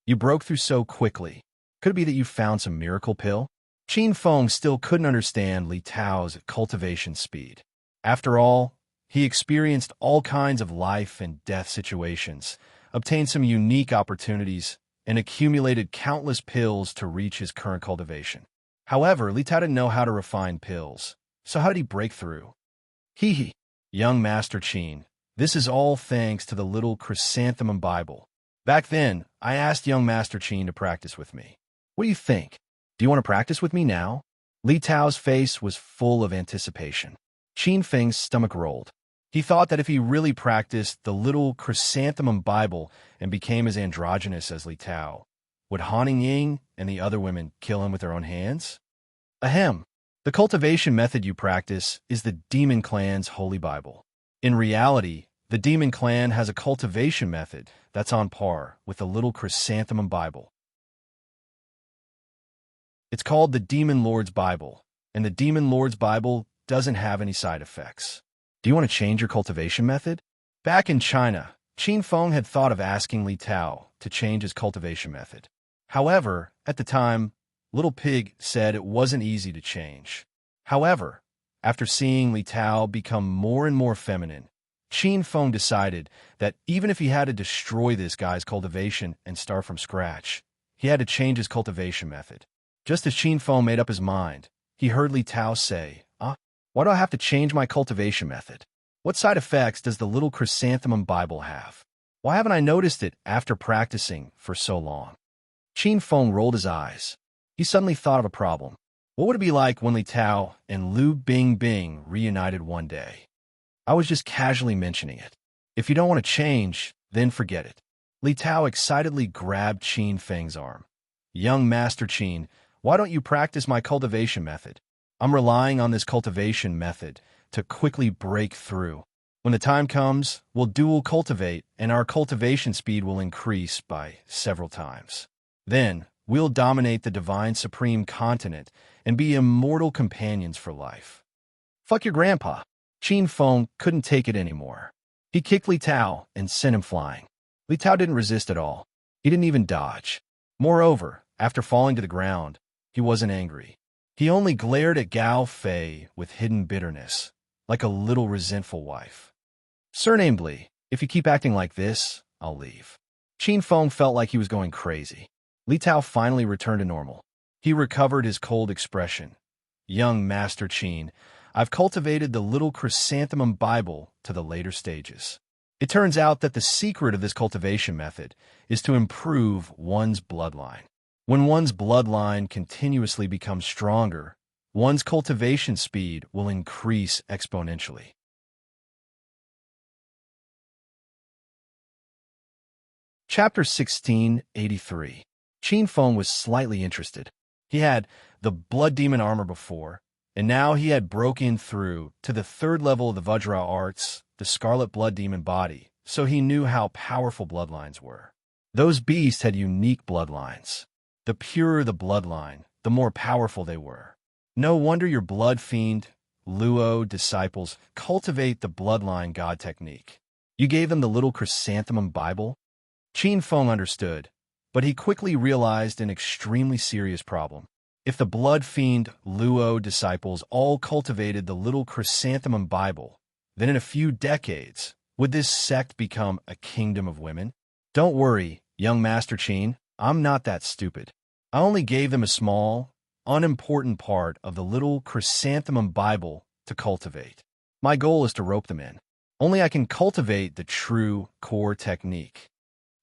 [SPEAKER 1] You broke through so quickly. Could it be that you found some miracle pill? Qin Feng still couldn't understand Li Tao's cultivation speed. After all, he experienced all kinds of life and death situations, obtained some unique opportunities, and accumulated countless pills to reach his current cultivation. However, Li Tao didn't know how to refine pills, so how did he break through? Hee. Young Master Qin, this is all thanks to the little chrysanthemum Bible. Back then, I asked young Master Qin to practice with me. What do you think? Do you want to practice with me now? Li Tao's face was full of anticipation. Qin Feng's stomach rolled. He thought that if he really practiced the little chrysanthemum Bible and became as androgynous as Li Tao, would Han Ying and the other women kill him with their own hands? Ahem. The cultivation method you practice is the Demon Clan's Holy Bible. In reality, the Demon Clan has a cultivation method that's on par with the little chrysanthemum Bible. It's called the Demon Lord's Bible, and the Demon Lord's Bible doesn't have any side effects. Do you want to change your cultivation method? Back in China, Qin Feng had thought of asking Li Tao to change his cultivation method. However, at the time, Little Pig said it wasn't easy to change. However, after seeing Li Tao become more and more feminine, Qin Feng decided that even if he had to destroy this guy's cultivation and start from scratch, he had to change his cultivation method. Just as Qin Feng made up his mind, he heard Li Tao say, why do I have to change my cultivation method? What side effects does the little chrysanthemum Bible have? Why haven't I noticed it after practicing for so long? Qin Feng rolled his eyes. He suddenly thought of a problem. What would it be like when Li Tao and Lu Bingbing reunited one day? I was just casually mentioning it. If you don't want to change, then forget it. Li Tao excitedly grabbed Qin Feng's arm. Young Master Qin, why don't you practice my cultivation method? I'm relying on this cultivation method to quickly break through. When the time comes, we'll dual cultivate, and our cultivation speed will increase by several times. Then, we'll dominate the Divine Supreme Continent and be immortal companions for life. Fuck your grandpa. Qin Feng couldn't take it anymore. He kicked Li Tao and sent him flying. Li Tao didn't resist at all. He didn't even dodge. Moreover, after falling to the ground, he wasn't angry. He only glared at Gao Fei with hidden bitterness, like a little resentful wife. Surnamed Li, if you keep acting like this, I'll leave. Qin Feng felt like he was going crazy. Li Tao finally returned to normal. He recovered his cold expression. Young Master Qin, I've cultivated the little chrysanthemum Bible to the later stages. It turns out that the secret of this cultivation method is to improve one's bloodline. When one's bloodline continuously becomes stronger, one's cultivation speed will increase exponentially. Chapter 1683. Qin Feng was slightly interested. He had the blood demon armor before, and now he had broken through to the third level of the Vajra arts, the scarlet blood demon body, so he knew how powerful bloodlines were. Those beasts had unique bloodlines. The purer the bloodline, the more powerful they were. No wonder your blood fiend, Luo disciples cultivate the bloodline god technique. You gave them the little chrysanthemum Bible? Qin Feng understood, but he quickly realized an extremely serious problem. If the blood fiend Luo disciples all cultivated the little chrysanthemum Bible, then in a few decades, would this sect become a kingdom of women? Don't worry, young Master Qin, I'm not that stupid. I only gave them a small, unimportant part of the little chrysanthemum Bible to cultivate. My goal is to rope them in. Only I can cultivate the true core technique.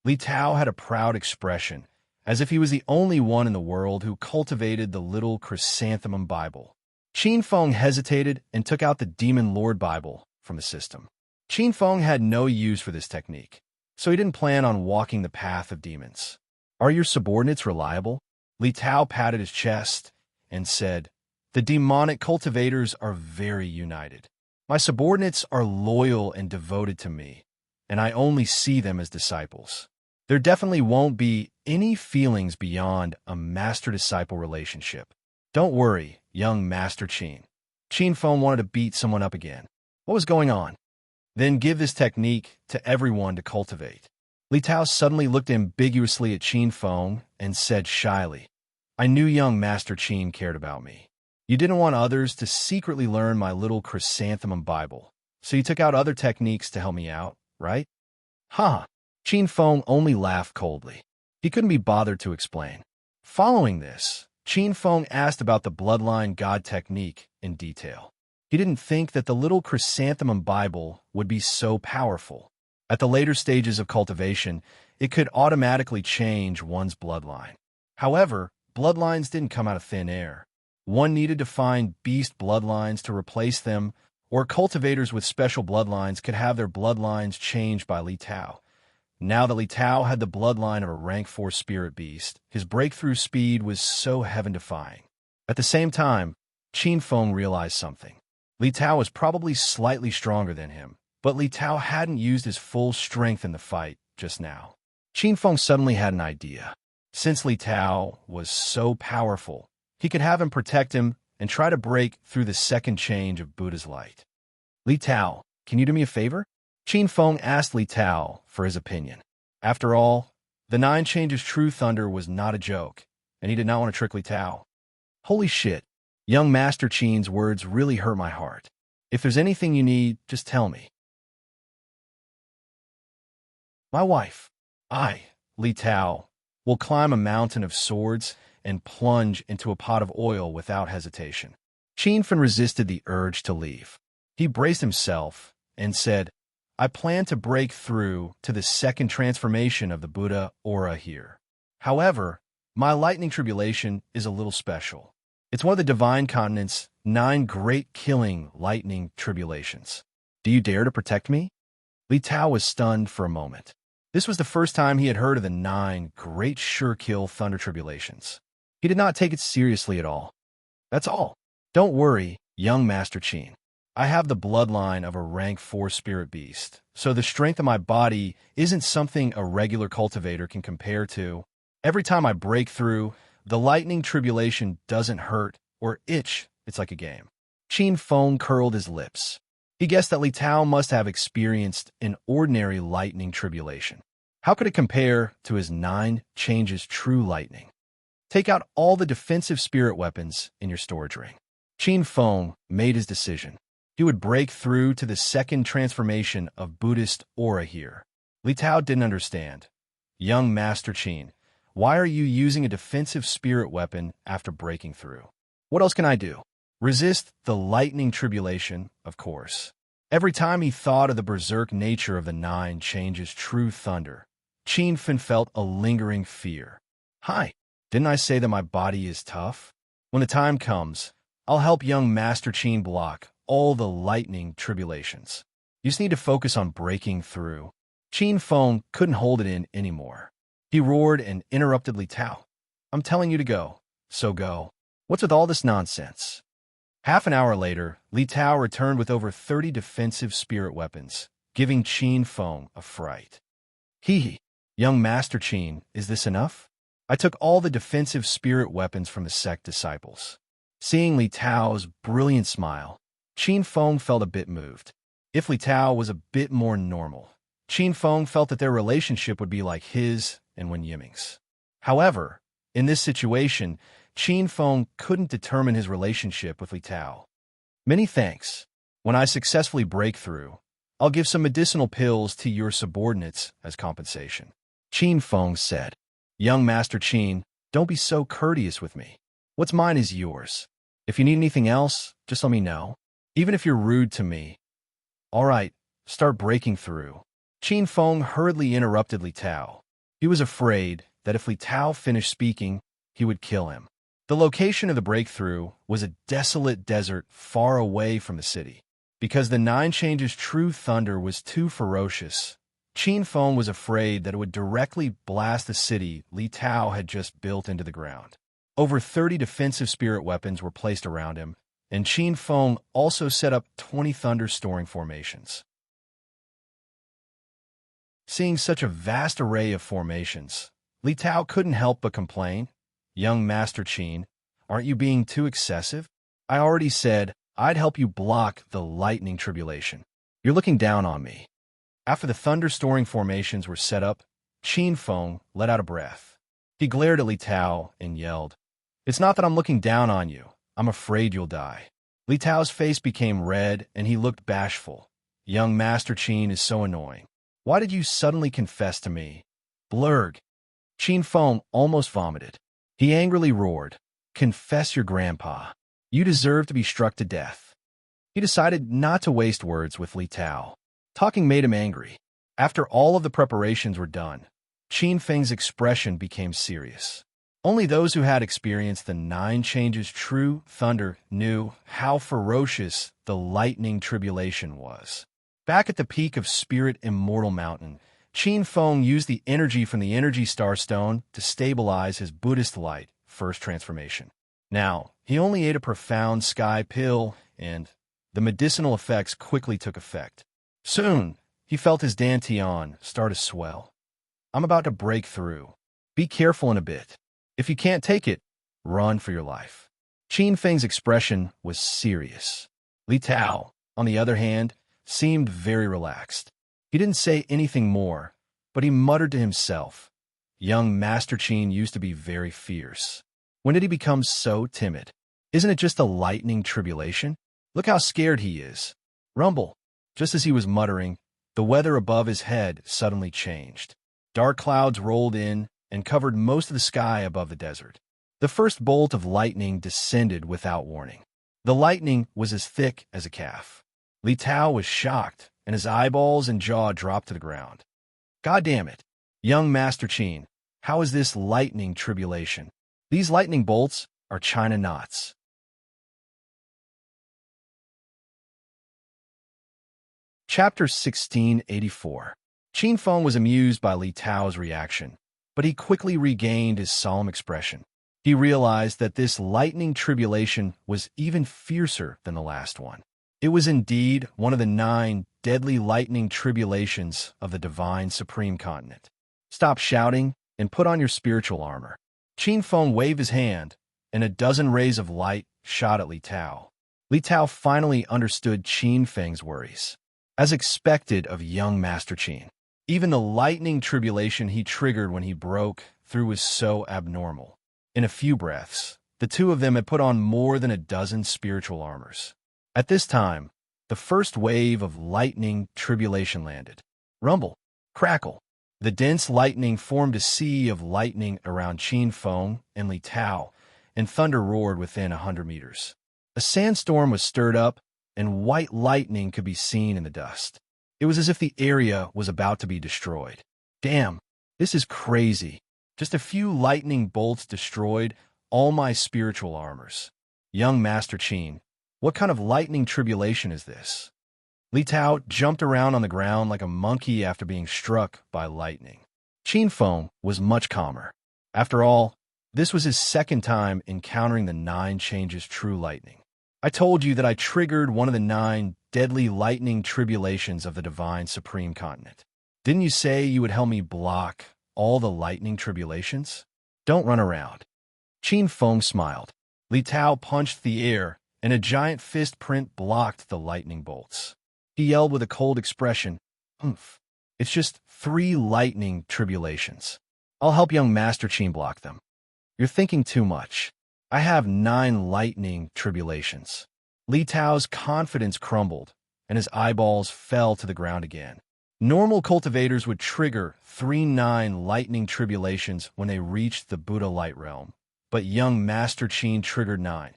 [SPEAKER 1] Li Tao had a proud expression, as if he was the only one in the world who cultivated the little chrysanthemum Bible. Qin Feng hesitated and took out the Demon Lord Bible from the system. Qin Feng had no use for this technique, so he didn't plan on walking the path of demons. Are your subordinates reliable? Li Tao patted his chest and said, the demonic cultivators are very united. My subordinates are loyal and devoted to me, and I only see them as disciples. There definitely won't be any feelings beyond a master-disciple relationship. Don't worry, young Master Qin. Qin Feng wanted to beat someone up again. What was going on? Then give this technique to everyone to cultivate. Li Tao suddenly looked ambiguously at Qin Feng and said shyly, I knew young Master Qin cared about me. You didn't want others to secretly learn my little chrysanthemum Bible, so you took out other techniques to help me out, right? Ha! Qin Feng only laughed coldly. He couldn't be bothered to explain. Following this, Qin Feng asked about the bloodline god technique in detail. He didn't think that the little chrysanthemum Bible would be so powerful. At the later stages of cultivation, it could automatically change one's bloodline. However, bloodlines didn't come out of thin air. One needed to find beast bloodlines to replace them, or cultivators with special bloodlines could have their bloodlines changed by Li Tao. Now that Li Tao had the bloodline of a rank 4 spirit beast, his breakthrough speed was so heaven-defying. At the same time, Qin Feng realized something. Li Tao was probably slightly stronger than him, but Li Tao hadn't used his full strength in the fight just now. Qin Feng suddenly had an idea. Since Li Tao was so powerful, he could have him protect him and try to break through the second change of Buddha's light. Li Tao, can you do me a favor? Qin Feng asked Li Tao for his opinion. After all, the 9 changes true thunder was not a joke, and he did not want to trick Li Tao. Holy shit, young Master Qin's words really hurt my heart. If there's anything you need, just tell me. My wife, Li Tao, will climb a mountain of swords and plunge into a pot of oil without hesitation. Qin Feng resisted the urge to leave. He braced himself and said, I plan to break through to the second transformation of the Buddha aura here. However, my lightning tribulation is a little special. It's one of the divine continent's 9 great killing lightning tribulations. Do you dare to protect me? Li Tao was stunned for a moment. This was the first time he had heard of the 9 great sure-kill thunder tribulations. He did not take it seriously at all. That's all. Don't worry, young Master Qin. I have the bloodline of a rank 4 spirit beast, so the strength of my body isn't something a regular cultivator can compare to. Every time I break through, the lightning tribulation doesn't hurt or itch. It's like a game. Qin Feng curled his lips. He guessed that Li Tao must have experienced an ordinary lightning tribulation. How could it compare to his 9 changes true lightning? Take out all the defensive spirit weapons in your storage ring. Qin Feng made his decision. He would break through to the second transformation of Buddhist aura here. Li Tao didn't understand. Young Master Qin, why are you using a defensive spirit weapon after breaking through? What else can I do? Resist the lightning tribulation, of course. Every time he thought of the berserk nature of the 9 changes true thunder, Qin Feng felt a lingering fear. Hi, didn't I say that my body is tough? When the time comes, I'll help young Master Qin block all the lightning tribulations. You just need to focus on breaking through. Qin Feng couldn't hold it in anymore. He roared and interrupted Li Tao. I'm telling you to go, so go. What's with all this nonsense? Half an hour later, Li Tao returned with over 30 defensive spirit weapons, giving Qin Feng a fright. Hee, young Master Qin, is this enough? I took all the defensive spirit weapons from the sect disciples. Seeing Li Tao's brilliant smile, Qin Feng felt a bit moved. If Li Tao was a bit more normal, Qin Feng felt that their relationship would be like his and Wen Yiming's. However, in this situation, Qin Feng couldn't determine his relationship with Li Tao. Many thanks. When I successfully break through, I'll give some medicinal pills to your subordinates as compensation. Qin Feng said, Young Master Qin, don't be so courteous with me. What's mine is yours. If you need anything else, just let me know. Even if you're rude to me. All right, start breaking through. Qin Feng hurriedly interrupted Li Tao. He was afraid that if Li Tao finished speaking, he would kill him. The location of the breakthrough was a desolate desert far away from the city. Because the Nine Changes' true thunder was too ferocious, Qin Feng was afraid that it would directly blast the city Li Tao had just built into the ground. Over 30 defensive spirit weapons were placed around him, and Qin Feng also set up 20 thunder-storing formations. Seeing such a vast array of formations, Li Tao couldn't help but complain, Young Master Qin, aren't you being too excessive? I already said I'd help you block the lightning tribulation. You're looking down on me. After the thunder-storing formations were set up, Qin Feng let out a breath. He glared at Li Tao and yelled, It's not that I'm looking down on you. I'm afraid you'll die. Li Tao's face became red and he looked bashful. Young Master Qin is so annoying. Why did you suddenly confess to me? Blurg. Qin Feng almost vomited. He angrily roared, Confess your grandpa. You deserve to be struck to death. He decided not to waste words with Li Tao. Talking made him angry. After all of the preparations were done, Qin Feng's expression became serious. Only those who had experienced the Nine Changes' true thunder knew how ferocious the lightning tribulation was. Back at the peak of Spirit Immortal Mountain, Qin Feng used the energy from the Energy Star Stone to stabilize his Buddhist light first transformation. Now, he only ate a profound sky pill, and the medicinal effects quickly took effect. Soon, he felt his dantian start to swell. I'm about to break through. Be careful in a bit. If you can't take it, run for your life. Qin Feng's expression was serious. Li Tao, on the other hand, seemed very relaxed. He didn't say anything more, but he muttered to himself, Young Master Qin used to be very fierce. When did he become so timid? Isn't it just a lightning tribulation? Look how scared he is. Rumble. Just as he was muttering, the weather above his head suddenly changed. Dark clouds rolled in and covered most of the sky above the desert. The first bolt of lightning descended without warning. The lightning was as thick as a calf. Li Tao was shocked, and his eyeballs and jaw dropped to the ground. God damn it! Young Master Qin, how is this lightning tribulation? These lightning bolts are China knots. Chapter 1684. Qin Feng was amused by Li Tao's reaction, but he quickly regained his solemn expression. He realized that this lightning tribulation was even fiercer than the last one. It was indeed one of the 9 deadly lightning tribulations of the divine supreme continent. Stop shouting and put on your spiritual armor. Qin Feng waved his hand, and a dozen rays of light shot at Li Tao. Li Tao finally understood Qin Feng's worries. As expected of young Master Qin, even the lightning tribulation he triggered when he broke through was so abnormal. In a few breaths, the two of them had put on more than a dozen spiritual armors. At this time, the first wave of lightning tribulation landed. Rumble, crackle. The dense lightning formed a sea of lightning around Qin Feng and Li Tao, and thunder roared within 100 meters. A sandstorm was stirred up, and white lightning could be seen in the dust. It was as if the area was about to be destroyed. Damn, this is crazy. Just a few lightning bolts destroyed all my spiritual armors. Young Master Qin, what kind of lightning tribulation is this? Li Tao jumped around on the ground like a monkey after being struck by lightning. Qin Feng was much calmer. After all, this was his second time encountering the 9 changes true lightning. I told you that I triggered one of the 9 deadly lightning tribulations of the divine supreme continent. Didn't you say you would help me block all the lightning tribulations? Don't run around. Qin Feng smiled. Li Tao punched the air, and a giant fist print blocked the lightning bolts. He yelled with a cold expression, "Oomph. It's just 3 lightning tribulations. I'll help young Master Qin block them." You're thinking too much. I have 9 lightning tribulations. Li Tao's confidence crumbled, and his eyeballs fell to the ground again. Normal cultivators would trigger 9 lightning tribulations when they reached the Buddha light realm, but young Master Qin triggered 9.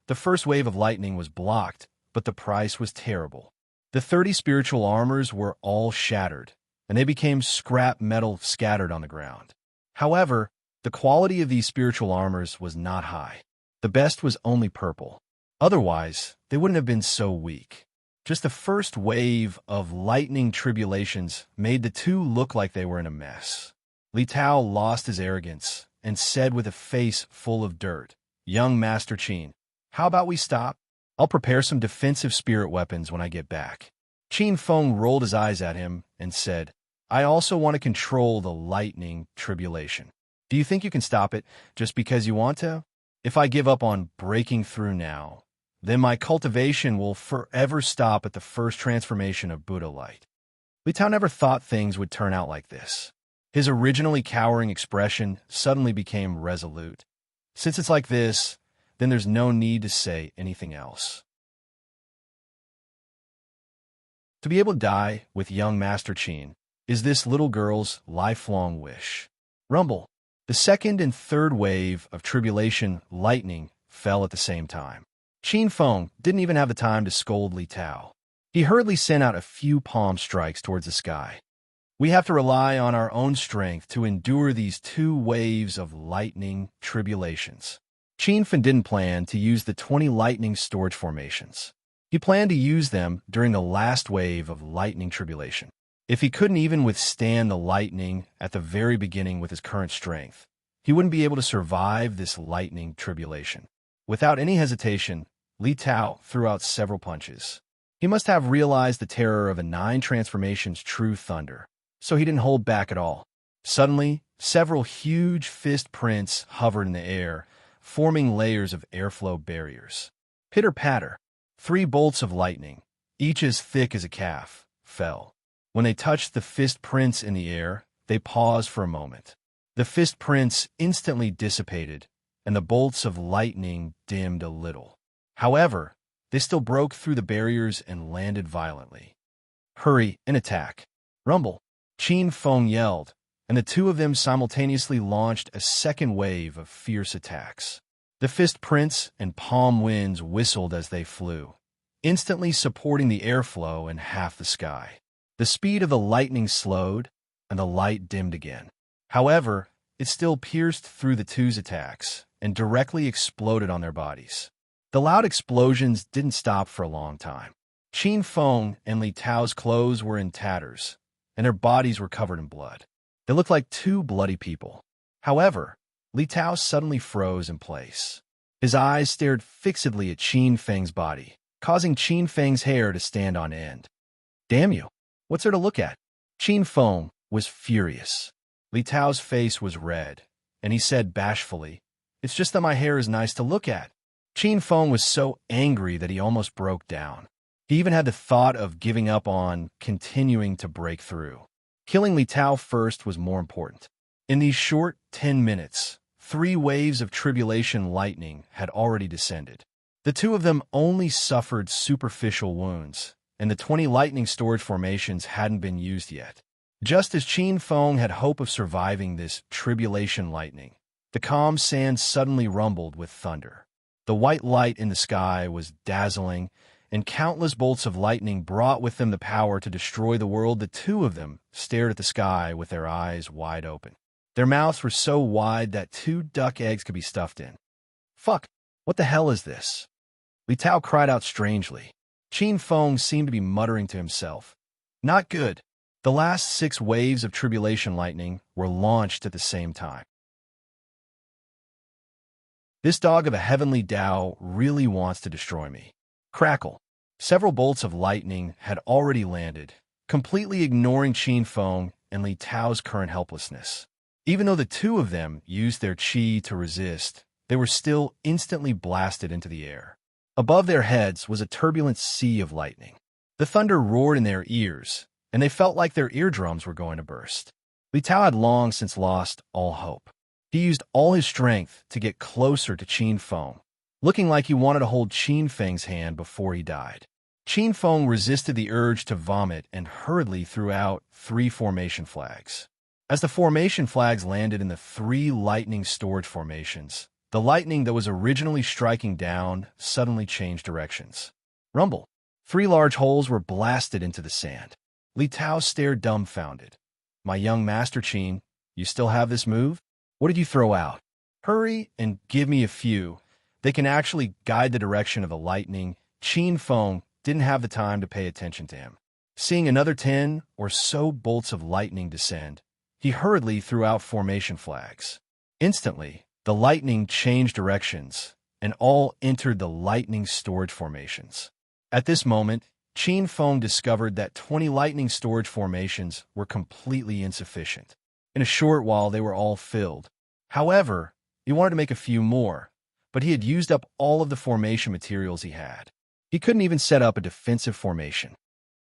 [SPEAKER 1] The first wave of lightning was blocked, but the price was terrible. The 30 spiritual armors were all shattered, and they became scrap metal scattered on the ground. However, the quality of these spiritual armors was not high. The best was only purple. Otherwise, they wouldn't have been so weak. Just the first wave of lightning tribulations made the 2 look like they were in a mess. Li Tao lost his arrogance and said with a face full of dirt, "Young Master Qin, how about we stop? I'll prepare some defensive spirit weapons when I get back." Qin Feng rolled his eyes at him and said, "I also want to control the lightning tribulation. Do you think you can stop it just because you want to? If I give up on breaking through now, then my cultivation will forever stop at the first transformation of Buddha light." Li Tao never thought things would turn out like this. His originally cowering expression suddenly became resolute. Since it's like this, then there's no need to say anything else. To be able to die with young Master Qin is this little girl's lifelong wish. Rumble. The second and third wave of tribulation lightning fell at the same time. Qin Feng didn't even have the time to scold Li Tao. He hurriedly sent out a few palm strikes towards the sky. We have to rely on our own strength to endure these 2 waves of lightning tribulations. Qin Feng didn't plan to use the 20 lightning storage formations. He planned to use them during the last wave of lightning tribulation. If he couldn't even withstand the lightning at the very beginning with his current strength, he wouldn't be able to survive this lightning tribulation. Without any hesitation, Li Tao threw out several punches. He must have realized the terror of a 9 transformations true thunder, so he didn't hold back at all. Suddenly, several huge fist prints hovered in the air, forming layers of airflow barriers. Pitter-patter, 3 bolts of lightning, each as thick as a calf, fell. When they touched the fist prints in the air, they paused for a moment. The fist prints instantly dissipated, and the bolts of lightning dimmed a little. However, they still broke through the barriers and landed violently. "Hurry and attack." Rumble. Qin Feng yelled, and the 2 of them simultaneously launched a second wave of fierce attacks. The fist prints and palm winds whistled as they flew, instantly supporting the airflow in half the sky. The speed of the lightning slowed, and the light dimmed again. However, it still pierced through the 2's attacks and directly exploded on their bodies. The loud explosions didn't stop for a long time. Qin Feng and Li Tao's clothes were in tatters, and their bodies were covered in blood. They looked like 2 bloody people. However, Li Tao suddenly froze in place. His eyes stared fixedly at Qin Feng's body, causing Qin Feng's hair to stand on end. "Damn you! What's there to look at?" Qin Feng was furious. Li Tao's face was red, and he said bashfully, "It's just that my hair is nice to look at." Qin Feng was so angry that he almost broke down. He even had the thought of giving up on continuing to break through. Killing Li Tao first was more important. In these short 10 minutes, 3 waves of tribulation lightning had already descended. The 2 of them only suffered superficial wounds, and the 20 lightning storage formations hadn't been used yet. Just as Qin Feng had hope of surviving this tribulation lightning, the calm sand suddenly rumbled with thunder. The white light in the sky was dazzling, and countless bolts of lightning brought with them the power to destroy the world. The 2 of them stared at the sky with their eyes wide open. Their mouths were so wide that 2 duck eggs could be stuffed in. "Fuck! What the hell is this?" Li Tao cried out strangely. Qin Feng seemed to be muttering to himself. Not good. The last 6 waves of tribulation lightning were launched at the same time. This dog of a heavenly Tao really wants to destroy me. Crackle. Several bolts of lightning had already landed, completely ignoring Qin Feng and Li Tao's current helplessness. Even though the two of them used their qi to resist, they were still instantly blasted into the air. Above their heads was a turbulent sea of lightning. The thunder roared in their ears, and they felt like their eardrums were going to burst. Li Tao had long since lost all hope. He used all his strength to get closer to Qin Feng, looking like he wanted to hold Qin Feng's hand before he died. Qin Feng resisted the urge to vomit and hurriedly threw out 3 formation flags. As the formation flags landed in the 3 lightning storage formations, the lightning that was originally striking down suddenly changed directions. Rumble. 3 large holes were blasted into the sand. Li Tao stared dumbfounded. My young master Qin, you still have this move? What did you throw out? Hurry and give me a few. They can actually guide the direction of the lightning. Qin Feng didn't have the time to pay attention to him. Seeing another 10 or so bolts of lightning descend, he hurriedly threw out formation flags. Instantly, the lightning changed directions, and all entered the lightning storage formations. At this moment, Qin Feng discovered that 20 lightning storage formations were completely insufficient. In a short while, they were all filled. However, he wanted to make a few more, but he had used up all of the formation materials he had. He couldn't even set up a defensive formation.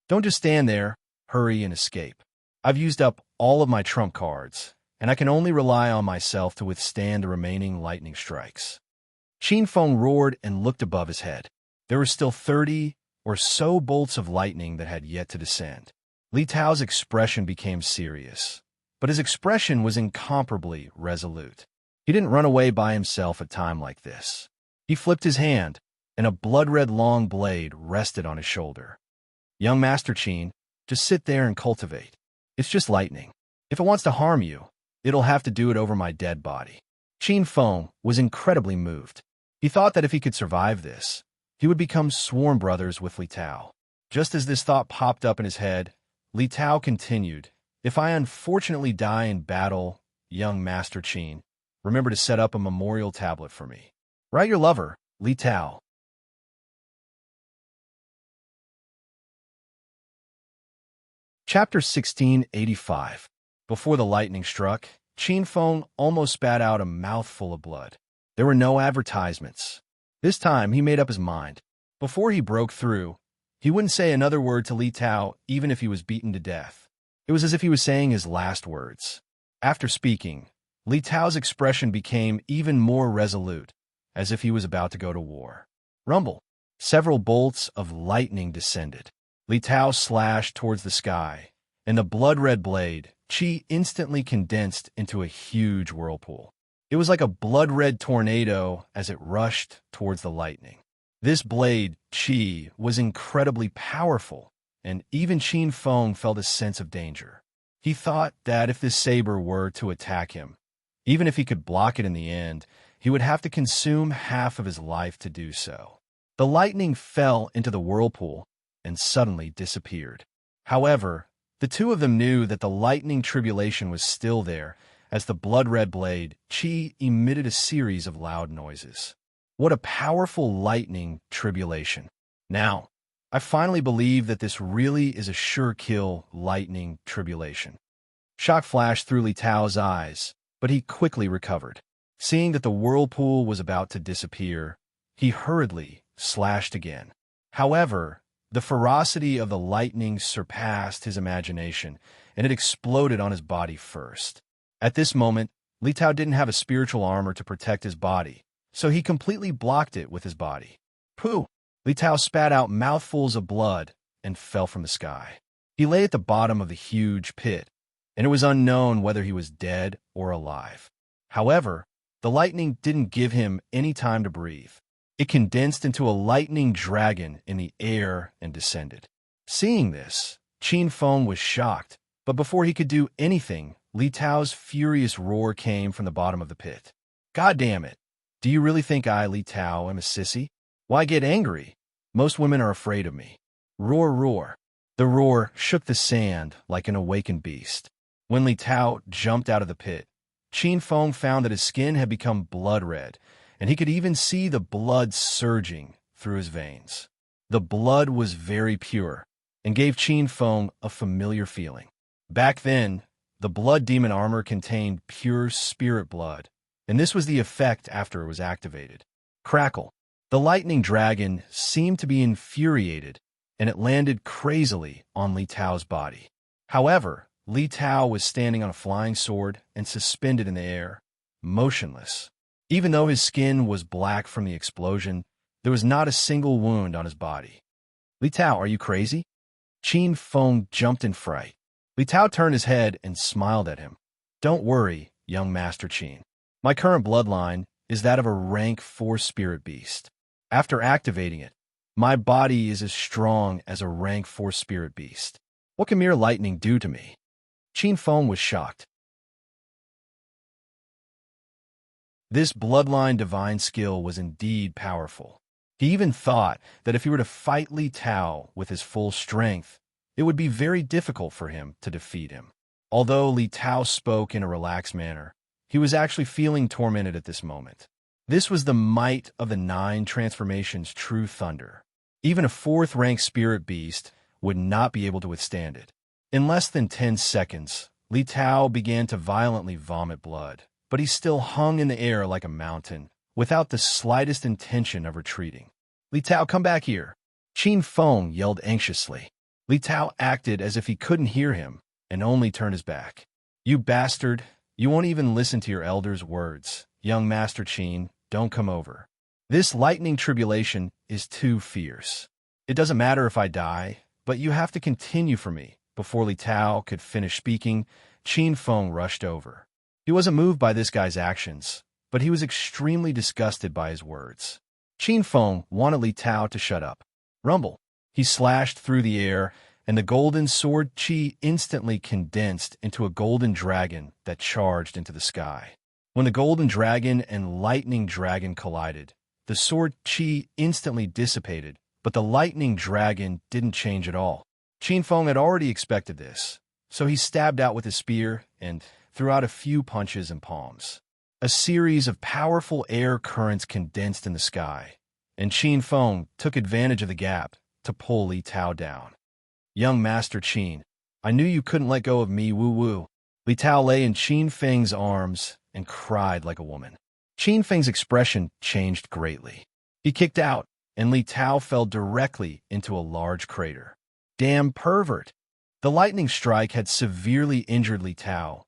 [SPEAKER 1] Don't just stand there, hurry and escape. I've used up all of my trump cards, and I can only rely on myself to withstand the remaining lightning strikes. Qin Feng roared and looked above his head. There were still 30 or so bolts of lightning that had yet to descend. Li Tao's expression became serious, but his expression was incomparably resolute. He didn't run away by himself at a time like this. He flipped his hand, and a blood-red long blade rested on his shoulder. Young Master Qin, just sit there and cultivate. It's just lightning. If it wants to harm you, it'll have to do it over my dead body. Qin Feng was incredibly moved. He thought that if he could survive this, he would become sworn brothers with Li Tao. Just as this thought popped up in his head, Li Tao continued, if I unfortunately die in battle, young Master Qin, remember to set up a memorial tablet for me. Write your lover, Li Tao. Chapter 1685. Before the lightning struck, Qin Feng almost spat out a mouthful of blood. There were no advertisements. This time, he made up his mind. Before he broke through, he wouldn't say another word to Li Tao even if he was beaten to death. It was as if he was saying his last words. After speaking, Li Tao's expression became even more resolute, as if he was about to go to war. Rumble. Several bolts of lightning descended. Li Tao slashed towards the sky, and the blood-red blade, qi, instantly condensed into a huge whirlpool. It was like a blood-red tornado as it rushed towards the lightning. This blade, qi, was incredibly powerful, and even Qin Feng felt a sense of danger. He thought that if this saber were to attack him, even if he could block it in the end, he would have to consume half of his life to do so. The lightning fell into the whirlpool and suddenly disappeared. However, the two of them knew that the lightning tribulation was still there, as the blood-red blade, qi, emitted a series of loud noises. What a powerful lightning tribulation. Now, I finally believe that this really is a sure-kill lightning tribulation. Shock flashed through Li Tao's eyes, but he quickly recovered. Seeing that the whirlpool was about to disappear, he hurriedly slashed again. However, the ferocity of the lightning surpassed his imagination, and it exploded on his body first. At this moment, Li Tao didn't have a spiritual armor to protect his body, so he completely blocked it with his body. Pooh! Li Tao spat out mouthfuls of blood and fell from the sky. He lay at the bottom of the huge pit, and it was unknown whether he was dead or alive. However, the lightning didn't give him any time to breathe. It condensed into a lightning dragon in the air and descended. Seeing this, Qin Feng was shocked, but before he could do anything, Li Tao's furious roar came from the bottom of the pit. God damn it! Do you really think I, Li Tao, am a sissy? Why get angry? Most women are afraid of me. Roar, roar. The roar shook the sand like an awakened beast. When Li Tao jumped out of the pit, Qin Feng found that his skin had become blood red, and he could even see the blood surging through his veins. The blood was very pure and gave Qin Feng a familiar feeling. Back then, the blood demon armor contained pure spirit blood, and this was the effect after it was activated. Crackle. The lightning dragon seemed to be infuriated, and it landed crazily on Li Tao's body. However, Li Tao was standing on a flying sword and suspended in the air, motionless. Even though his skin was black from the explosion, there was not a single wound on his body. Li Tao, are you crazy? Qin Feng jumped in fright. Li Tao turned his head and smiled at him. Don't worry, young Master Qin. My current bloodline is that of a rank 4 spirit beast. After activating it, my body is as strong as a rank 4 spirit beast. What can mere lightning do to me? Qin Feng was shocked. This bloodline divine skill was indeed powerful. He even thought that if he were to fight Li Tao with his full strength, it would be very difficult for him to defeat him. Although Li Tao spoke in a relaxed manner, he was actually feeling tormented at this moment. This was the might of the 9 transformations' true thunder. Even a 4th-rank spirit beast would not be able to withstand it. In less than 10 seconds, Li Tao began to violently vomit blood, but he still hung in the air like a mountain, without the slightest intention of retreating. Li Tao, come back here! Qin Feng yelled anxiously. Li Tao acted as if he couldn't hear him, and only turned his back. You bastard! You won't even listen to your elder's words. Young Master Qin, don't come over. This lightning tribulation is too fierce. It doesn't matter if I die, but you have to continue for me. Before Li Tao could finish speaking, Qin Feng rushed over. He wasn't moved by this guy's actions, but he was extremely disgusted by his words. Qin Feng wanted Li Tao to shut up. Rumble. He slashed through the air, and the golden sword Qi instantly condensed into a golden dragon that charged into the sky. When the golden dragon and lightning dragon collided, the sword Qi instantly dissipated, but the lightning dragon didn't change at all. Qin Feng had already expected this, so he stabbed out with his spear and threw out a few punches and palms. A series of powerful air currents condensed in the sky, and Qin Feng took advantage of the gap to pull Li Tao down. Young Master Qin, I knew you couldn't let go of me, woo-woo. Li Tao lay in Qin Feng's arms and cried like a woman. Qin Feng's expression changed greatly. He kicked out, and Li Tao fell directly into a large crater. Damn pervert! The lightning strike had severely injured Li Tao,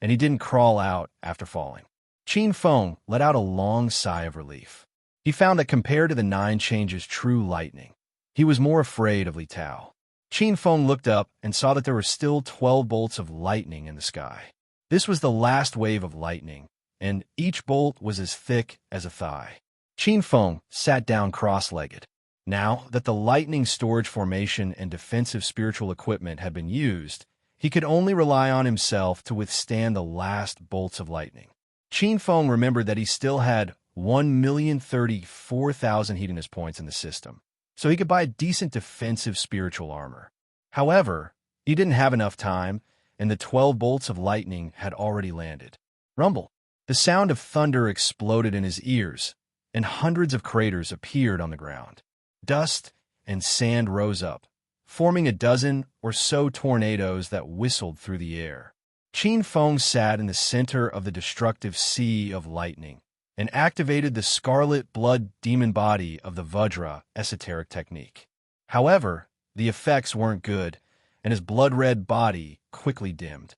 [SPEAKER 1] and he didn't crawl out after falling. Qin Feng let out a long sigh of relief. He found that compared to the 9 changes true lightning, he was more afraid of Li Tao. Qin Feng looked up and saw that there were still 12 bolts of lightning in the sky. This was the last wave of lightning, and each bolt was as thick as a thigh. Qin Feng sat down cross-legged. Now that the lightning storage formation and defensive spiritual equipment had been used, he could only rely on himself to withstand the last bolts of lightning. Qin Feng remembered that he still had 1,034,000 Hedonist points in the system, so he could buy a decent defensive spiritual armor. However, he didn't have enough time, and the 12 bolts of lightning had already landed. Rumble. The sound of thunder exploded in his ears, and hundreds of craters appeared on the ground. Dust and sand rose up, forming a dozen or so tornadoes that whistled through the air. Qin Feng sat in the center of the destructive sea of lightning and activated the scarlet blood demon body of the Vajra esoteric technique. However, the effects weren't good, and his blood-red body quickly dimmed.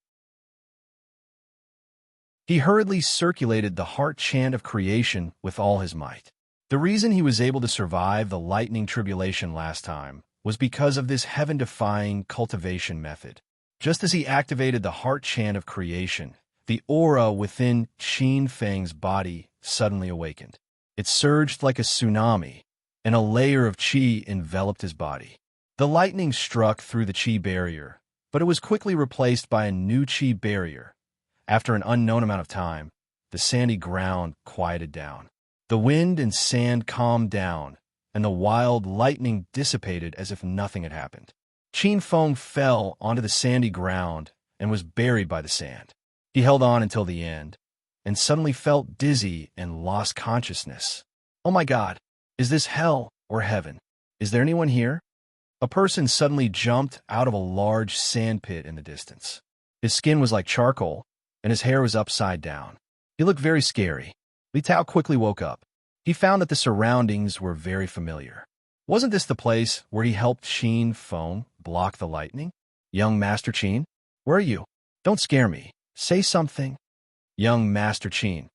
[SPEAKER 1] He hurriedly circulated the heart chant of creation with all his might. The reason he was able to survive the lightning tribulation last time was because of this heaven-defying cultivation method. Just as he activated the heart chant of creation, the aura within Qin Feng's body suddenly awakened. It surged like a tsunami, and a layer of qi enveloped his body. The lightning struck through the qi barrier, but it was quickly replaced by a new qi barrier. After an unknown amount of time, the sandy ground quieted down. The wind and sand calmed down, and the wild lightning dissipated as if nothing had happened. Qin Feng fell onto the sandy ground and was buried by the sand. He held on until the end, and suddenly felt dizzy and lost consciousness. Oh my God, is this hell or heaven? Is there anyone here? A person suddenly jumped out of a large sand pit in the distance. His skin was like charcoal, and his hair was upside down. He looked very scary. Li Tao quickly woke up. He found that the surroundings were very familiar. Wasn't this the place where he helped Qin Feng block the lightning? Young Master Qin, where are you? Don't scare me. Say something. Young Master Qin.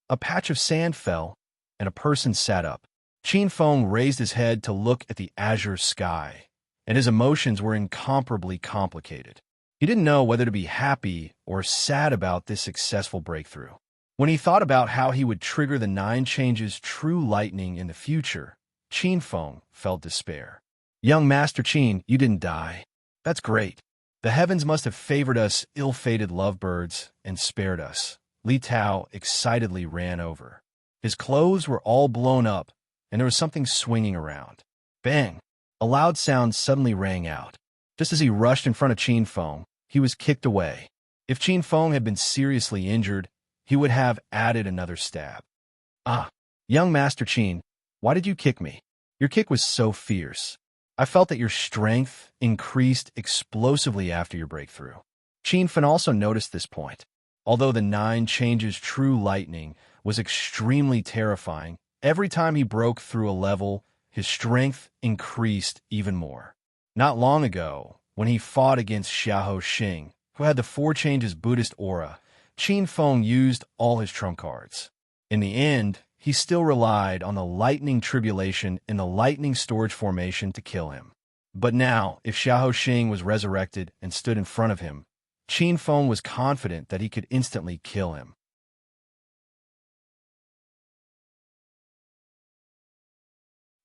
[SPEAKER 1] A patch of sand fell, and a person sat up. Qin Feng raised his head to look at the azure sky, and his emotions were incomparably complicated. He didn't know whether to be happy or sad about this successful breakthrough. When he thought about how he would trigger the 9 changes true lightning in the future, Qin Feng felt despair. Young Master Qin, you didn't die. That's great. The heavens must have favored us ill-fated lovebirds and spared us. Li Tao excitedly ran over. His clothes were all blown up, and there was something swinging around. Bang! A loud sound suddenly rang out. Just as he rushed in front of Qin Feng, he was kicked away. If Qin Feng had been seriously injured, he would have added another stab. Ah, young Master Qin, why did you kick me? Your kick was so fierce. I felt that your strength increased explosively after your breakthrough. Qin Feng also noticed this point. Although the 9 changes true lightning was extremely terrifying, every time he broke through a level, his strength increased even more. Not long ago, when he fought against Xiahou Xing, who had the 4 changes Buddhist aura, Qin Feng used all his trump cards. In the end, he still relied on the lightning tribulation in the lightning storage formation to kill him. But now, if Xiahou Xing was resurrected and stood in front of him, Qin Feng was confident that he could instantly kill him.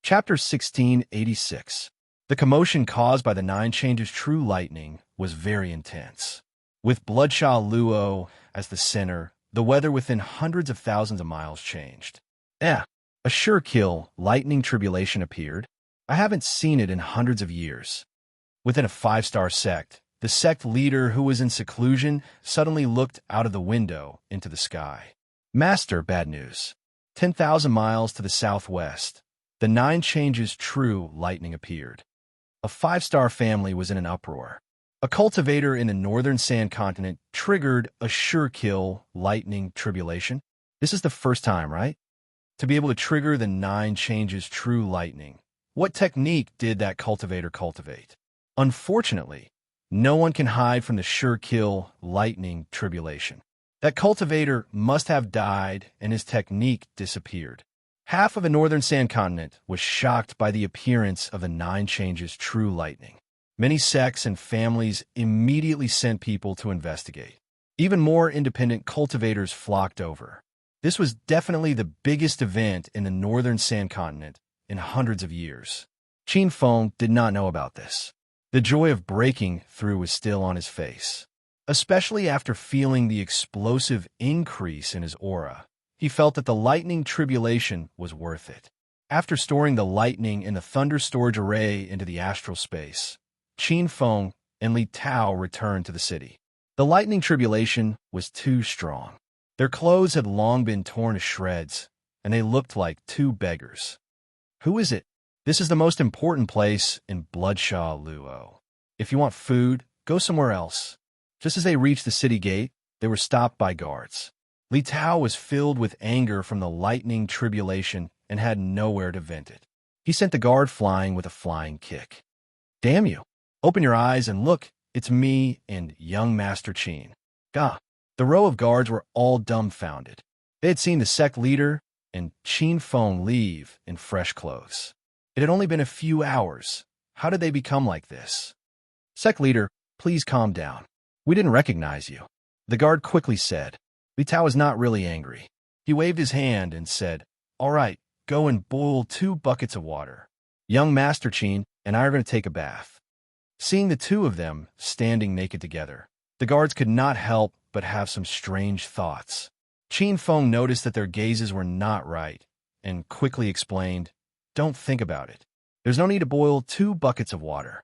[SPEAKER 1] Chapter 1686. The commotion caused by the 9 changes true lightning was very intense. With Bloodshaw Luo as the center, the weather within hundreds of thousands of miles changed. A sure kill lightning tribulation appeared. I haven't seen it in hundreds of years. Within a 5-star sect, the sect leader who was in seclusion suddenly looked out of the window into the sky. Master, bad news. 10,000 miles to the southwest, the 9 changes true lightning appeared. A 5-star family was in an uproar. A cultivator in the northern sand continent triggered a sure kill lightning tribulation. This is the first time, right? To be able to trigger the 9 changes true lightning. What technique did that cultivator cultivate? Unfortunately, no one can hide from the sure kill lightning tribulation. That cultivator must have died and his technique disappeared. Half of the northern sand continent was shocked by the appearance of the 9 changes true lightning. Many sects and families immediately sent people to investigate. Even more independent cultivators flocked over. This was definitely the biggest event in the northern sand continent in hundreds of years. Qin Feng did not know about this. The joy of breaking through was still on his face. Especially after feeling the explosive increase in his aura, he felt that the lightning tribulation was worth it. After storing the lightning in the thunder storage array into the astral space, Qin Feng and Li Tao returned to the city. The lightning tribulation was too strong. Their clothes had long been torn to shreds, and they looked like 2 beggars. Who is it? This is the most important place in Bloodshaw Luo. If you want food, go somewhere else. Just as they reached the city gate, they were stopped by guards. Li Tao was filled with anger from the lightning tribulation and had nowhere to vent it. He sent the guard flying with a flying kick. Damn you! Open your eyes and look, it's me and young Master Qin. Gah! The row of guards were all dumbfounded. They had seen the sect leader and Qin Feng leave in fresh clothes. It had only been a few hours. How did they become like this? Sect leader, please calm down. We didn't recognize you. The guard quickly said. Li Tao was not really angry. He waved his hand and said, All right, go and boil 2 buckets of water. Young Master Qin and I are going to take a bath. Seeing the 2 of them standing naked together, the guards could not help but have some strange thoughts. Qin Feng noticed that their gazes were not right and quickly explained, don't think about it. There's no need to boil 2 buckets of water."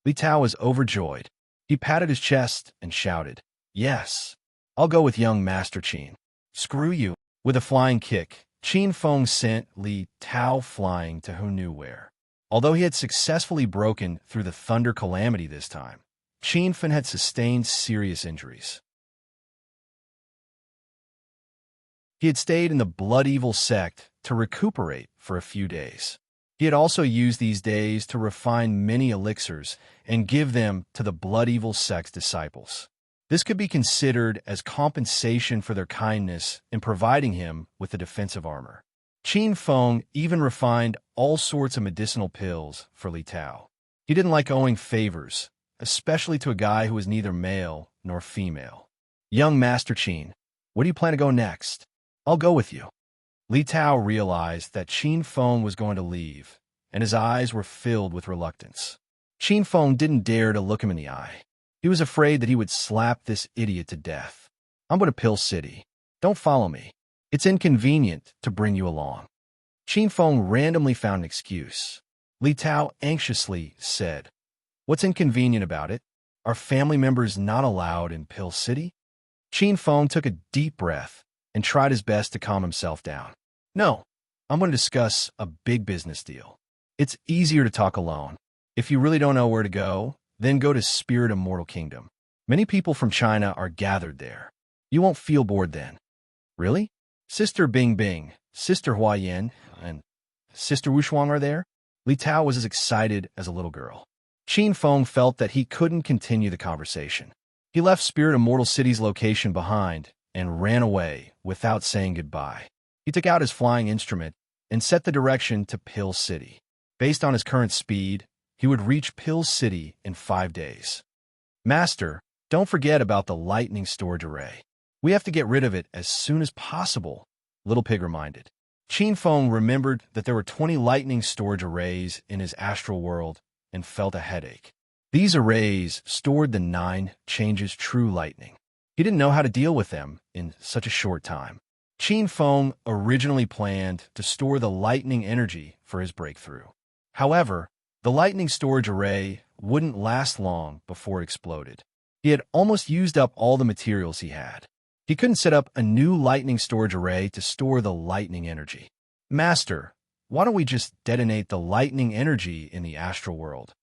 [SPEAKER 1] Li Tao was overjoyed. He patted his chest and shouted, "Yes, I'll go with young Master Qin." "Screw you." With a flying kick, Qin Feng sent Li Tao flying to who knew where. Although he had successfully broken through the thunder calamity this time, Qin Feng had sustained serious injuries. He had stayed in the Blood Evil sect to recuperate for a few days. He had also used these days to refine many elixirs and give them to the Blood Evil sect's disciples. This could be considered as compensation for their kindness in providing him with the defensive armor. Qin Feng even refined all sorts of medicinal pills for Li Tao. He didn't like owing favors, especially to a guy who was neither male nor female. "Young Master Qin, where do you plan to go next?" "I'll go with you." Li Tao realized that Qin Feng was going to leave, and his eyes were filled with reluctance. Qin Feng didn't dare to look him in the eye. He was afraid that he would slap this idiot to death. "I'm going to Pill City. Don't follow me. It's inconvenient to bring you along." Qin Feng randomly found an excuse. Li Tao anxiously said, "What's inconvenient about it? Are family members not allowed in Pill City?" Qin Feng took a deep breath and tried his best to calm himself down. "No, I'm going to discuss a big business deal. It's easier to talk alone. If you really don't know where to go, then go to Spirit Immortal Kingdom. Many people from China are gathered there. You won't feel bored then." "Really? Sister Bing Bing, Sister Hua Yin, and Sister Wushuang are there?" Li Tao was as excited as a little girl. Qin Feng felt that he couldn't continue the conversation. He left Spirit Immortal City's location behind and ran away without saying goodbye. He took out his flying instrument and set the direction to Pill City. Based on his current speed, he would reach Pill City in 5 days. "Master, don't forget about the lightning storage array. We have to get rid of it as soon as possible," Little Pig reminded. Qin Feng remembered that there were 20 lightning storage arrays in his astral world and felt a headache. These arrays stored the 9 changes true lightning. He didn't know how to deal with them in such a short time. Qin Feng originally planned to store the lightning energy for his breakthrough. However, the lightning storage array wouldn't last long before it exploded. He had almost used up all the materials he had. He couldn't set up a new lightning storage array to store the lightning energy. "Master, why don't we just detonate the lightning energy in the astral world?"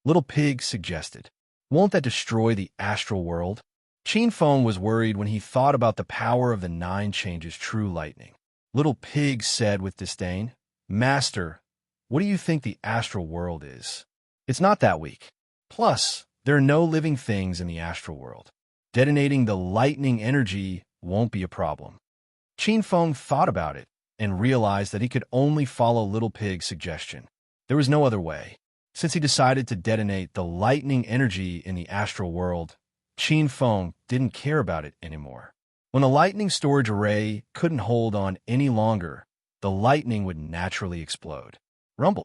[SPEAKER 1] Little Pig suggested. "Won't that destroy the astral world?" Qin Feng was worried when he thought about the power of the 9 changes true lightning. Little Pig said with disdain, "Master, what do you think the astral world is? It's not that weak. Plus, there are no living things in the astral world. Detonating the lightning energy won't be a problem." Qin Feng thought about it and realized that he could only follow Little Pig's suggestion. There was no other way. Since he decided to detonate the lightning energy in the astral world, Qin Feng didn't care about it anymore. When the lightning storage array couldn't hold on any longer, the lightning would naturally explode. Rumble.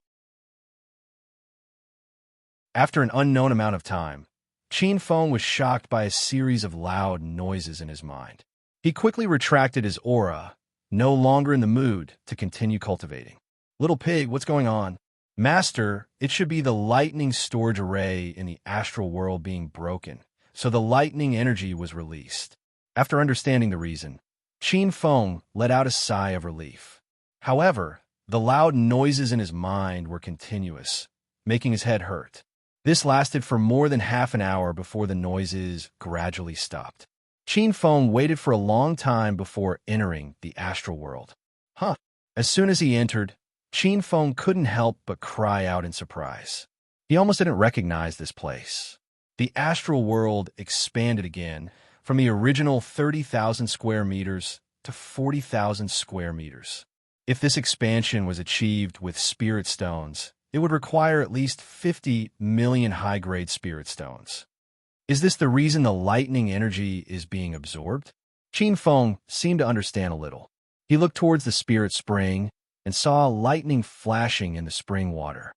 [SPEAKER 1] After an unknown amount of time, Qin Feng was shocked by a series of loud noises in his mind. He quickly retracted his aura, no longer in the mood to continue cultivating. "Little Pig, what's going on?" "Master, it should be the lightning storage array in the astral world being broken, so the lightning energy was released." After understanding the reason, Qin Feng let out a sigh of relief. However, the loud noises in his mind were continuous, making his head hurt. This lasted for more than half an hour before the noises gradually stopped. Qin Feng waited for a long time before entering the astral world. As soon as he entered, Qin Feng couldn't help but cry out in surprise. He almost didn't recognize this place. The astral world expanded again from the original 30,000 square meters to 40,000 square meters. If this expansion was achieved with spirit stones, it would require at least 50 million high-grade spirit stones. Is this the reason the lightning energy is being absorbed? Qin Feng seemed to understand a little. He looked towards the spirit spring and saw lightning flashing in the spring water.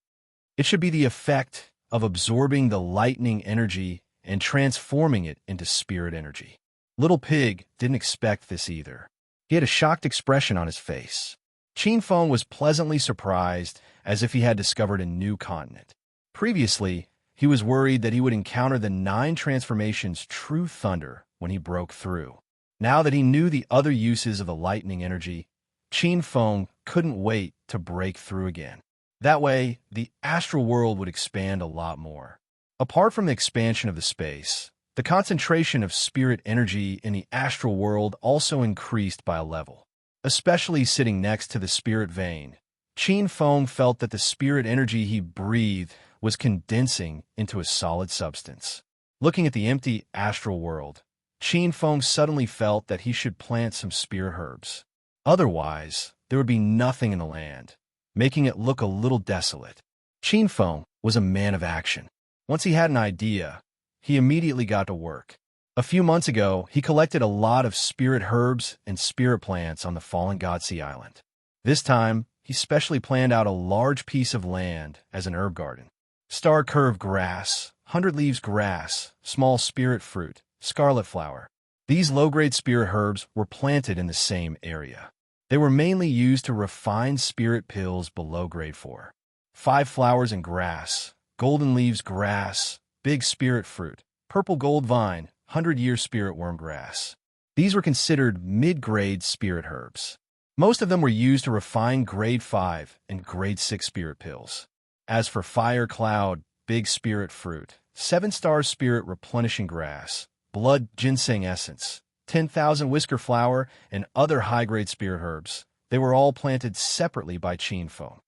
[SPEAKER 1] It should be the effect of absorbing the lightning energy and transforming it into spirit energy. Little Pig didn't expect this either. He had a shocked expression on his face. Qin Feng was pleasantly surprised, as if he had discovered a new continent. Previously, he was worried that he would encounter the 9 transformations' true thunder when he broke through. Now that he knew the other uses of the lightning energy, Qin Feng couldn't wait to break through again. That way, the astral world would expand a lot more. Apart from the expansion of the space, the concentration of spirit energy in the astral world also increased by a level. Especially sitting next to the spirit vein, Qin Feng felt that the spirit energy he breathed was condensing into a solid substance. Looking at the empty astral world, Qin Feng suddenly felt that he should plant some spirit herbs. Otherwise, there would be nothing in the land, making it look a little desolate. Qin Feng was a man of action. Once he had an idea, he immediately got to work. A few months ago, he collected a lot of spirit herbs and spirit plants on the fallen god sea island. This time, he specially planned out a large piece of land as an herb garden. Star-curved grass, 100 leaves grass, small spirit fruit, scarlet flower. These low-grade spirit herbs were planted in the same area. They were mainly used to refine spirit pills below grade 4. 5 flowers and grass, golden leaves grass, big spirit fruit, purple gold vine, 100-year spirit worm grass. These were considered mid-grade spirit herbs. Most of them were used to refine grade 5 and grade 6 spirit pills. As for fire cloud, big spirit fruit, 7-star spirit replenishing grass, blood ginseng essence, 10,000 whisker flower, and other high-grade spirit herbs, they were all planted separately by Qin Feng.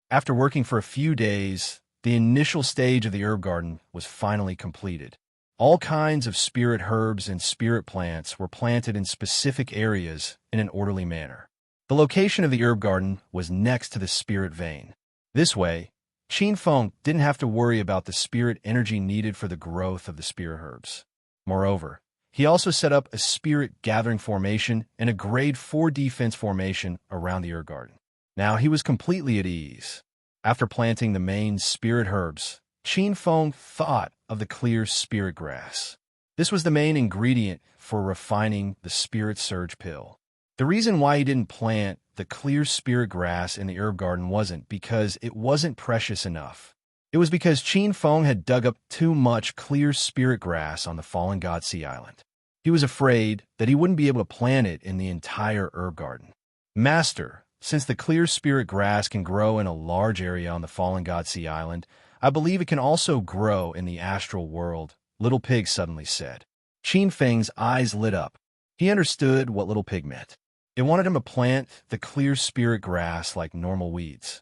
[SPEAKER 1] After working for a few days, the initial stage of the herb garden was finally completed. All kinds of spirit herbs and spirit plants were planted in specific areas in an orderly manner. The location of the herb garden was next to the spirit vein. This way, Qin Feng didn't have to worry about the spirit energy needed for the growth of the spirit herbs. Moreover, he also set up a spirit gathering formation and a grade 4 defense formation around the herb garden. Now he was completely at ease. After planting the main spirit herbs, Qin Feng thought of the clear spirit grass. This was the main ingredient for refining the spirit surge pill. The reason why he didn't plant the clear spirit grass in the herb garden wasn't because it wasn't precious enough. It was because Qin Feng had dug up too much clear spirit grass on the fallen god sea island. He was afraid that he wouldn't be able to plant it in the entire herb garden. Master, since the clear spirit grass can grow in a large area on the fallen god sea island, I believe it can also grow in the astral world, Little Pig suddenly said. Qin Feng's eyes lit up. He understood what Little Pig meant. It wanted him to plant the clear spirit grass like normal weeds.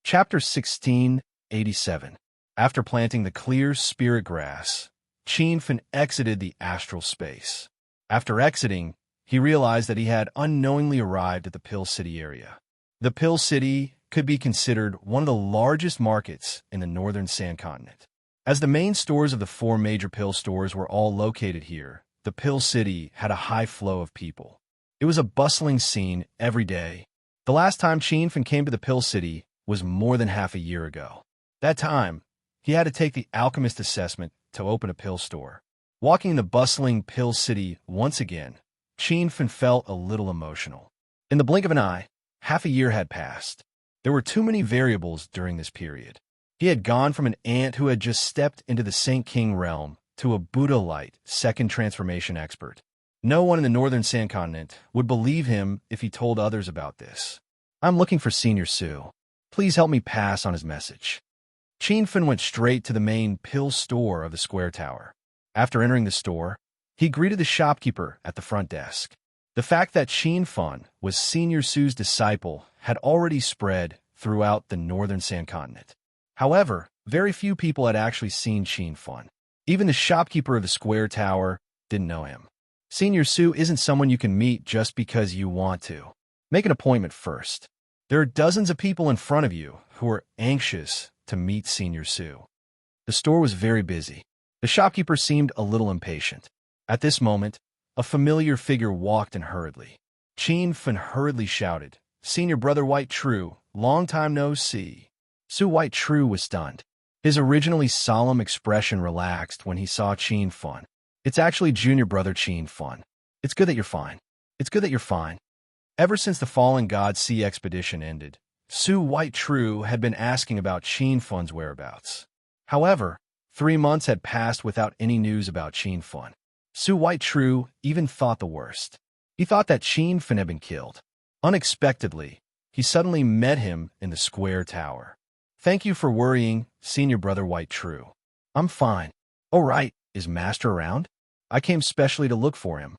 [SPEAKER 1] Chapter 1687. After planting the clear spirit grass, Qin Feng exited the astral space. After exiting, he realized that he had unknowingly arrived at the Pill City area. The Pill City could be considered one of the largest markets in the northern Sand Continent. As the main stores of the 4 major pill stores were all located here, the Pill City had a high flow of people. It was a bustling scene every day. The last time Qin Feng came to the Pill City was more than half a year ago. That time, he had to take the alchemist assessment to open a pill store. Walking in the bustling Pill City once again, Qin Feng felt a little emotional. In the blink of an eye, half a year had passed. There were too many variables during this period. He had gone from an ant who had just stepped into the Saint King realm to a Buddha-lite second transformation expert. No one in the northern Sand Continent would believe him if he told others about this. I'm looking for Senior Su. Please help me pass on his message. Qin Feng went straight to the main pill store of the square tower. After entering the store, he greeted the shopkeeper at the front desk. The fact that Qin Feng was Senior Su's disciple had already spread throughout the northern Sand Continent. However, very few people had actually seen Qin Feng. Even the shopkeeper of the square tower didn't know him. Senior Su isn't someone you can meet just because you want to. Make an appointment first. There are dozens of people in front of you who are anxious to meet Senior Su. The store was very busy. The shopkeeper seemed a little impatient. At this moment, a familiar figure walked in hurriedly. Qin Feng hurriedly shouted, "Senior Brother White True, long time no see." Su White True was stunned. His originally solemn expression relaxed when he saw Qin Fun. It's actually junior brother Qin Fun. It's good that you're fine. It's good that you're fine. Ever since the Fallen God Sea expedition ended, Su White True had been asking about Qin Fun's whereabouts. However, 3 months had passed without any news about Qin Fun. Su White True even thought the worst. He thought that Qin Fun had been killed. Unexpectedly, he suddenly met him in the square tower. Thank you for worrying, senior brother White True. I'm fine. Oh right, is Master around? I came specially to look for him.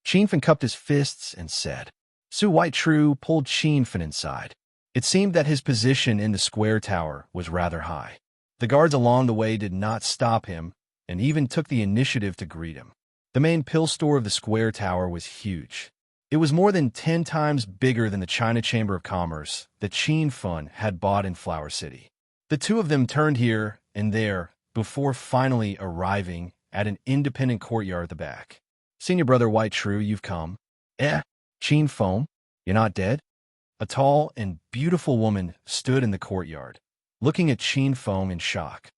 [SPEAKER 1] Qin Fun cupped his fists and said. Su White True pulled Qin Fun inside. It seemed that his position in the square tower was rather high. The guards along the way did not stop him, and even took the initiative to greet him. The main pill store of the square tower was huge. It was more than 10 times bigger than the China Chamber of Commerce that Qin Fun had bought in Flower City. The two of them turned here and there before finally arriving at an independent courtyard at the back. Senior brother White True, you've come. Qin Fun, you're not dead? A tall and beautiful woman stood in the courtyard, looking at Qin Fun in shock.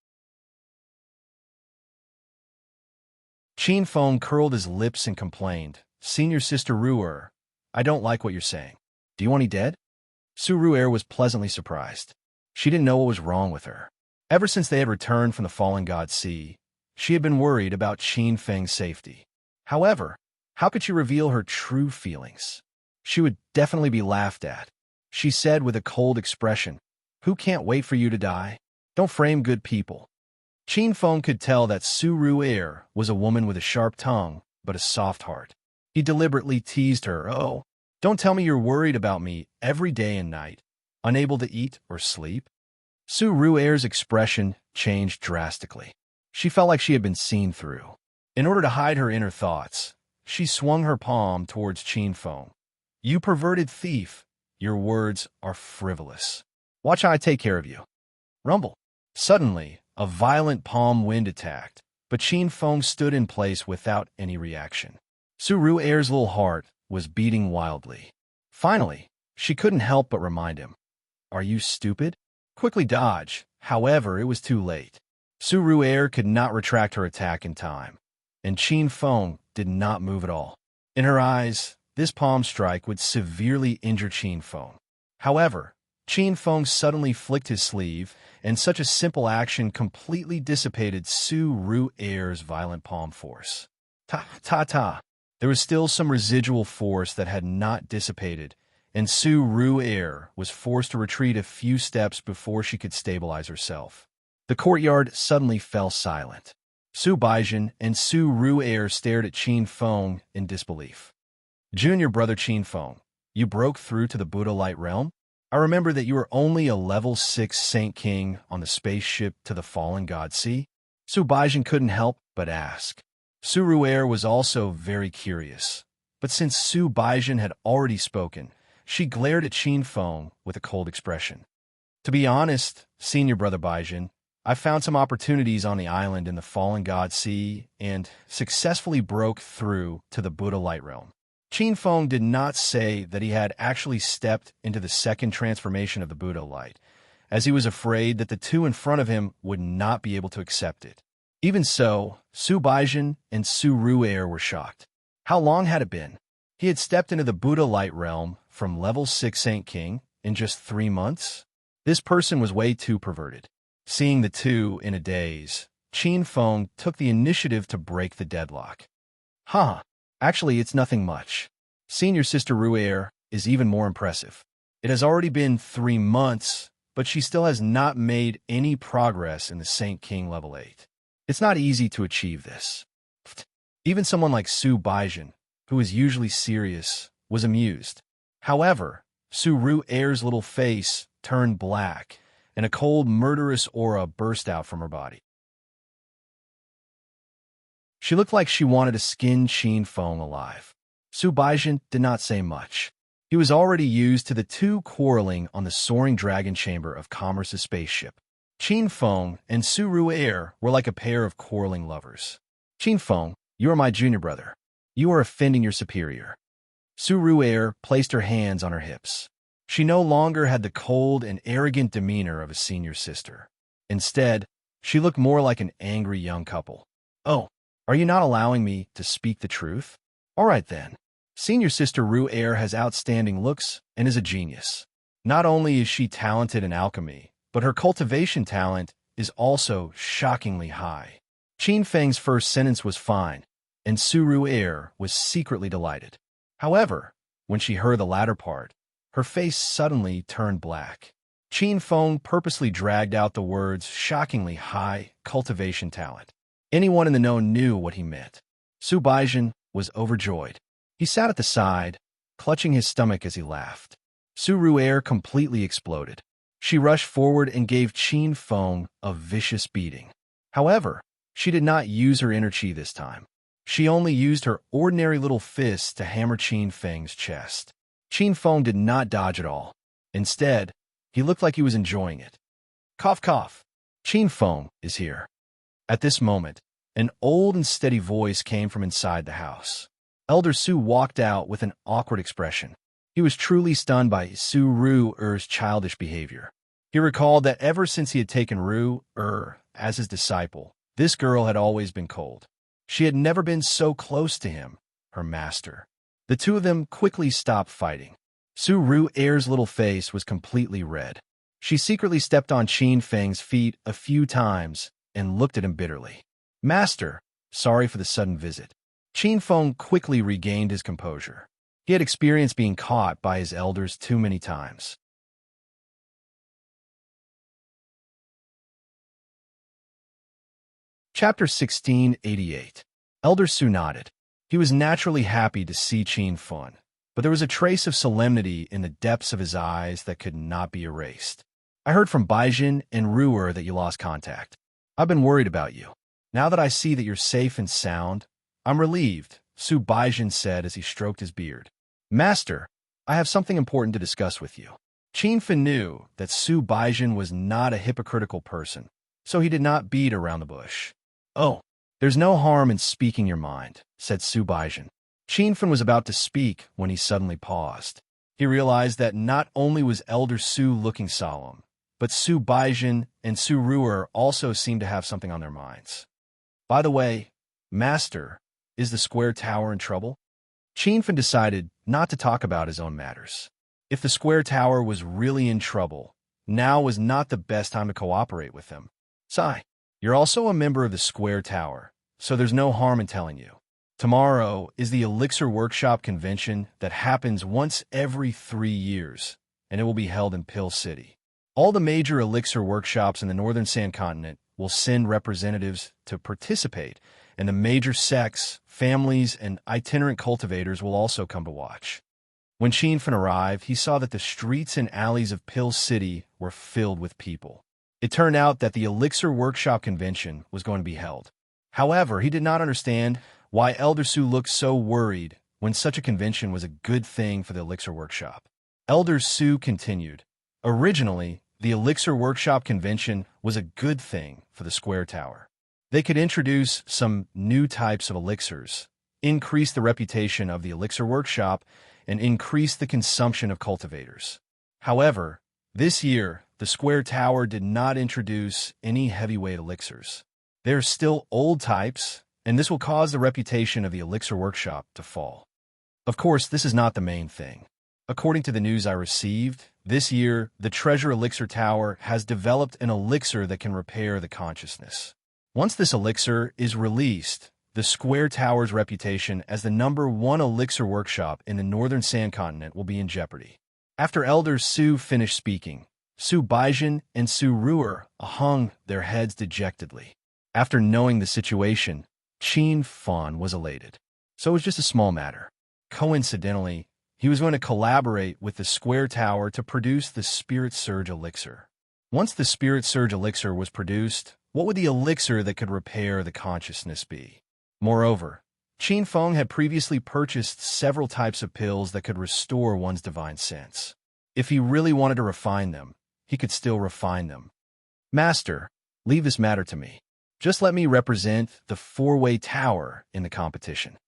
[SPEAKER 1] Qin Fun curled his lips and complained, Senior Sister Ru'er, I don't like what you're saying. Do you want me dead? Su Ru'er was pleasantly surprised. She didn't know what was wrong with her. Ever since they had returned from the Fallen God Sea, she had been worried about Qin Feng's safety. However, how could she reveal her true feelings? She would definitely be laughed at. She said with a cold expression, Who can't wait for you to die? Don't frame good people. Qin Feng could tell that Su Ru'er was a woman with a sharp tongue, but a soft heart. He deliberately teased her, Oh, don't tell me you're worried about me every day and night, unable to eat or sleep. Su Ru'er's expression changed drastically. She felt like she had been seen through. In order to hide her inner thoughts, she swung her palm towards Qin Feng. You perverted thief, your words are frivolous. Watch how I take care of you. Rumble. Suddenly, a violent palm wind attacked, but Qin Feng stood in place without any reaction. Su Ru'er's little heart was beating wildly. Finally, she couldn't help but remind him. Are you stupid? Quickly dodge. However, it was too late. Su Ru'er could not retract her attack in time, and Qin Feng did not move at all. In her eyes, this palm strike would severely injure Qin Feng. However, Qin Feng suddenly flicked his sleeve, and such a simple action completely dissipated Su Ru'er's violent palm force. Ta-ta-ta. There was still some residual force that had not dissipated, and Su Ru'er was forced to retreat a few steps before she could stabilize herself. The courtyard suddenly fell silent. Su Baizhen and Su Ru'er stared at Qin Feng in disbelief. Junior brother Qin Feng, you broke through to the Buddha Light Realm? I remember that you were only a level 6 Saint King on the spaceship to the Fallen God Sea. Su Baizhen couldn't help but ask. Su Ru'er was also very curious, but since Su Baizhen had already spoken, she glared at Qin Feng with a cold expression. To be honest, senior brother Baizhen, I found some opportunities on the island in the Fallen God Sea and successfully broke through to the Buddha Light Realm. Qin Feng did not say that he had actually stepped into the second transformation of the Buddha Light, as he was afraid that the two in front of him would not be able to accept it. Even so, Su Baizhen and Su Ru'er were shocked. How long had it been? He had stepped into the Buddha Light Realm from level 6 Saint King in just 3 months? This person was way too perverted. Seeing the two in a daze, Qin Feng took the initiative to break the deadlock. Actually, it's nothing much. Senior Sister Ru'er is even more impressive. It has already been 3 months, but she still has not made any progress in the Saint King level 8. It's not easy to achieve this. Even someone like Su Baizhen, who is usually serious, was amused. However, Su Ru'er's little face turned black, and a cold, murderous aura burst out from her body. She looked like she wanted to skin Qin Feng alive. Su Baizhen did not say much. He was already used to the two quarreling on the soaring dragon chamber of Commerce's spaceship. Qin Feng and Su Ru'er were like a pair of quarreling lovers. Qin Feng, you are my junior brother. You are offending your superior. Su Ru'er placed her hands on her hips. She no longer had the cold and arrogant demeanor of a senior sister. Instead, She looked more like an angry young couple. "Oh, are you not allowing me to speak the truth? All right then. Senior sister Rue Air has outstanding looks and is a genius. Not only is she talented in alchemy, but her cultivation talent is also shockingly high." Qin Feng's first sentence was fine, and Su Rue Air was secretly delighted. However, when she heard the latter part, her face suddenly turned black. Qin Feng purposely dragged out the words shockingly high cultivation talent. Anyone in the know knew what he meant. Su Baizhen was overjoyed. He sat at the side, clutching his stomach as he laughed. Su Ru'er completely exploded. She rushed forward and gave Qin Feng a vicious beating. However, she did not use her inner chi this time. She only used her ordinary little fists to hammer Qin Feng's chest. Qin Feng did not dodge at all. Instead, he looked like he was enjoying it. Cough, cough. Qin Feng is here. At this moment, an old and steady voice came from inside the house. Elder Su walked out with an awkward expression. He was truly stunned by Su Ru'er's childish behavior. He recalled that ever since he had taken Ru'er as his disciple, this girl had always been cold. She had never been so close to him, her master. The two of them quickly stopped fighting. Su Ru'er's little face was completely red. She secretly stepped on Qin Feng's feet a few times and looked at him bitterly. "Master, sorry for the sudden visit." Qin Feng quickly regained his composure. He had experienced being caught by his elders too many times. Chapter 1688. Elder Su nodded. He was naturally happy to see Qin Feng, but there was a trace of solemnity in the depths of his eyes that could not be erased. "I heard from Baizhen and Ru'er that you lost contact. I've been worried about you. Now that I see that you're safe and sound, I'm relieved," Su Baizhen said as he stroked his beard. "Master, I have something important to discuss with you." Qin Feng knew that Su Baizhen was not a hypocritical person, so he did not beat around the bush. "Oh, there's no harm in speaking your mind," said Su Baizhen. Qin Feng was about to speak when he suddenly paused. He realized that not only was Elder Su looking solemn, but Su Baizhen and Su Ru'er also seemed to have something on their minds. "By the way, Master, is the square tower in trouble?" Qin Feng decided not to talk about his own matters. If the square tower was really in trouble, now was not the best time to cooperate with them. "Sai, you're also a member of the square tower, so there's no harm in telling you. Tomorrow is the Elixir Workshop Convention that happens once every 3 years, and it will be held in Pill City. All the major Elixir workshops in the Northern Sand Continent will send representatives to participate, and the major sects, families, and itinerant cultivators will also come to watch." When Qin Feng arrived, he saw that the streets and alleys of Pill City were filled with people. It turned out that the Elixir Workshop Convention was going to be held. However, he did not understand why Elder Su looked so worried when such a convention was a good thing for the Elixir Workshop. Elder Su continued, "Originally, the Elixir Workshop Convention was a good thing for the Square Tower. They could introduce some new types of elixirs, increase the reputation of the Elixir Workshop, and increase the consumption of cultivators. However, this year, the Square Tower did not introduce any heavyweight elixirs. They are still old types, and this will cause the reputation of the Elixir Workshop to fall. Of course, this is not the main thing. According to the news I received, this year, the Treasure Elixir Tower has developed an elixir that can repair the consciousness. Once this elixir is released, the Square Tower's reputation as the #1 elixir workshop in the Northern Sand Continent will be in jeopardy." After Elder Su finished speaking, Su Baizhen and Su Ru'er hung their heads dejectedly. After knowing the situation, Qin Feng was elated. So it was just a small matter. Coincidentally, he was going to collaborate with the Square Tower to produce the Spirit Surge Elixir. Once the Spirit Surge Elixir was produced, what would the elixir that could repair the consciousness be? Moreover, Qin Feng had previously purchased several types of pills that could restore one's divine sense. If he really wanted to refine them, he could still refine them. "Master, leave this matter to me. Just let me represent the four-way tower in the competition."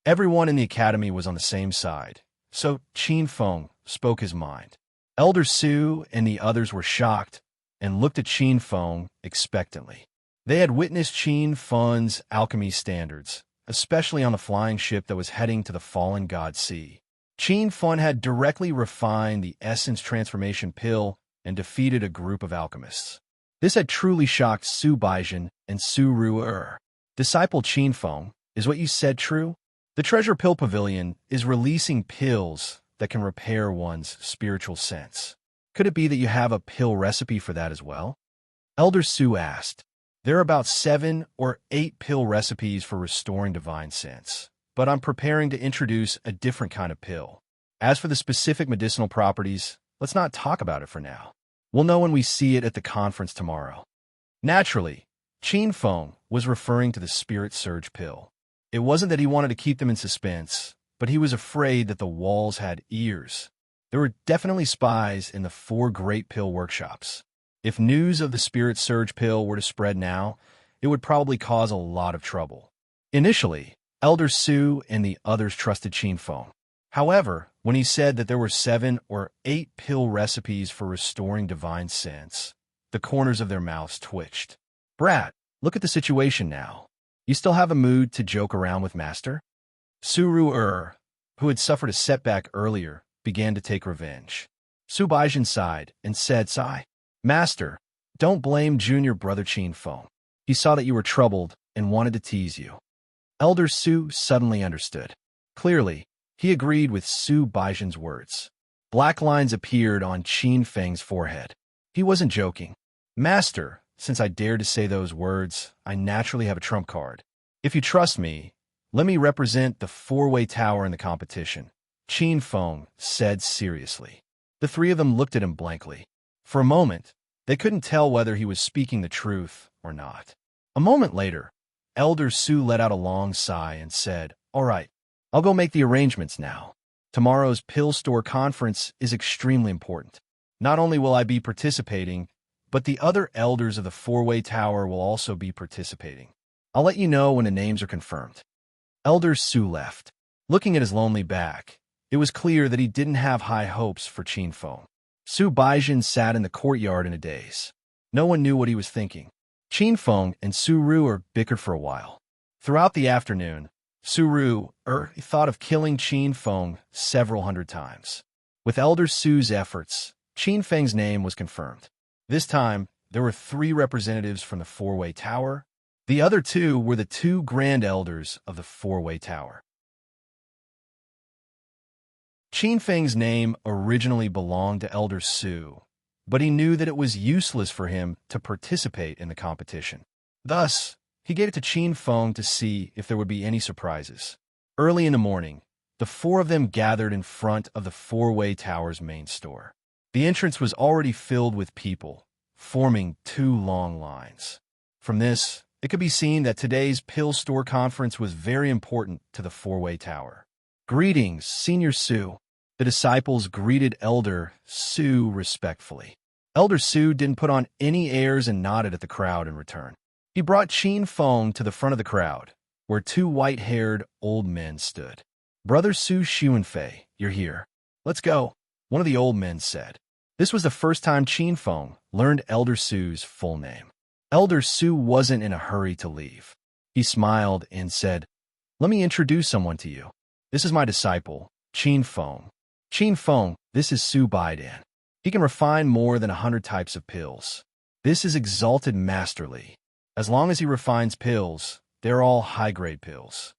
[SPEAKER 1] Everyone in the academy was on the same side, so Qin Feng spoke his mind. Elder Su and the others were shocked and looked at Qin Feng expectantly. They had witnessed Qin Feng's alchemy standards, especially on the flying ship that was heading to the fallen god sea. Qin Feng had directly refined the essence transformation pill and defeated a group of alchemists. This had truly shocked Su Baizhen and Su Ru'er. Disciple Qin Feng, is what you said true? The Treasure Pill Pavilion is releasing pills that can repair one's spiritual sense. Could it be that you have a pill recipe for that as well? Elder Su asked. There are about 7 or 8 pill recipes for restoring divine sense, but I'm preparing to introduce a different kind of pill. As for the specific medicinal properties, let's not talk about it for now. We'll know when we see it at the conference tomorrow. Naturally, Qin Feng was referring to the Spirit Surge pill. It wasn't that he wanted to keep them in suspense, but he was afraid that the walls had ears. There were definitely spies in the 4 great pill workshops. If news of the Spirit Surge pill were to spread now, it would probably cause a lot of trouble. Initially, Elder Su and the others trusted Qin Feng. However, when he said that there were 7 or 8 pill recipes for restoring divine sense, the corners of their mouths twitched. Brat, look at the situation now. You still have a mood to joke around with Master? Su Ru'er, who had suffered a setback earlier, began to take revenge. Su Baizhen sighed and said, Sigh, Master, don't blame junior brother Qin Feng. He saw that you were troubled and wanted to tease you. Elder Su suddenly understood. Clearly, he agreed with Su Baizhen's words. Black lines appeared on Qin Feng's forehead. He wasn't joking. Master, since I dared to say those words, I naturally have a trump card. If you trust me, let me represent the 4-way tower in the competition, Qin Feng said seriously. The 3 of them looked at him blankly. For a moment, they couldn't tell whether he was speaking the truth or not. A moment later, Elder Su let out a long sigh and said, All right, I'll go make the arrangements now. Tomorrow's Pill Store conference is extremely important. Not only will I be participating, but the other elders of the 4-way tower will also be participating. I'll let you know when the names are confirmed. Elder Su left. Looking at his lonely back, it was clear that he didn't have high hopes for Qin Feng. Su Baizhen sat in the courtyard in a daze. No one knew what he was thinking. Qin Feng and Su Ru'er bickered for a while. Throughout the afternoon, Su Ru'er thought of killing Qin Feng several hundred times. With Elder Su's efforts, Qin Feng's name was confirmed. This time, there were 3 representatives from the 4-way tower. The other 2 were the 2 grand elders of the 4-way tower. Qin Feng's name originally belonged to Elder Su, but he knew that it was useless for him to participate in the competition. Thus, he gave it to Qin Feng to see if there would be any surprises. Early in the morning, the 4 of them gathered in front of the 4-way tower's main store. The entrance was already filled with people, forming 2 long lines. From this, it could be seen that today's Pill Store conference was very important to the 4-way tower. Greetings, Senior Su. The disciples greeted Elder Su respectfully. Elder Su didn't put on any airs and nodded at the crowd in return. He brought Qin Feng to the front of the crowd, where 2 white-haired old men stood. Brother Su Xuanfei, you're here. Let's go, one of the old men said. This was the first time Qin Feng learned Elder Su's full name. Elder Su wasn't in a hurry to leave. He smiled and said, Let me introduce someone to you. This is my disciple, Qin Feng. Qin Feng, this is Su Baizhen. He can refine more than 100 types of pills. This is exalted masterly. As long as he refines pills, they're all high-grade pills.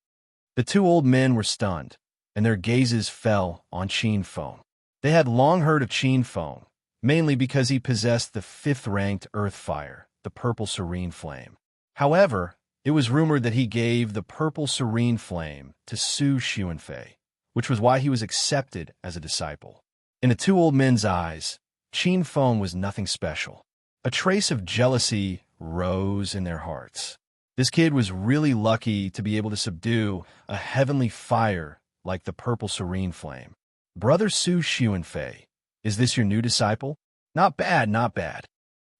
[SPEAKER 1] The 2 old men were stunned, and their gazes fell on Qin Feng. They had long heard of Qin Feng, mainly because he possessed the 5th-ranked earth fire, the Purple Serene Flame. However, it was rumored that he gave the Purple Serene Flame to Su Xuanfei, which was why he was accepted as a disciple. In the 2 old men's eyes, Qin Feng was nothing special. A trace of jealousy rose in their hearts. This kid was really lucky to be able to subdue a heavenly fire like the Purple Serene Flame. Brother Su Xuanfei, is this your new disciple? Not bad, not bad.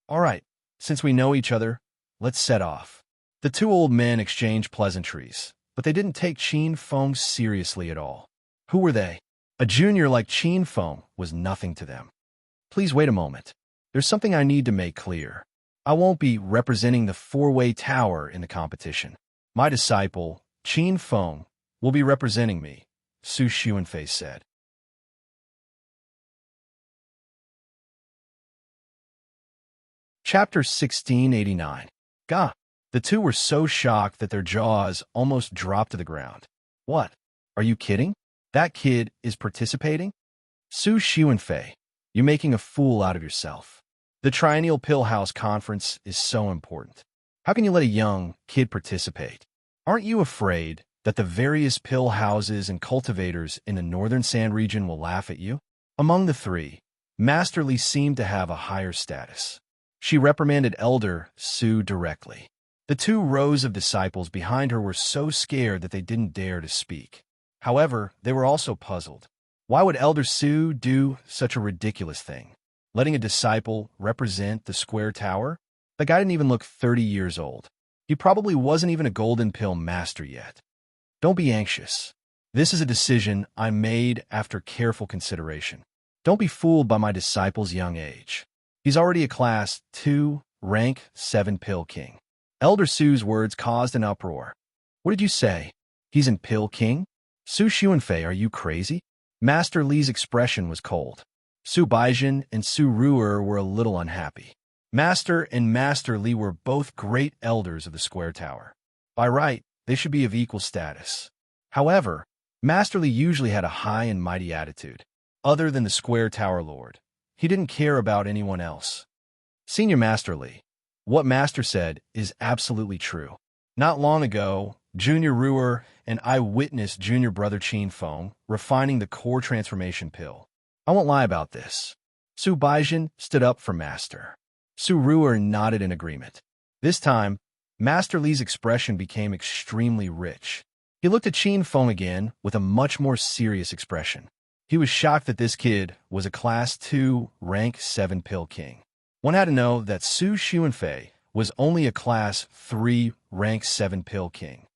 [SPEAKER 1] All right, since we know each other, let's set off. The 2 old men exchanged pleasantries, but they didn't take Qin Feng seriously at all. Who were they? A junior like Qin Feng was nothing to them. Please wait a moment. there's something I need to make clear. I won't be representing the four-way tower in the competition. My disciple, Qin Feng, will be representing me, Su Xuanfei said. Chapter 1689. Gah! The two were so shocked that their jaws almost dropped to the ground. What? Are you kidding? That kid is participating? Su Xuanfei, you're making a fool out of yourself. The Triennial Pill House Conference is so important. How can you let a young kid participate? Aren't you afraid that the various pill houses and cultivators in the Northern Sand region will laugh at you? Among the three, Master Li seemed to have a higher status. She reprimanded Elder Su directly. The 2 rows of disciples behind her were so scared that they didn't dare to speak. However, they were also puzzled. Why would Elder Su do such a ridiculous thing? Letting a disciple represent the square tower? The guy didn't even look 30 years old. He probably wasn't even a golden pill master yet. Don't be anxious. This is a decision I made after careful consideration. Don't be fooled by my disciple's young age. He's already a Class 2, rank 7 pill king. Elder Su's words caused an uproar. What did you say? He's in pill king? Su Xuanfei, are you crazy? Master Li's expression was cold. Su Baijin and Su Ruer were a little unhappy. Master and Master Li were both great elders of the Square Tower. By right, they should be of equal status. However, Master Li usually had a high and mighty attitude. Other than the Square Tower Lord, he didn't care about anyone else. Senior Master Li, what Master said is absolutely true. Not long ago, Junior Ruer and I witnessed Junior Brother Qin Feng refining the core transformation pill. I won't lie about this. Su Baijin stood up for Master. Su Ruer nodded in agreement. This time, Master Li's expression became extremely rich. He looked at Qin Feng again with a much more serious expression. He was shocked that this kid was a Class 2, rank 7 pill king. One had to know that Su Xuanfei was only a Class 3, rank 7 pill king.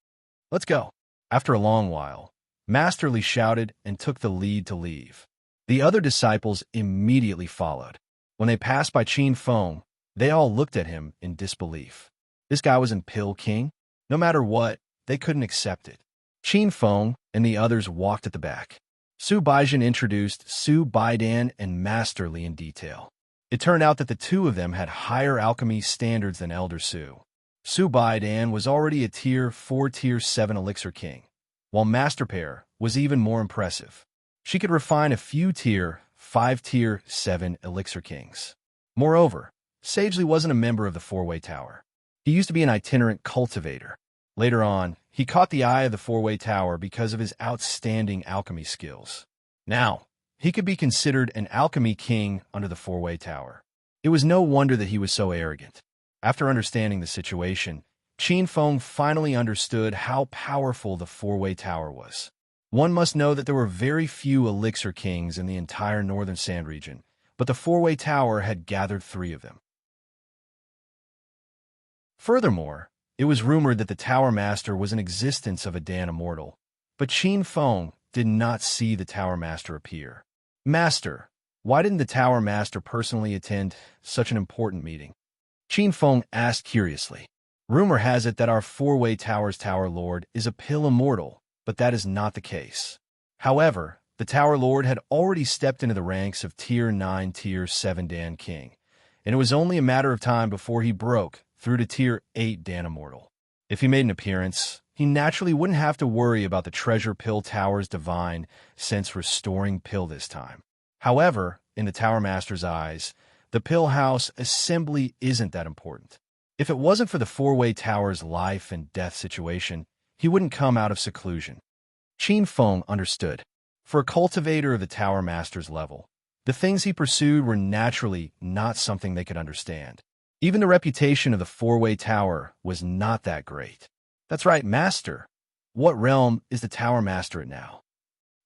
[SPEAKER 1] Let's go. After a long while, Master Li shouted and took the lead to leave. The other disciples immediately followed. When they passed by Qin Feng, they all looked at him in disbelief. This guy was in pill king? No matter what, they couldn't accept it. Qin Feng and the others walked at the back. Su Baijin introduced Su Baidan and Master Li in detail. It turned out that the 2 of them had higher alchemy standards than Elder Su. Su Baidan was already a Tier 4 Tier 7 Elixir King, while Master Pair was even more impressive. She could refine a few Tier 5 Tier 7 Elixir Kings. Moreover, Sagely wasn't a member of the Four-Way Tower. He used to be an itinerant cultivator. Later on, he caught the eye of the Four-Way Tower because of his outstanding alchemy skills. Now, he could be considered an alchemy king under the Four-Way Tower. It was no wonder that he was so arrogant. After understanding the situation, Qin Feng finally understood how powerful the Four-Way Tower was. One must know that there were very few elixir kings in the entire Northern Sand region, but the Four-Way Tower had gathered 3 of them. Furthermore, it was rumored that the Tower Master was in existence of a Dan immortal, but Qin Feng did not see the Tower Master appear. Master, why didn't the Tower Master personally attend such an important meeting? Qin Feng asked curiously. Rumor has it that our Four-Way Tower's Tower Lord is a pill immortal, but that is not the case. However, the Tower Lord had already stepped into the ranks of Tier 9, Tier 7 Dan King, and it was only a matter of time before he broke through to Tier 8 Dan Immortal. If he made an appearance, he naturally wouldn't have to worry about the Treasure Pill Tower's divine sense restoring pill this time. However, in the Tower Master's eyes, the Pill House assembly isn't that important. If it wasn't for the Four-Way Tower's life and death situation, he wouldn't come out of seclusion. Qin Feng understood. For a cultivator of the Tower Master's level, the things he pursued were naturally not something they could understand. Even the reputation of the Four-Way Tower was not that great. That's right, Master. What realm is the Tower Master at now?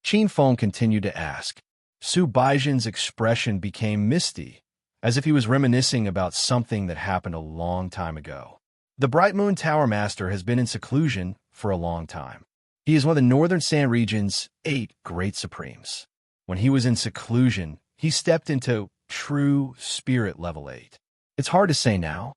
[SPEAKER 1] Qin Feng continued to ask. Su Baijin's expression became misty, as if he was reminiscing about something that happened a long time ago. The Bright Moon Tower Master has been in seclusion for a long time. He is one of the Northern Sand region's 8 Great Supremes. When he was in seclusion, he stepped into true spirit level 8. It's hard to say now.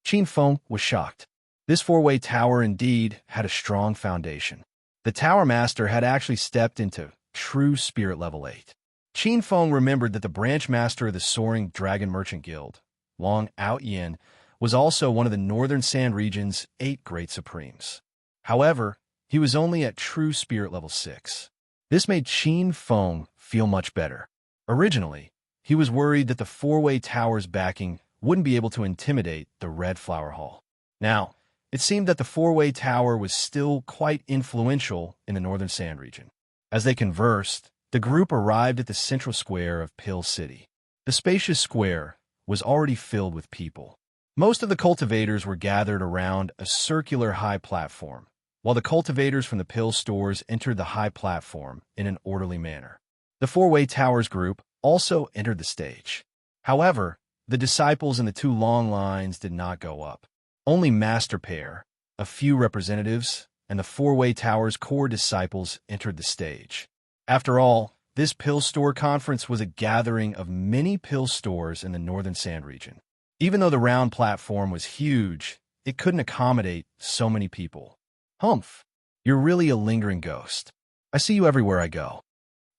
[SPEAKER 1] Qin Feng was shocked. This four-way tower indeed had a strong foundation. The tower master had actually stepped into true spirit level 8. Qin Feng remembered that the branch master of the Soaring Dragon Merchant Guild, Long Out Yin, was also one of the Northern Sand region's 8 Great Supremes. However, he was only at true spirit level 6. This made Qin Feng feel much better. Originally, he was worried that the four-way tower's backing wouldn't be able to intimidate the Red Flower Hall. Now, it seemed that the four-way tower was still quite influential in the Northern Sand region. As they conversed, the group arrived at the central square of Pill City. The spacious square was already filled with people. Most of the cultivators were gathered around a circular high platform, while the cultivators from the pill stores entered the high platform in an orderly manner. The four-way towers group also entered the stage. However, the disciples in the 2 long lines did not go up. Only Master Pair, a few representatives, and the four-way towers core disciples entered the stage. After all, this pill store conference was a gathering of many pill stores in the Northern Sand region. Even though the round platform was huge, it couldn't accommodate so many people. Humph, you're really a lingering ghost. I see you everywhere I go.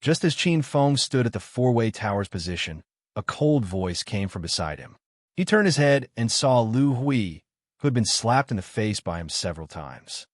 [SPEAKER 1] Just as Qin Feng stood at the four-way tower's position, a cold voice came from beside him. He turned his head and saw Lu Hui, who had been slapped in the face by him several times.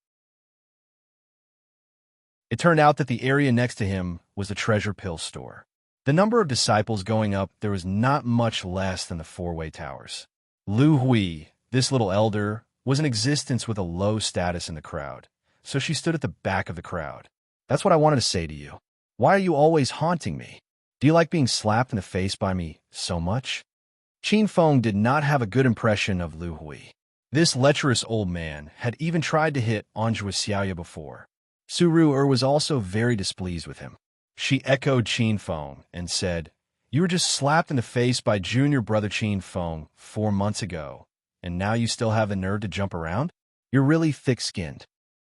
[SPEAKER 1] It turned out that the area next to him was the treasure pill store. The number of disciples going up there was not much less than the four-way towers. Lu Hui, this little elder, was in existence with a low status in the crowd, so she stood at the back of the crowd. That's what I wanted to say to you. Why are you always haunting me? Do you like being slapped in the face by me so much? Qin Feng did not have a good impression of Lu Hui. This lecherous old man had even tried to hit Anjua Xiaoya before. Su Ru'er was also very displeased with him. She echoed Qin Feng and said, "You were just slapped in the face by junior brother Qin Feng 4 months ago, and now you still have the nerve to jump around? You're really thick-skinned."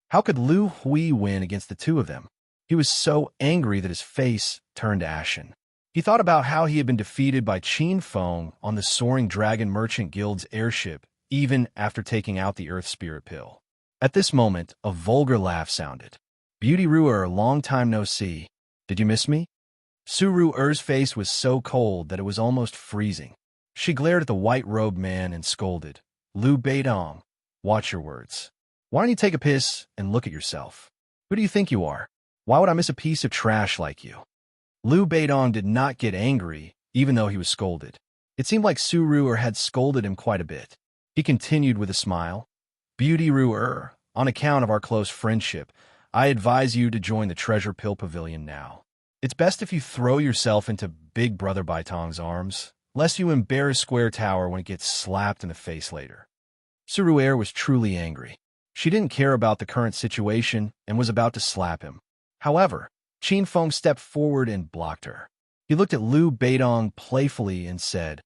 [SPEAKER 1] How could Lu Hui win against the two of them? He was so angry that his face turned ashen. He thought about how he had been defeated by Qin Feng on the Soaring Dragon Merchant Guild's airship, even after taking out the Earth Spirit Pill. At this moment, a vulgar laugh sounded. "Beauty Ru'er, long time no see. Did you miss me?" Su Ru'er's face was so cold that it was almost freezing. She glared at the white-robed man and scolded, "Lu Beidong, watch your words. Why don't you take a piss and look at yourself? Who do you think you are? Why would I miss a piece of trash like you?" Lu Beidong did not get angry, even though he was scolded. It seemed like Su Ru'er had scolded him quite a bit. He continued with a smile, "Beauty Ru'er, on account of our close friendship, I advise you to join the Treasure Pill Pavilion now. It's best if you throw yourself into Big Brother Baitong's arms, lest you embarrass Square Tower when it gets slapped in the face later." Su Ru'er was truly angry. She didn't care about the current situation and was about to slap him. However, Qin Feng stepped forward and blocked her. He looked at Lu Beidong playfully and said,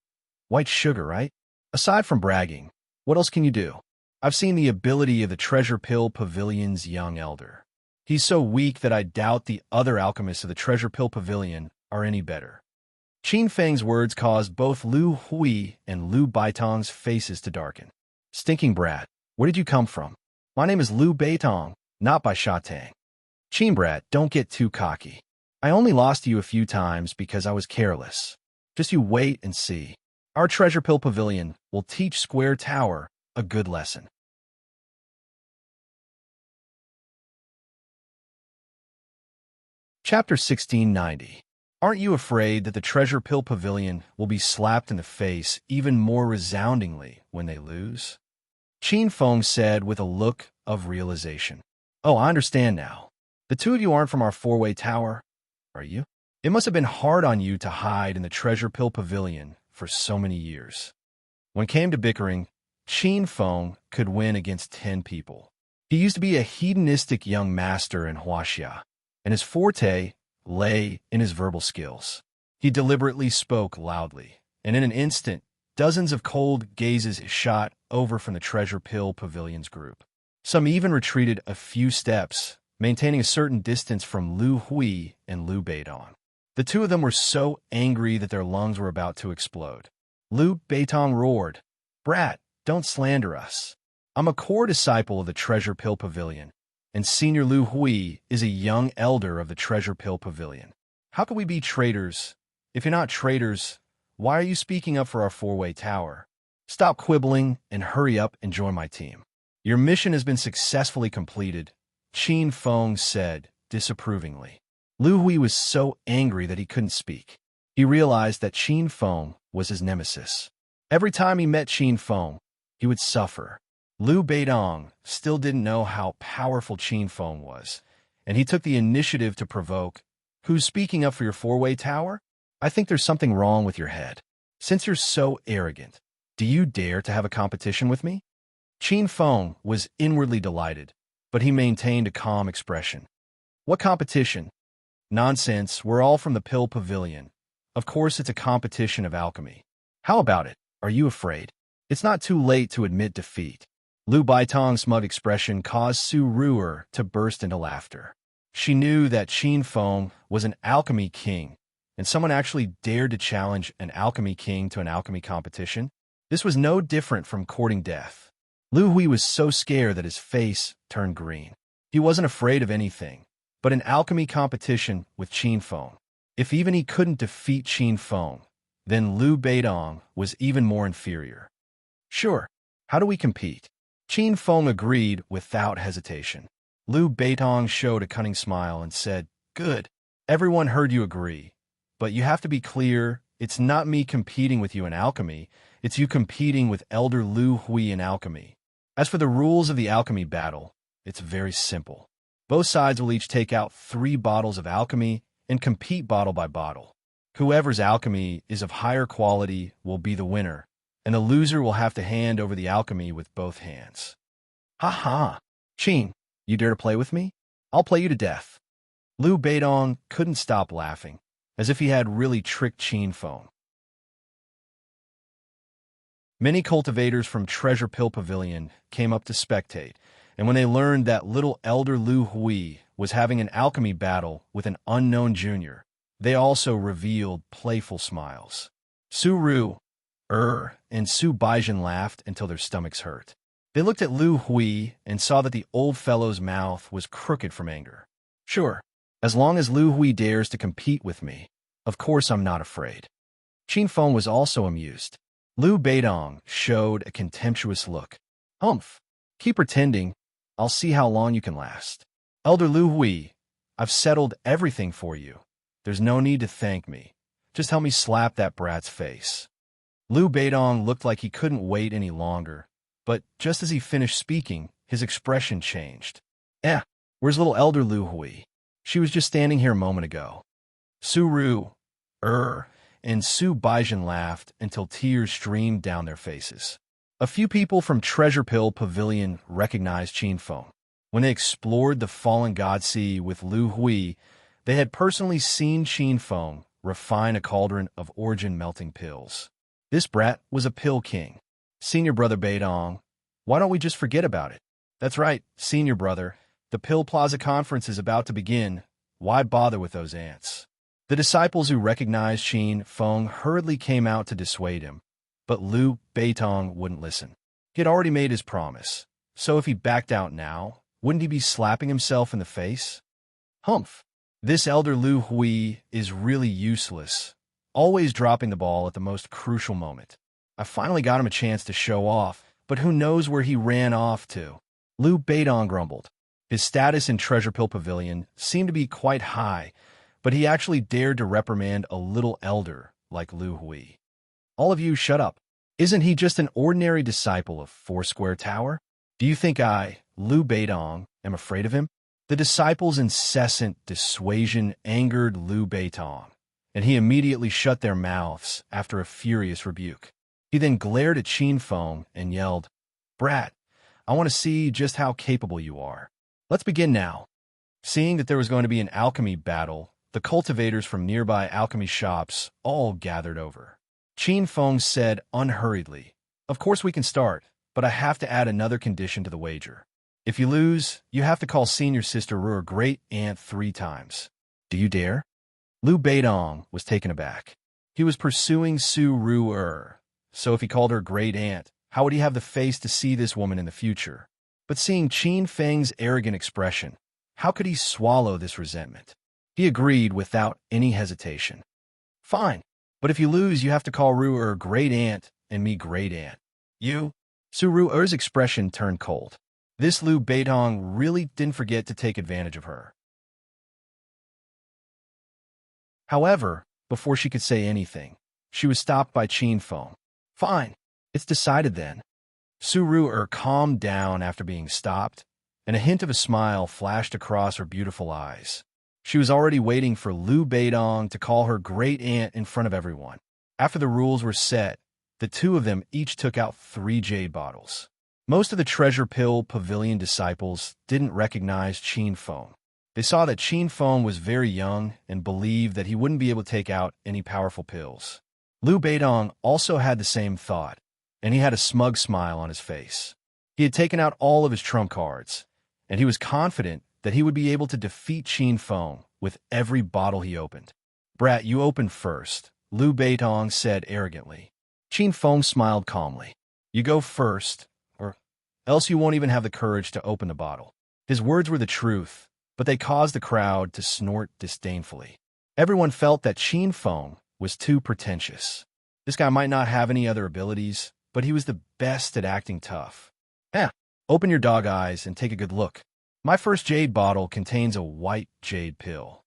[SPEAKER 1] "White sugar, right? Aside from bragging, what else can you do? I've seen the ability of the Treasure Pill Pavilion's young elder. He's so weak that I doubt the other alchemists of the Treasure Pill Pavilion are any better." Qin Feng's words caused both Lu Hui and Lu Baitong's faces to darken. "Stinking brat, where did you come from? My name is Lu Beitong, not by Shatang. Qin brat, don't get too cocky. I only lost to you a few times because I was careless. Just you wait and see. Our Treasure Pill Pavilion will teach Square Tower a good lesson." Chapter 1690. Aren't you afraid that the Treasure Pill Pavilion will be slapped in the face even more resoundingly when they lose? Qin Feng said with a look of realization. "Oh, I understand now. The two of you aren't from our four-way tower, are you? It must have been hard on you to hide in the Treasure Pill Pavilion for so many years." When it came to bickering, Qin Feng could win against 10 people. He used to be a hedonistic young master in Huaxia, and his forte lay in his verbal skills. He deliberately spoke loudly, and in an instant, dozens of cold gazes shot over from the Treasure Pill Pavilion's group. Some even retreated a few steps, maintaining a certain distance from Lu Hui and Lu Beidong. The two of them were so angry that their lungs were about to explode. Lu Beitong roared, "Brat, don't slander us. I'm a core disciple of the Treasure Pill Pavilion, and Senior Lu Hui is a young elder of the Treasure Pill Pavilion. How can we be traitors? If you're not traitors, why are you speaking up for our four-way tower? Stop quibbling and hurry up and join my team." "Your mission has been successfully completed," Qin Feng said disapprovingly. Lu Hui was so angry that he couldn't speak. He realized that Qin Feng was his nemesis. Every time he met Qin Feng, he would suffer. Lu Beidong still didn't know how powerful Qin Feng was, and he took the initiative to provoke, "Who's speaking up for your four-way tower? I think there's something wrong with your head. Since you're so arrogant, do you dare to have a competition with me?" Qin Feng was inwardly delighted, but he maintained a calm expression. "What competition? Nonsense, we're all from the Pill Pavilion. Of course it's a competition of alchemy. How about it? Are you afraid? It's not too late to admit defeat." Lu Baitong's smug expression caused Su Ruer to burst into laughter. She knew that Qin Feng was an alchemy king, and someone actually dared to challenge an alchemy king to an alchemy competition. This was no different from courting death. Lu Hui was so scared that his face turned green. He wasn't afraid of anything, but an alchemy competition with Qin Feng. If even he couldn't defeat Qin Feng, then Lu Beidong was even more inferior. "Sure, how do we compete?" Qin Feng agreed without hesitation. Lu Beidong showed a cunning smile and said, "Good. Everyone heard you agree. But you have to be clear, it's not me competing with you in alchemy, it's you competing with Elder Lu Hui in alchemy. As for the rules of the alchemy battle, it's very simple. Both sides will each take out 3 bottles of alchemy and compete bottle by bottle. Whoever's alchemy is of higher quality will be the winner, and the loser will have to hand over the alchemy with both hands." "Ha ha! Qin, you dare to play with me? I'll play you to death." Lu Beidong couldn't stop laughing, as if he had really tricked Qin Feng. Many cultivators from Treasure Pill Pavilion came up to spectate, and when they learned that little Elder Lu Hui was having an alchemy battle with an unknown junior, they also revealed playful smiles. Su Ru, and Su Baijin laughed until their stomachs hurt. They looked at Lu Hui and saw that the old fellow's mouth was crooked from anger. "Sure, as long as Lu Hui dares to compete with me, of course I'm not afraid." Qin Feng was also amused. Lu Beidong showed a contemptuous look. "Humph, keep pretending. I'll see how long you can last. Elder Lu Hui, I've settled everything for you. There's no need to thank me. Just help me slap that brat's face." Lu Beidong looked like he couldn't wait any longer, but just as he finished speaking, his expression changed. Where's little Elder Lu Hui? She was just standing here a moment ago." Su Ru, and Su Baijin laughed until tears streamed down their faces. A few people from Treasure Pill Pavilion recognized Qin Feng. When they explored the Fallen God Sea with Lu Hui, they had personally seen Qin Feng refine a cauldron of origin melting pills. This brat was a pill king. "Senior brother Beidong, why don't we just forget about it?" "That's right, senior brother. The Pill Plaza Conference is about to begin. Why bother with those ants?" The disciples who recognized Qin Feng hurriedly came out to dissuade him, but Lu Beitong wouldn't listen. He had already made his promise, so if he backed out now, wouldn't he be slapping himself in the face? "Humph! This Elder Lu Hui is really useless, always dropping the ball at the most crucial moment. I finally got him a chance to show off, but who knows where he ran off to." Lu Beidong grumbled. His status in Treasure Pill Pavilion seemed to be quite high, but he actually dared to reprimand a little elder like Lu Hui. "All of you shut up. Isn't he just an ordinary disciple of Foursquare Tower? Do you think I, Lu Beidong, am afraid of him?" The disciples' incessant dissuasion angered Lu Beitong, and he immediately shut their mouths after a furious rebuke. He then glared at Qin Feng and yelled, "Brat, I want to see just how capable you are. Let's begin now." Seeing that there was going to be an alchemy battle, the cultivators from nearby alchemy shops all gathered over. Qin Feng said unhurriedly, "Of course we can start, but I have to add another condition to the wager. If you lose, you have to call Senior Sister Ruer Great Aunt 3 times. Do you dare?" Liu Beidong was taken aback. He was pursuing Su Ru-er, so if he called her great aunt, how would he have the face to see this woman in the future? But seeing Qin Feng's arrogant expression, how could he swallow this resentment? He agreed without any hesitation. Fine, but if you lose, you have to call Ru-er great aunt and me great aunt. You? Su Ru-er's expression turned cold. This Liu Beidong really didn't forget to take advantage of her. However, before she could say anything, she was stopped by Qin Feng. Fine, it's decided then. Su Ru-er calmed down after being stopped, and a hint of a smile flashed across her beautiful eyes. She was already waiting for Liu Beidong to call her great aunt in front of everyone. After the rules were set, the two of them each took out 3 jade bottles. Most of the Treasure Pill Pavilion disciples didn't recognize Qin Feng. They saw that Qin Feng was very young and believed that he wouldn't be able to take out any powerful pills. Liu Beidong also had the same thought, and he had a smug smile on his face. He had taken out all of his trump cards, and he was confident that he would be able to defeat Qin Feng with every bottle he opened. Brat, you opened first, Liu Beidong said arrogantly. Qin Feng smiled calmly. You go first, or else you won't even have the courage to open the bottle. His words were the truth, but they caused the crowd to snort disdainfully. Everyone felt that Qin Feng was too pretentious. This guy might not have any other abilities, but he was the best at acting tough. Open your dog eyes and take a good look. My first jade bottle contains a white jade pill.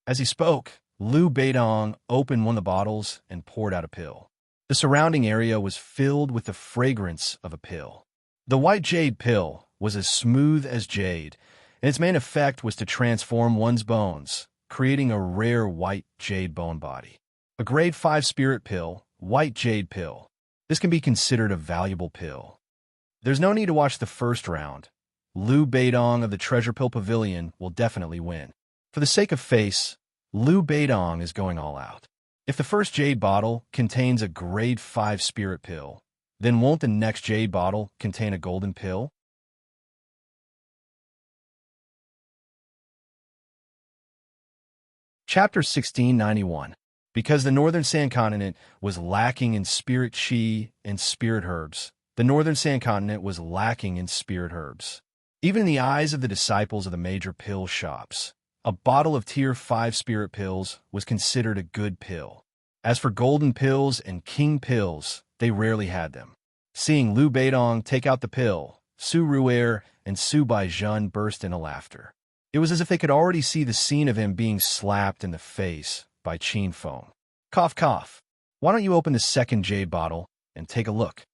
[SPEAKER 1] As he spoke, Liu Beidong opened one of the bottles and poured out a pill. The surrounding area was filled with the fragrance of a pill. The white jade pill was as smooth as jade, and its main effect was to transform one's bones, creating a rare white jade bone body. A grade 5 spirit pill, white jade pill. This can be considered a valuable pill. There's no need to watch the first round. Liu Beidong of the Treasure Pill Pavilion will definitely win. For the sake of face, Liu Beidong is going all out. If the first jade bottle contains a grade 5 spirit pill, then won't the next jade bottle contain a golden pill? Chapter 1691. Because the Northern Sand Continent was lacking in spirit chi and spirit herbs, the Northern Sand Continent was lacking in spirit herbs. Even in the eyes of the disciples of the major pill shops, a bottle of Tier 5 spirit pills was considered a good pill. As for golden pills and king pills, they rarely had them. Seeing Liu Beidong take out the pill, Su Ru'er and Su Baizhun burst into laughter. It was as if they could already see the scene of him being slapped in the face by Qin Feng. Cough, cough. Why don't you open the second jade bottle and take a look?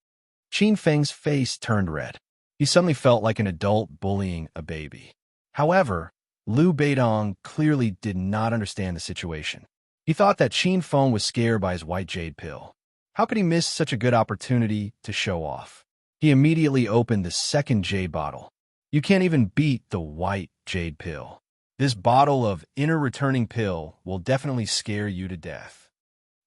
[SPEAKER 1] Qin Feng's face turned red. He suddenly felt like an adult bullying a baby. However, Liu Beidong clearly did not understand the situation. He thought that Qin Feng was scared by his white jade pill. How could he miss such a good opportunity to show off? He immediately opened the second jade bottle. You can't even beat the white jade pill. This bottle of Inner Returning Pill will definitely scare you to death.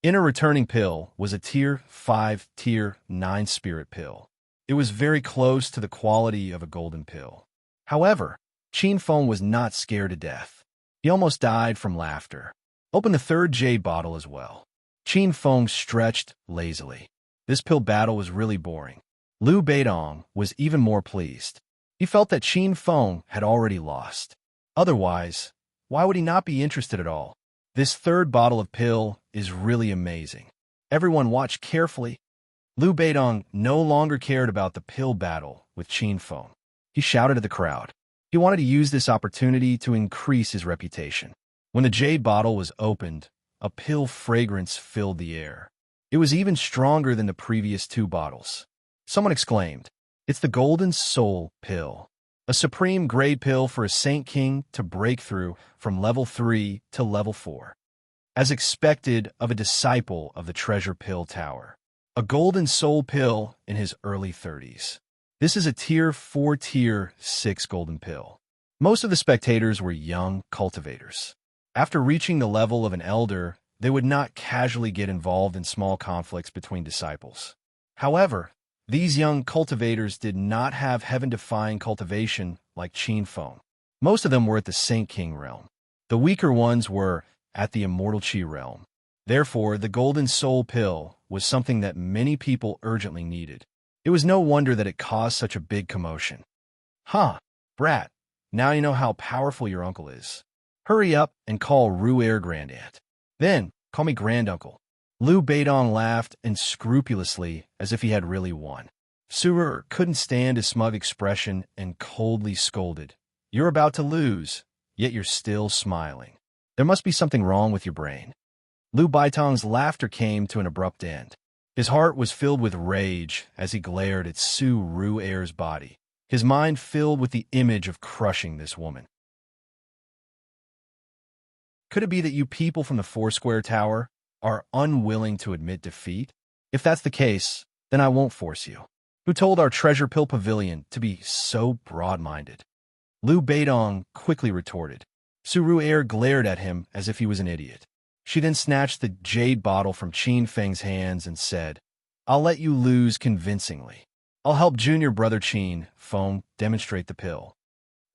[SPEAKER 1] Inner Returning Pill was a Tier 5, Tier 9 spirit pill. It was very close to the quality of a golden pill. However, Qin Feng was not scared to death. He almost died from laughter. Open the third jade bottle as well. Qin Feng stretched lazily. This pill battle was really boring. Liu Beidong was even more pleased. He felt that Qin Feng had already lost. Otherwise, why would he not be interested at all? This third bottle of pill is really amazing. Everyone watched carefully. Liu Beidong no longer cared about the pill battle with Qin Feng. He shouted at the crowd. He wanted to use this opportunity to increase his reputation. When the jade bottle was opened, a pill fragrance filled the air. It was even stronger than the previous 2 bottles. Someone exclaimed, "It's the Golden Soul Pill. A supreme grade pill for a Saint King to break through from level 3 to level 4. As expected of a disciple of the Treasure Pill Tower. A Golden Soul Pill in his early 30s. This is a Tier 4, Tier 6 golden pill." Most of the spectators were young cultivators. After reaching the level of an elder, they would not casually get involved in small conflicts between disciples. However, these young cultivators did not have heaven-defying cultivation like Qin Feng. Most of them were at the Saint King realm. The weaker ones were at the immortal Chi realm. Therefore, the golden soul pill was something that many people urgently needed. It was no wonder that it caused such a big commotion. Huh, brat, now you know how powerful your uncle is. Hurry up and call Ru'er Grandaunt. Then, call me Granduncle. Liu Beidong laughed and scrupulously as if he had really won. Su'er couldn't stand his smug expression and coldly scolded. You're about to lose, yet you're still smiling. There must be something wrong with your brain. Liu Beidong's laughter came to an abrupt end. His heart was filled with rage as he glared at Su Ru'er's body, his mind filled with the image of crushing this woman. Could it be that you people from the Foursquare Tower are unwilling to admit defeat? If that's the case, then I won't force you. Who told our treasure pill pavilion to be so broad-minded? Liu Beidong quickly retorted. Su Ru'er glared at him as if he was an idiot. She then snatched the jade bottle from Qin Feng's hands and said, I'll let you lose convincingly. I'll help junior brother Qin Feng demonstrate the pill.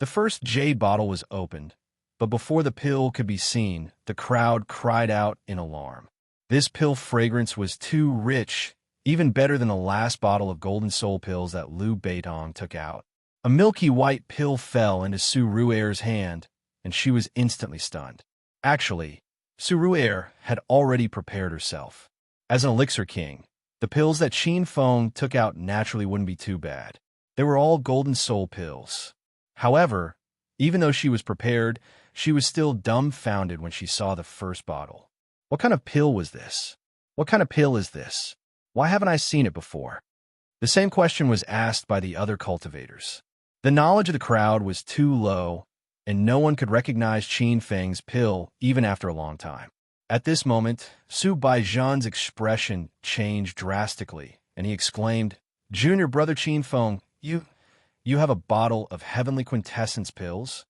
[SPEAKER 1] The first jade bottle was opened, but before the pill could be seen, the crowd cried out in alarm. This pill fragrance was too rich, even better than the last bottle of golden soul pills that Liu Beidong took out. A milky white pill fell into Su Ru'er's hand, and she was instantly stunned. Actually, Su Ru'er had already prepared herself. As an elixir king, the pills that Qin Feng took out naturally wouldn't be too bad. They were all golden soul pills. However, even though she was prepared, she was still dumbfounded when she saw the first bottle. What kind of pill was this? What kind of pill is this? Why haven't I seen it before? The same question was asked by the other cultivators. The knowledge of the crowd was too low, and no one could recognize Qin Feng's pill even after a long time. At this moment, Su Baijian's expression changed drastically, and he exclaimed, Junior brother Qin Feng, you have a bottle of heavenly quintessence pills?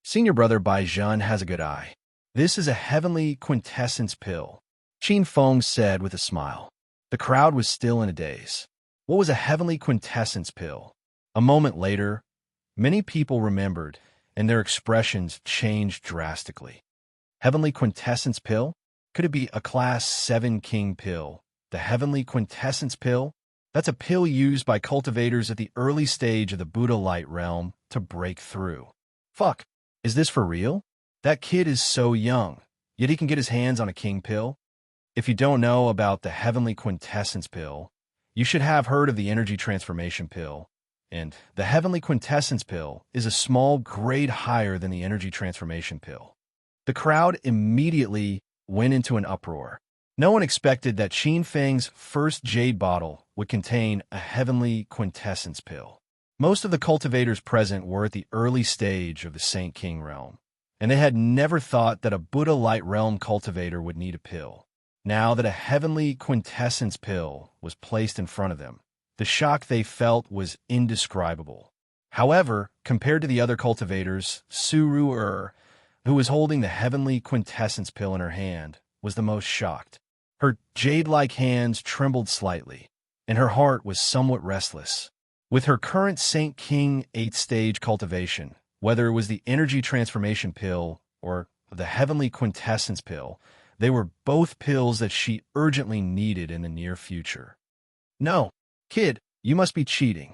[SPEAKER 1] Senior brother Baijian has a good eye. This is a heavenly quintessence pill, Qin Feng said with a smile. The crowd was still in a daze. What was a heavenly quintessence pill? A moment later, many people remembered, and their expressions changed drastically. Heavenly quintessence pill? Could it be a class 7 king pill? The heavenly quintessence pill? That's a pill used by cultivators at the early stage of the Buddha light realm to break through. Fuck, is this for real? That kid is so young, yet he can get his hands on a king pill? If you don't know about the heavenly quintessence pill, you should have heard of the energy transformation pill. And the heavenly quintessence pill is a small grade higher than the energy transformation pill. The crowd immediately went into an uproar. No one expected that Qin Feng's first jade bottle would contain a heavenly quintessence pill. Most of the cultivators present were at the early stage of the Saint King realm, and they had never thought that a Buddha light realm cultivator would need a pill. Now that a heavenly quintessence pill was placed in front of them, the shock they felt was indescribable. However, compared to the other cultivators, Su Ru'er, who was holding the heavenly quintessence pill in her hand, was the most shocked. Her jade-like hands trembled slightly, and her heart was somewhat restless. With her current Saint King 8th-stage cultivation, whether it was the energy transformation pill or the heavenly quintessence pill, they were both pills that she urgently needed in the near future. No. Kid, you must be cheating.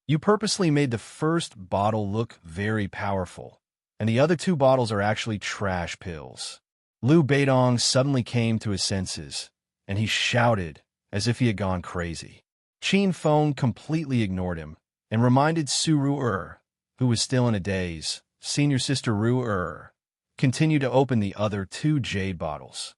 [SPEAKER 1] You purposely made the first bottle look very powerful, and the other two bottles are actually trash pills. Liu Beidong suddenly came to his senses, and he shouted as if he had gone crazy. Qin Feng completely ignored him and reminded Su Ru'er, who was still in a daze, senior sister Ru'er, continued to open the other two jade bottles.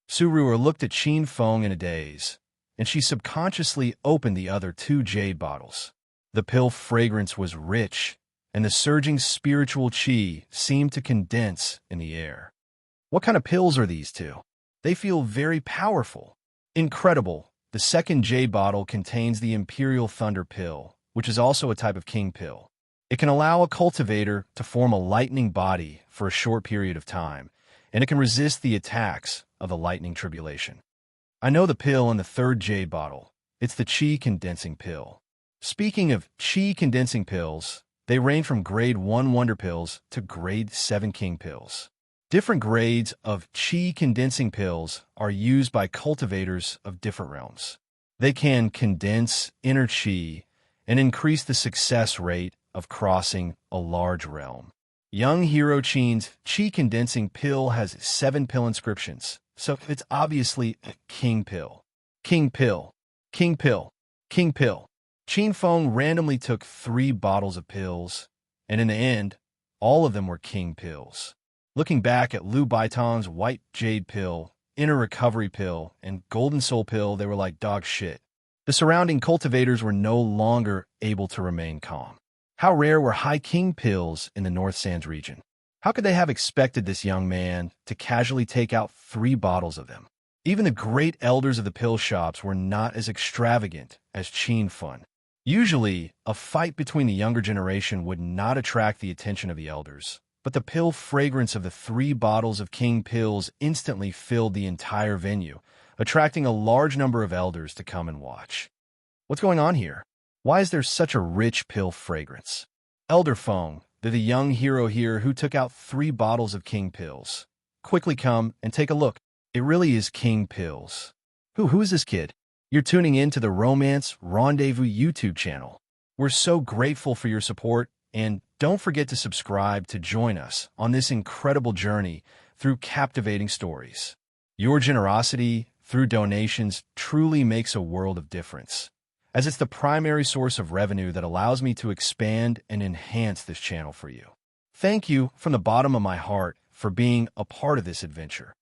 [SPEAKER 1] Su Ru'er looked at Qin Feng in a daze, and she subconsciously opened the other two jade bottles. The pill fragrance was rich, and the surging spiritual qi seemed to condense in the air. What kind of pills are these two? They feel very powerful. Incredible. The second jade bottle contains the Imperial Thunder pill, which is also a type of king pill. It can allow a cultivator to form a lightning body for a short period of time, and it can resist the attacks of the lightning tribulation. I know the pill in the third jade bottle. It's the qi condensing pill. Speaking of qi condensing pills, They range from grade 1 wonder pills to grade 7 king pills. Different grades of qi condensing pills are used by cultivators of different realms. They can condense inner qi and increase the success rate of crossing a large realm. Young Hero Chin's qi condensing pill has 7 pill inscriptions, so it's obviously a king pill. King pill, king pill, king pill. Qin Feng randomly took 3 bottles of pills, and in the end, all of them were king pills. Looking back at Lu Baitong's white jade pill, inner recovery pill, and golden soul pill, they were like dog shit. The surrounding cultivators were no longer able to remain calm. How rare were high king pills in the North Sands region? How could they have expected this young man to casually take out 3 bottles of them? Even the great elders of the pill shops were not as extravagant as Qin Feng. Usually, a fight between the younger generation would not attract the attention of the elders, but the pill fragrance of the 3 bottles of king pills instantly filled the entire venue, attracting a large number of elders to come and watch. What's going on here? Why is there such a rich pill fragrance? Elder Feng, the young hero here who took out 3 bottles of king pills. Quickly come and take a look. It really is king pills. Who is this kid? You're tuning in to the Romance Rendezvous YouTube channel. We're so grateful for your support, and don't forget to subscribe to join us on this incredible journey through captivating stories. Your generosity through donations truly makes a world of difference, as it's the primary source of revenue that allows me to expand and enhance this channel for you. Thank you from the bottom of my heart for being a part of this adventure.